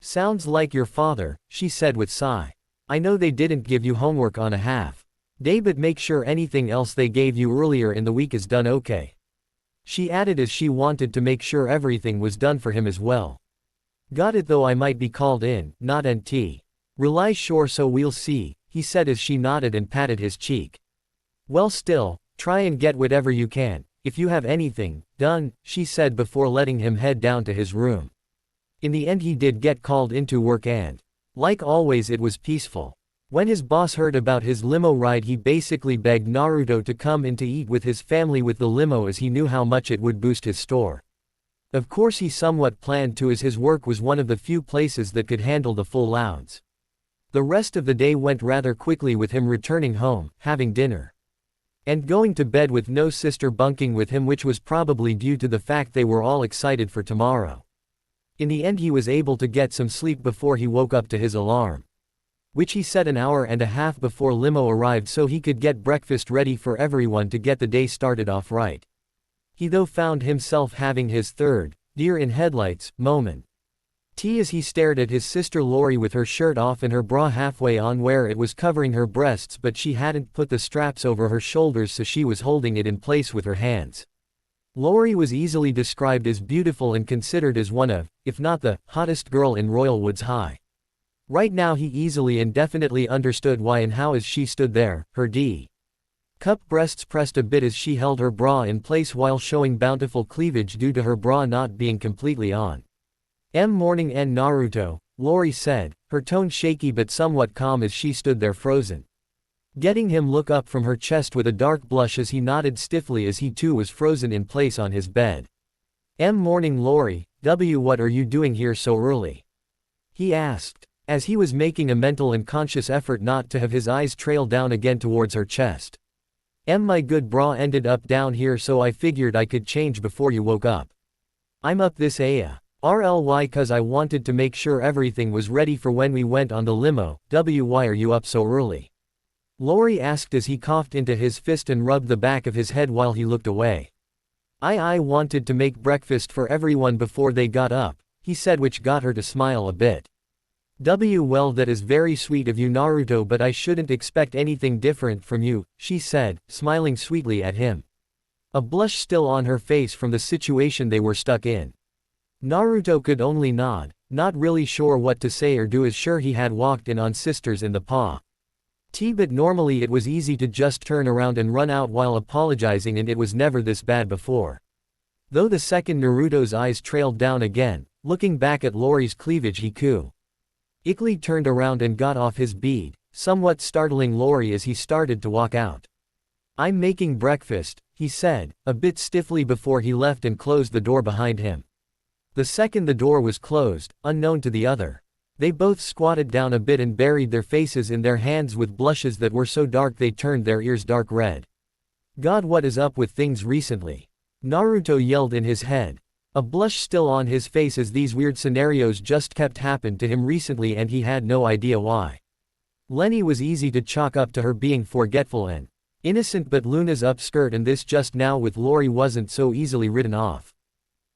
Sounds like your father, she said with sigh. I know they didn't give you homework on a half day, but make sure anything else they gave you earlier in the week is done okay. She added as she wanted to make sure everything was done for him as well. Got it, though I might be called in, not NT. Rely sure, so we'll see, he said as she nodded and patted his cheek. Well still, try and get whatever you can, if you have anything done, she said before letting him head down to his room. In the end he did get called into work and, like always, it was peaceful. When his boss heard about his limo ride he basically begged Naruto to come in to eat with his family with the limo as he knew how much it would boost his store. Of course he somewhat planned to, as his work was one of the few places that could handle the full louds. The rest of the day went rather quickly with him returning home, having dinner, and going to bed with no sister bunking with him, which was probably due to the fact they were all excited for tomorrow. In the end he was able to get some sleep before he woke up to his alarm, which he set an hour and a half before limo arrived so he could get breakfast ready for everyone to get the day started off right. He though found himself having his third deer in headlights moment as he stared at his sister Lori with her shirt off and her bra halfway on where it was covering her breasts, but she hadn't put the straps over her shoulders so she was holding it in place with her hands. Lori was easily described as beautiful and considered as one of, if not the, hottest girl in Royal Woods High. Right now he easily and definitely understood why and how as she stood there, her cup breasts pressed a bit as she held her bra in place while showing bountiful cleavage due to her bra not being completely on. Morning and Naruto, Lori said, her tone shaky but somewhat calm as she stood there frozen, getting him look up from her chest with a dark blush as he nodded stiffly as he too was frozen in place on his bed. Morning Lori, what are you doing here so early? He asked, as he was making a mental and conscious effort not to have his eyes trail down again towards her chest. My good bra ended up down here so I figured I could change before you woke up. I'm up this RLY cause I wanted to make sure everything was ready for when we went on the limo. Why are you up so early? Lori asked as he coughed into his fist and rubbed the back of his head while he looked away. I wanted to make breakfast for everyone before they got up, he said, which got her to smile a bit. Well, that is very sweet of you Naruto, but I shouldn't expect anything different from you, she said, smiling sweetly at him, a blush still on her face from the situation they were stuck in. Naruto could only nod, not really sure what to say or do, as sure he had walked in on sisters in the paw. But normally it was easy to just turn around and run out while apologizing, and it was never this bad before. Though the second Naruto's eyes trailed down again, looking back at Lori's cleavage, he quickly turned around and got off his bead, somewhat startling Lori as he started to walk out. "I'm making breakfast," he said, a bit stiffly before he left and closed the door behind him. The second the door was closed, unknown to the other, they both squatted down a bit and buried their faces in their hands with blushes that were so dark they turned their ears dark red. "God, what is up with things recently?" Naruto yelled in his head, a blush still on his face as these weird scenarios just kept happening to him recently and he had no idea why. Leni was easy to chalk up to her being forgetful and innocent, but Luna's upskirt and this just now with Lori wasn't so easily written off.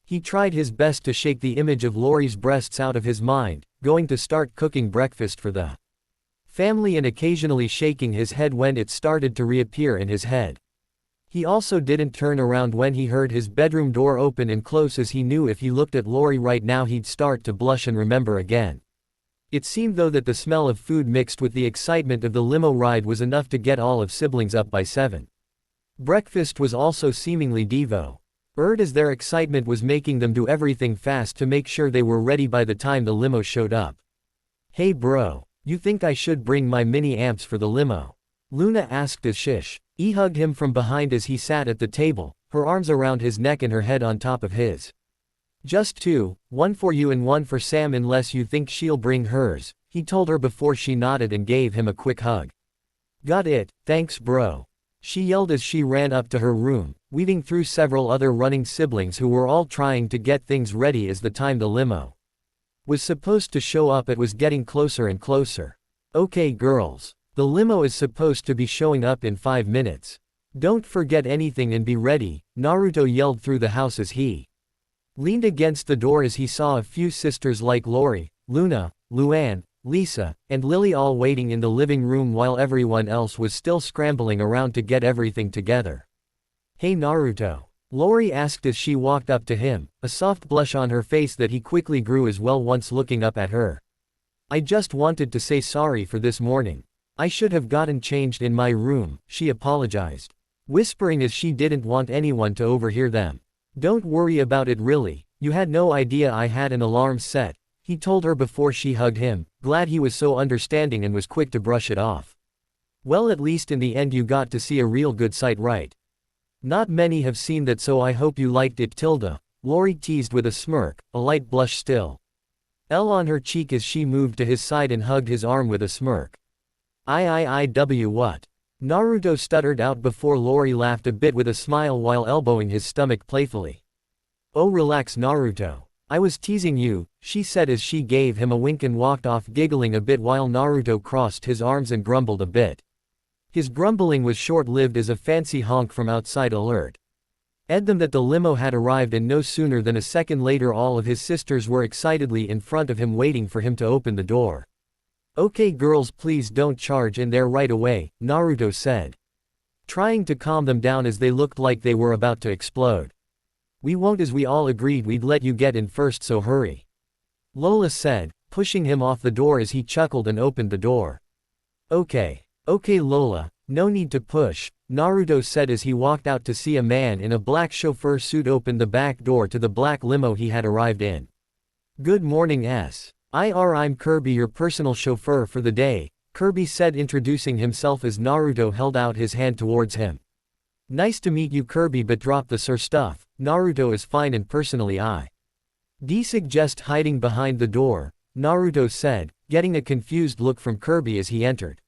He tried his best to shake the image of Lori's breasts out of his mind, going to start cooking breakfast for the family and occasionally shaking his head when it started to reappear in his head. He also didn't turn around when he heard his bedroom door open and close, as he knew if he looked at Lori right now he'd start to blush and remember again. It seemed though that the smell of food mixed with the excitement of the limo ride was enough to get all of siblings up by 7. Breakfast was also seemingly devoured as their excitement was making them do everything fast to make sure they were ready by the time the limo showed up. "Hey bro, you think I should bring my mini amps for the limo?" Luna asked as He hugged him from behind as he sat at the table, her arms around his neck and her head on top of his. "Just 2, one for you and one for Sam unless you think she'll bring hers," he told her before she nodded and gave him a quick hug. "Got it, thanks bro," she yelled as she ran up to her room, weaving through several other running siblings who were all trying to get things ready as the time the limo was supposed to show up it was getting closer and closer. "Okay girls. The limo is supposed to be showing up in 5 minutes. Don't forget anything and be ready," Naruto yelled through the house as he leaned against the door as he saw a few sisters like Lori, Luna, Luan, Lisa, and Lily all waiting in the living room while everyone else was still scrambling around to get everything together. "Hey Naruto," Lori asked as she walked up to him, a soft blush on her face that he quickly grew as well once looking up at her. "I just wanted to say sorry for this morning. I should have gotten changed in my room," she apologized, whispering as she didn't want anyone to overhear them. "Don't worry about it really, you had no idea I had an alarm set," he told her before she hugged him, glad he was so understanding and was quick to brush it off. "Well, at least in the end you got to see a real good sight, right? Not many have seen that, so I hope you liked it tilde," Lori teased with a smirk, a light blush still on her cheek as she moved to his side and hugged his arm with a smirk. "IIIW what?" Naruto stuttered out before Lori laughed a bit with a smile while elbowing his stomach playfully. "Oh relax Naruto. I was teasing you," she said as she gave him a wink and walked off giggling a bit while Naruto crossed his arms and grumbled a bit. His grumbling was short-lived as a fancy honk from outside alerted them that the limo had arrived, and no sooner than a second later all of his sisters were excitedly in front of him waiting for him to open the door. "Okay girls, please don't charge in there right away," Naruto said, trying to calm them down as they looked like they were about to explode. "We won't, as we all agreed we'd let you get in first, so hurry," Lola said, pushing him off the door as he chuckled and opened the door. Okay Lola, no need to push," Naruto said as he walked out to see a man in a black chauffeur suit open the back door to the black limo he had arrived in. "Good morning I'm Kirby, your personal chauffeur for the day," Kirby said, introducing himself as Naruto held out his hand towards him. "Nice to meet you Kirby, but drop the sir stuff, Naruto is fine and personally I'd suggest hiding behind the door," Naruto said, getting a confused look from Kirby as he entered.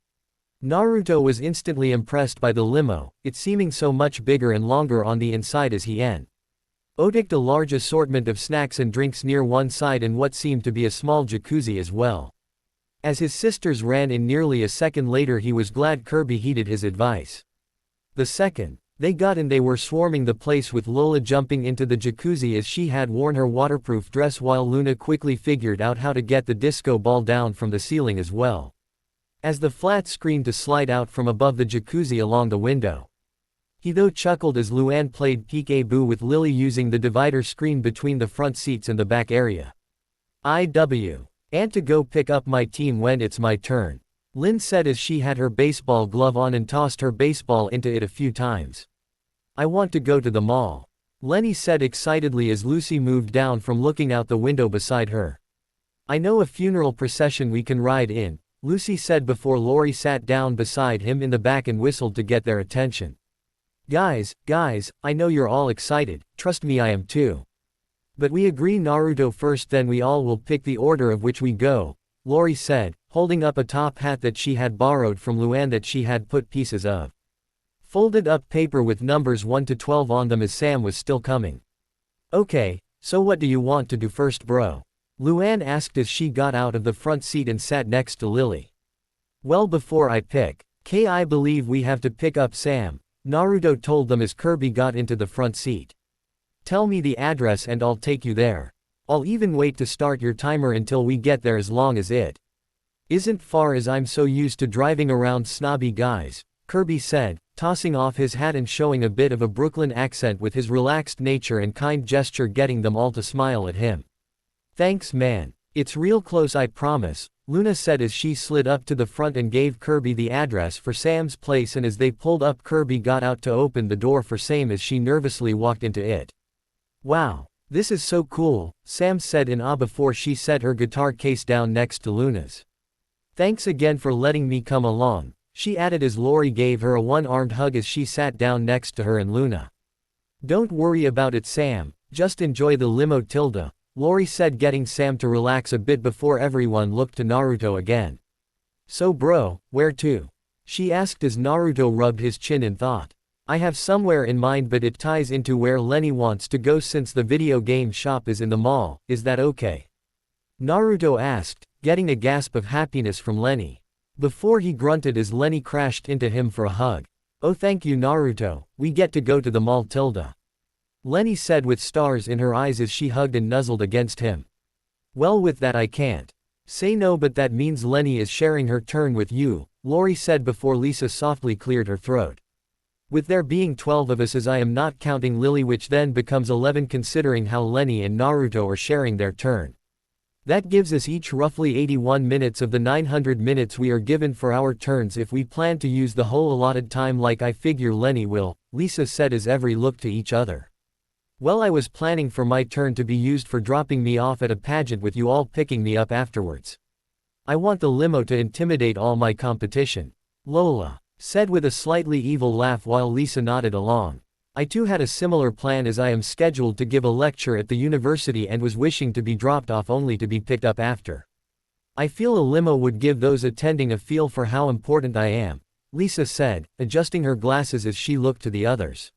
Naruto was instantly impressed by the limo, it seeming so much bigger and longer on the inside as he noticed a large assortment of snacks and drinks near one side and what seemed to be a small jacuzzi as well. As his sisters ran in nearly a second later, he was glad Kirby heeded his advice. The second they got in, they were swarming the place, with Lola jumping into the jacuzzi as she had worn her waterproof dress while Luna quickly figured out how to get the disco ball down from the ceiling as well as the flat screen to slide out from above the jacuzzi along the window. He though chuckled as Luan played peek-a-boo with Lily using the divider screen between the front seats and the back area. "And to go pick up my team when it's my turn," Lin said as she had her baseball glove on and tossed her baseball into it a few times. I want to go to the mall. Leni said excitedly as Lucy moved down from looking out the window beside her. I know a funeral procession we can ride in, Lucy said before Lori sat down beside him in the back and whistled to get their attention. Guys, I know you're all excited, trust me I am too. But we agree Naruto first then we all will pick the order of which we go, Lori said, holding up a top hat that she had borrowed from Luan that she had put pieces of folded up paper with numbers 1 to 12 on them as Sam was still coming. Okay, so what do you want to do first bro? Luan asked as she got out of the front seat and sat next to Lily. Well before I pick, I believe we have to pick up Sam, Naruto told them as Kirby got into the front seat. Tell me the address and I'll take you there. I'll even wait to start your timer until we get there as long as it isn't far as I'm so used to driving around snobby guys, Kirby said, tossing off his hat and showing a bit of a Brooklyn accent with his relaxed nature and kind gesture getting them all to smile at him. Thanks man. It's real close I promise, Luna said as she slid up to the front and gave Kirby the address for Sam's place and as they pulled up Kirby got out to open the door for Sam as she nervously walked into it. Wow, this is so cool, Sam said in awe before she set her guitar case down next to Luna's. Thanks again for letting me come along, she added as Lori gave her a one-armed hug as she sat down next to her and Luna. Don't worry about it Sam, just enjoy the limo Tilda, Lori said getting Sam to relax a bit before everyone looked to Naruto again. So bro, where to? She asked as Naruto rubbed his chin in thought. I have somewhere in mind but it ties into where Leni wants to go since the video game shop is in the mall, is that okay? Naruto asked, getting a gasp of happiness from Leni. Before he grunted as Leni crashed into him for a hug. Oh thank you Naruto, we get to go to the mall Tilda. Leni said with stars in her eyes as she hugged and nuzzled against him. Well with that I can't say no but that means Leni is sharing her turn with you, Lori said before Lisa softly cleared her throat. With there being 12 of us as I am not counting Lily which then becomes 11 considering how Leni and Naruto are sharing their turn. That gives us each roughly 81 minutes of the 900 minutes we are given for our turns if we plan to use the whole allotted time like I figure Leni will, Lisa said as every looked to each other. Well I was planning for my turn to be used for dropping me off at a pageant with you all picking me up afterwards. I want the limo to intimidate all my competition, Lola said with a slightly evil laugh while Lisa nodded along. I too had a similar plan as I am scheduled to give a lecture at the university and was wishing to be dropped off only to be picked up after. I feel a limo would give those attending a feel for how important I am, Lisa said, adjusting her glasses as she looked to the others.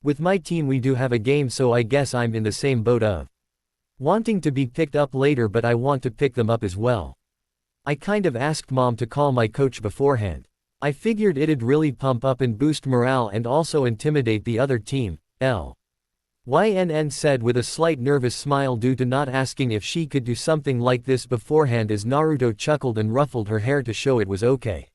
With my team we do have a game so I guess I'm in the same boat of wanting to be picked up later but I want to pick them up as well. I kind of asked mom to call my coach beforehand. I figured it'd really pump up and boost morale and also intimidate the other team, Lynn said with a slight nervous smile due to not asking if she could do something like this beforehand as Naruto chuckled and ruffled her hair to show it was okay.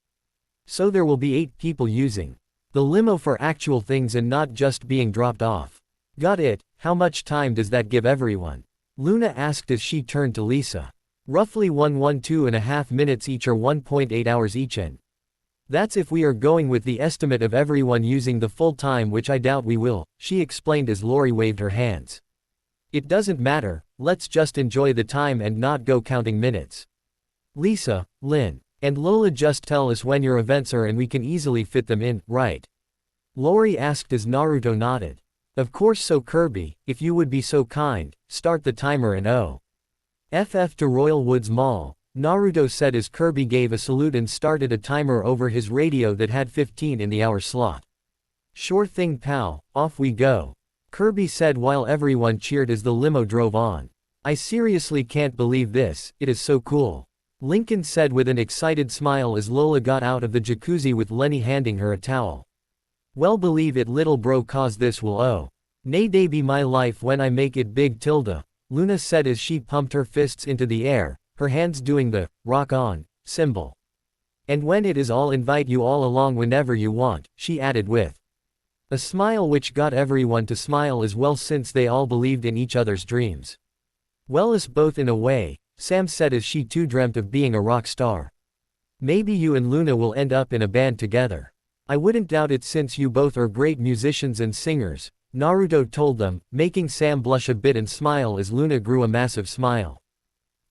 So there will be 8 people using the limo for actual things and not just being dropped off. Got it, how much time does that give everyone? Luna asked as she turned to Lisa. Roughly 2.5 minutes each or 1.8 hours each and that's if we are going with the estimate of everyone using the full time which I doubt we will, she explained as Lori waved her hands. It doesn't matter, let's just enjoy the time and not go counting minutes. Lisa, Lynn, and Lola just tell us when your events are and we can easily fit them in, right? Lori asked as Naruto nodded. Of course so Kirby, if you would be so kind, start the timer and FF to Royal Woods Mall, Naruto said as Kirby gave a salute and started a timer over his radio that had 15 in the hour slot. Sure thing pal, off we go, Kirby said while everyone cheered as the limo drove on. I seriously can't believe this, it is so cool, Lincoln said with an excited smile as Lola got out of the jacuzzi with Leni handing her a towel. Well believe it little bro cause this will nay day be my life when I make it big Tilda, Luna said as she pumped her fists into the air, her hands doing the rock on symbol. And when it is I'll invite you all along whenever you want, she added with a smile which got everyone to smile as well since they all believed in each other's dreams. Well us both in a way, Sam said as she too dreamt of being a rock star. Maybe you and Luna will end up in a band together. I wouldn't doubt it since you both are great musicians and singers, Naruto told them, making Sam blush a bit and smile as Luna grew a massive smile.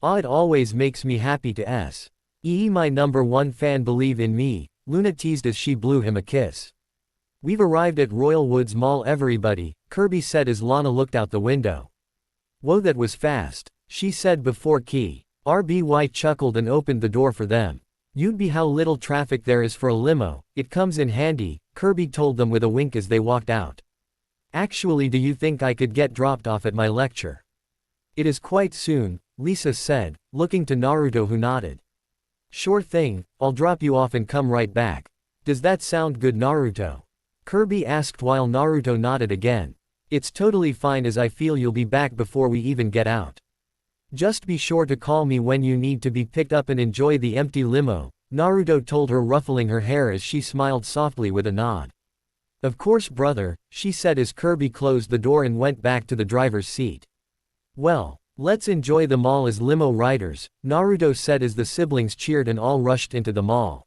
"Ah, it always makes me happy to my #1 fan believe in me," Luna teased as she blew him a kiss. "We've arrived at Royal Woods Mall everybody," Kirby said as Lana looked out the window. "Whoa, that was fast," she said before RBY chuckled and opened the door for them. "You'd be how little traffic there is for a limo, it comes in handy," Kirby told them with a wink as they walked out. "Actually, do you think I could get dropped off at my lecture?" "It is quite soon," Lisa said, looking to Naruto who nodded. "Sure thing, I'll drop you off and come right back. Does that sound good, Naruto?" Kirby asked while Naruto nodded again. "It's totally fine as I feel you'll be back before we even get out. Just be sure to call me when you need to be picked up and enjoy the empty limo," Naruto told her, ruffling her hair as she smiled softly with a nod. "Of course, brother," she said as Kirby closed the door and went back to the driver's seat. "Well, let's enjoy the mall as limo riders," Naruto said as the siblings cheered and all rushed into the mall.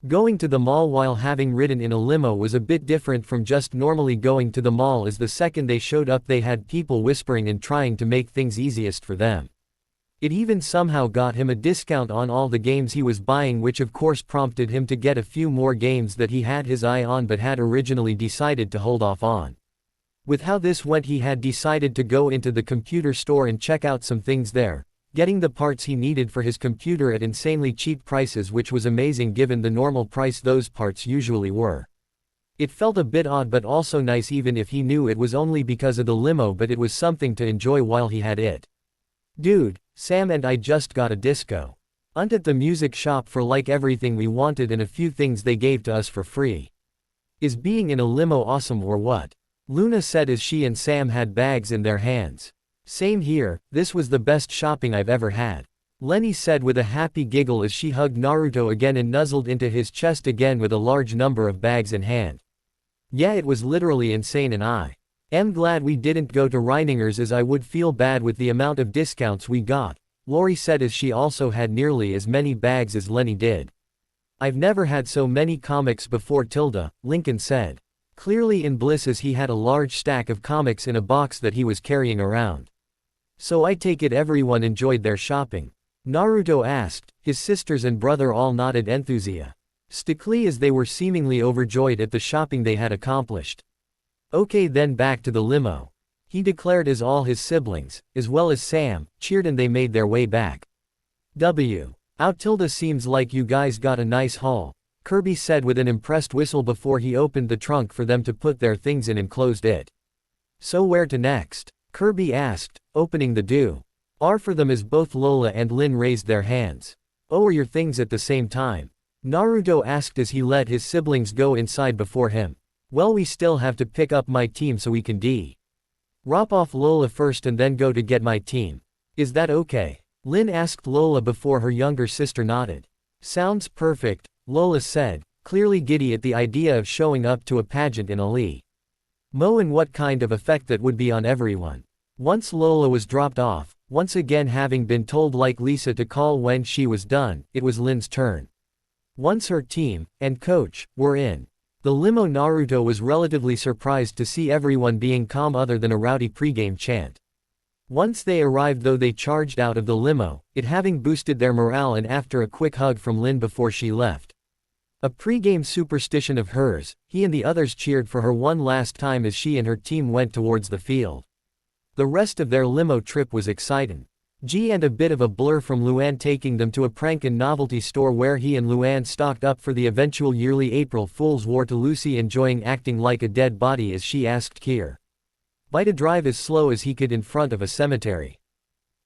Going to the mall while having ridden in a limo was a bit different from just normally going to the mall, as the second they showed up they had people whispering and trying to make things easiest for them. It even somehow got him a discount on all the games he was buying, which of course prompted him to get a few more games that he had his eye on but had originally decided to hold off on. With how this went, he had decided to go into the computer store and check out some things there, getting the parts he needed for his computer at insanely cheap prices, which was amazing given the normal price those parts usually were. It felt a bit odd but also nice, even if he knew it was only because of the limo, but it was something to enjoy while he had it. "Dude, Sam and I just got a disco at the music shop for like everything we wanted and a few things they gave to us for free. Is being in a limo awesome or what?" Luna said as she and Sam had bags in their hands. "Same here, this was the best shopping I've ever had," Leni said with a happy giggle as she hugged Naruto again and nuzzled into his chest again with a large number of bags in hand. "Yeah, it was literally insane and I am glad we didn't go to Reininger's as I would feel bad with the amount of discounts we got," Lori said as she also had nearly as many bags as Leni did. "I've never had so many comics before, Lincoln said, clearly in bliss as he had a large stack of comics in a box that he was carrying around. "So I take it everyone enjoyed their shopping?" Naruto asked. His sisters and brother all nodded enthusiastically as they were seemingly overjoyed at the shopping they had accomplished. "Okay, then back to the limo," he declared as all his siblings, as well as Sam, cheered and they made their way back. Seems like you guys got a nice haul," Kirby said with an impressed whistle before he opened the trunk for them to put their things in and closed it. "So where to next?" Kirby asked, opening the door for them as both Lola and Lin raised their hands. "Oh, are your things at the same time?" Naruto asked as he let his siblings go inside before him. "Well, we still have to pick up my team so we can drop off Lola first and then go to get my team. Is that okay?" Lin asked Lola before her younger sister nodded. "Sounds perfect," Lola said, clearly giddy at the idea of showing up to a pageant in a limo and what kind of effect that would be on everyone. Once Lola was dropped off, once again having been told like Lisa to call when she was done, it was Lin's turn. Once her team and coach were in the limo, Naruto was relatively surprised to see everyone being calm other than a rowdy pregame chant. Once they arrived though, they charged out of the limo, it having boosted their morale, and after a quick hug from Lin before she left, a pregame superstition of hers, he and the others cheered for her one last time as she and her team went towards the field. The rest of their limo trip was exciting. And a bit of a blur from Luan taking them to a prank and novelty store where he and Luan stocked up for the eventual yearly April Fool's war, to Lucy enjoying acting like a dead body as she asked Kier to drive as slow as he could in front of a cemetery.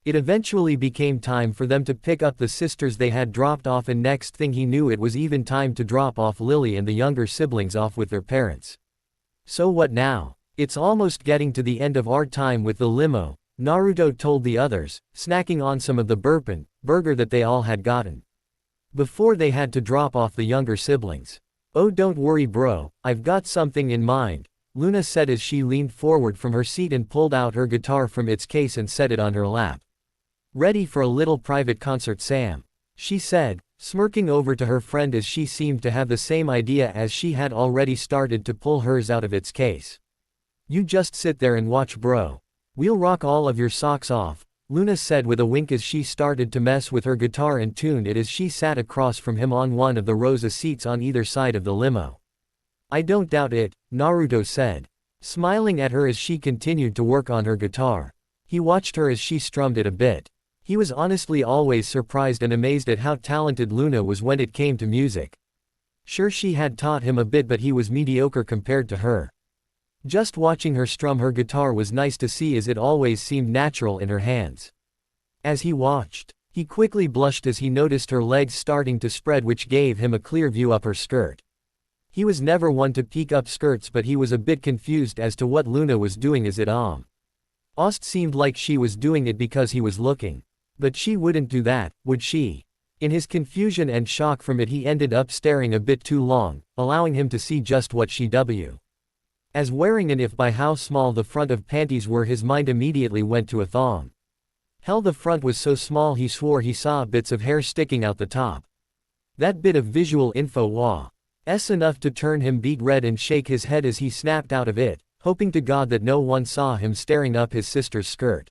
It eventually became time for them to pick up the sisters they had dropped off, and next thing he knew it was even time to drop off Lily and the younger siblings off with their parents. "So what now? It's almost getting to the end of our time with the limo," Naruto told the others, snacking on some of the burger that they all had gotten before they had to drop off the younger siblings. "Oh, don't worry bro, I've got something in mind," Luna said as she leaned forward from her seat and pulled out her guitar from its case and set it on her lap. "Ready for a little private concert, Sam?" she said, smirking over to her friend as she seemed to have the same idea as she had already started to pull hers out of its case. You just sit there and watch, bro. We'll rock all of your socks off, Luna said with a wink as she started to mess with her guitar and tuned it as she sat across from him on one of the rows of seats on either side of the limo. I don't doubt it, Naruto said, smiling at her as she continued to work on her guitar. He watched her as she strummed it a bit. He was honestly always surprised and amazed at how talented Luna was when it came to music. Sure, she had taught him a bit, but he was mediocre compared to her. Just watching her strum her guitar was nice to see as it always seemed natural in her hands. As he watched, he quickly blushed as he noticed her legs starting to spread, which gave him a clear view up her skirt. He was never one to peek up skirts, but he was a bit confused as to what Luna was doing as it Ost seemed like she was doing it because he was looking. But she wouldn't do that, would she? In his confusion and shock from it, he ended up staring a bit too long, allowing him to see just what she was wearing, and if by how small the front of panties were, his mind immediately went to a thong. Hell, the front was so small he swore he saw bits of hair sticking out the top. That bit of visual info was enough to turn him beet red and shake his head as he snapped out of it, hoping to God that no one saw him staring up his sister's skirt.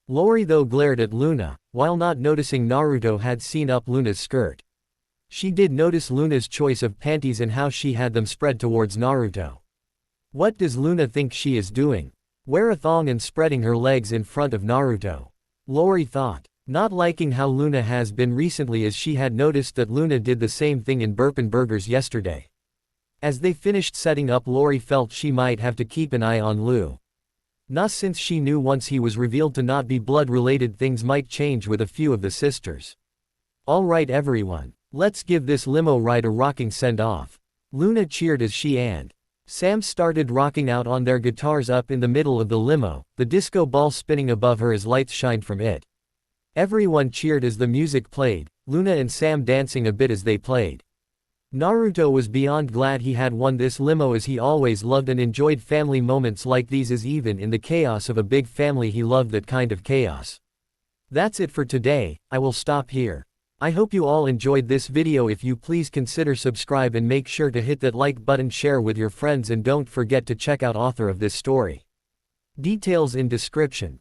Lori though glared at Luna, while not noticing Naruto had seen up Luna's skirt. She did notice Luna's choice of panties and how she had them spread towards Naruto. What does Luna think she is doing? Wear a thong and spreading her legs in front of Naruto? Lori thought, not liking how Luna has been recently, as she had noticed that Luna did the same thing in Burpin' Burgers yesterday. As they finished setting up, Lori felt she might have to keep an eye on Luna, since she knew once he was revealed to not be blood-related, things might change with a few of the sisters. Alright everyone, let's give this limo ride a rocking send-off. Luna cheered as she and Sam started rocking out on their guitars up in the middle of the limo, the disco ball spinning above her as lights shined from it. Everyone cheered as the music played, Luna and Sam dancing a bit as they played. Naruto was beyond glad he had won this limo, as he always loved and enjoyed family moments like these, as even in the chaos of a big family he loved that kind of chaos. That's it for today, I will stop here. I hope you all enjoyed this video. If you please consider subscribe and make sure to hit that like button, share with your friends, and don't forget to check out author of this story. Details in description.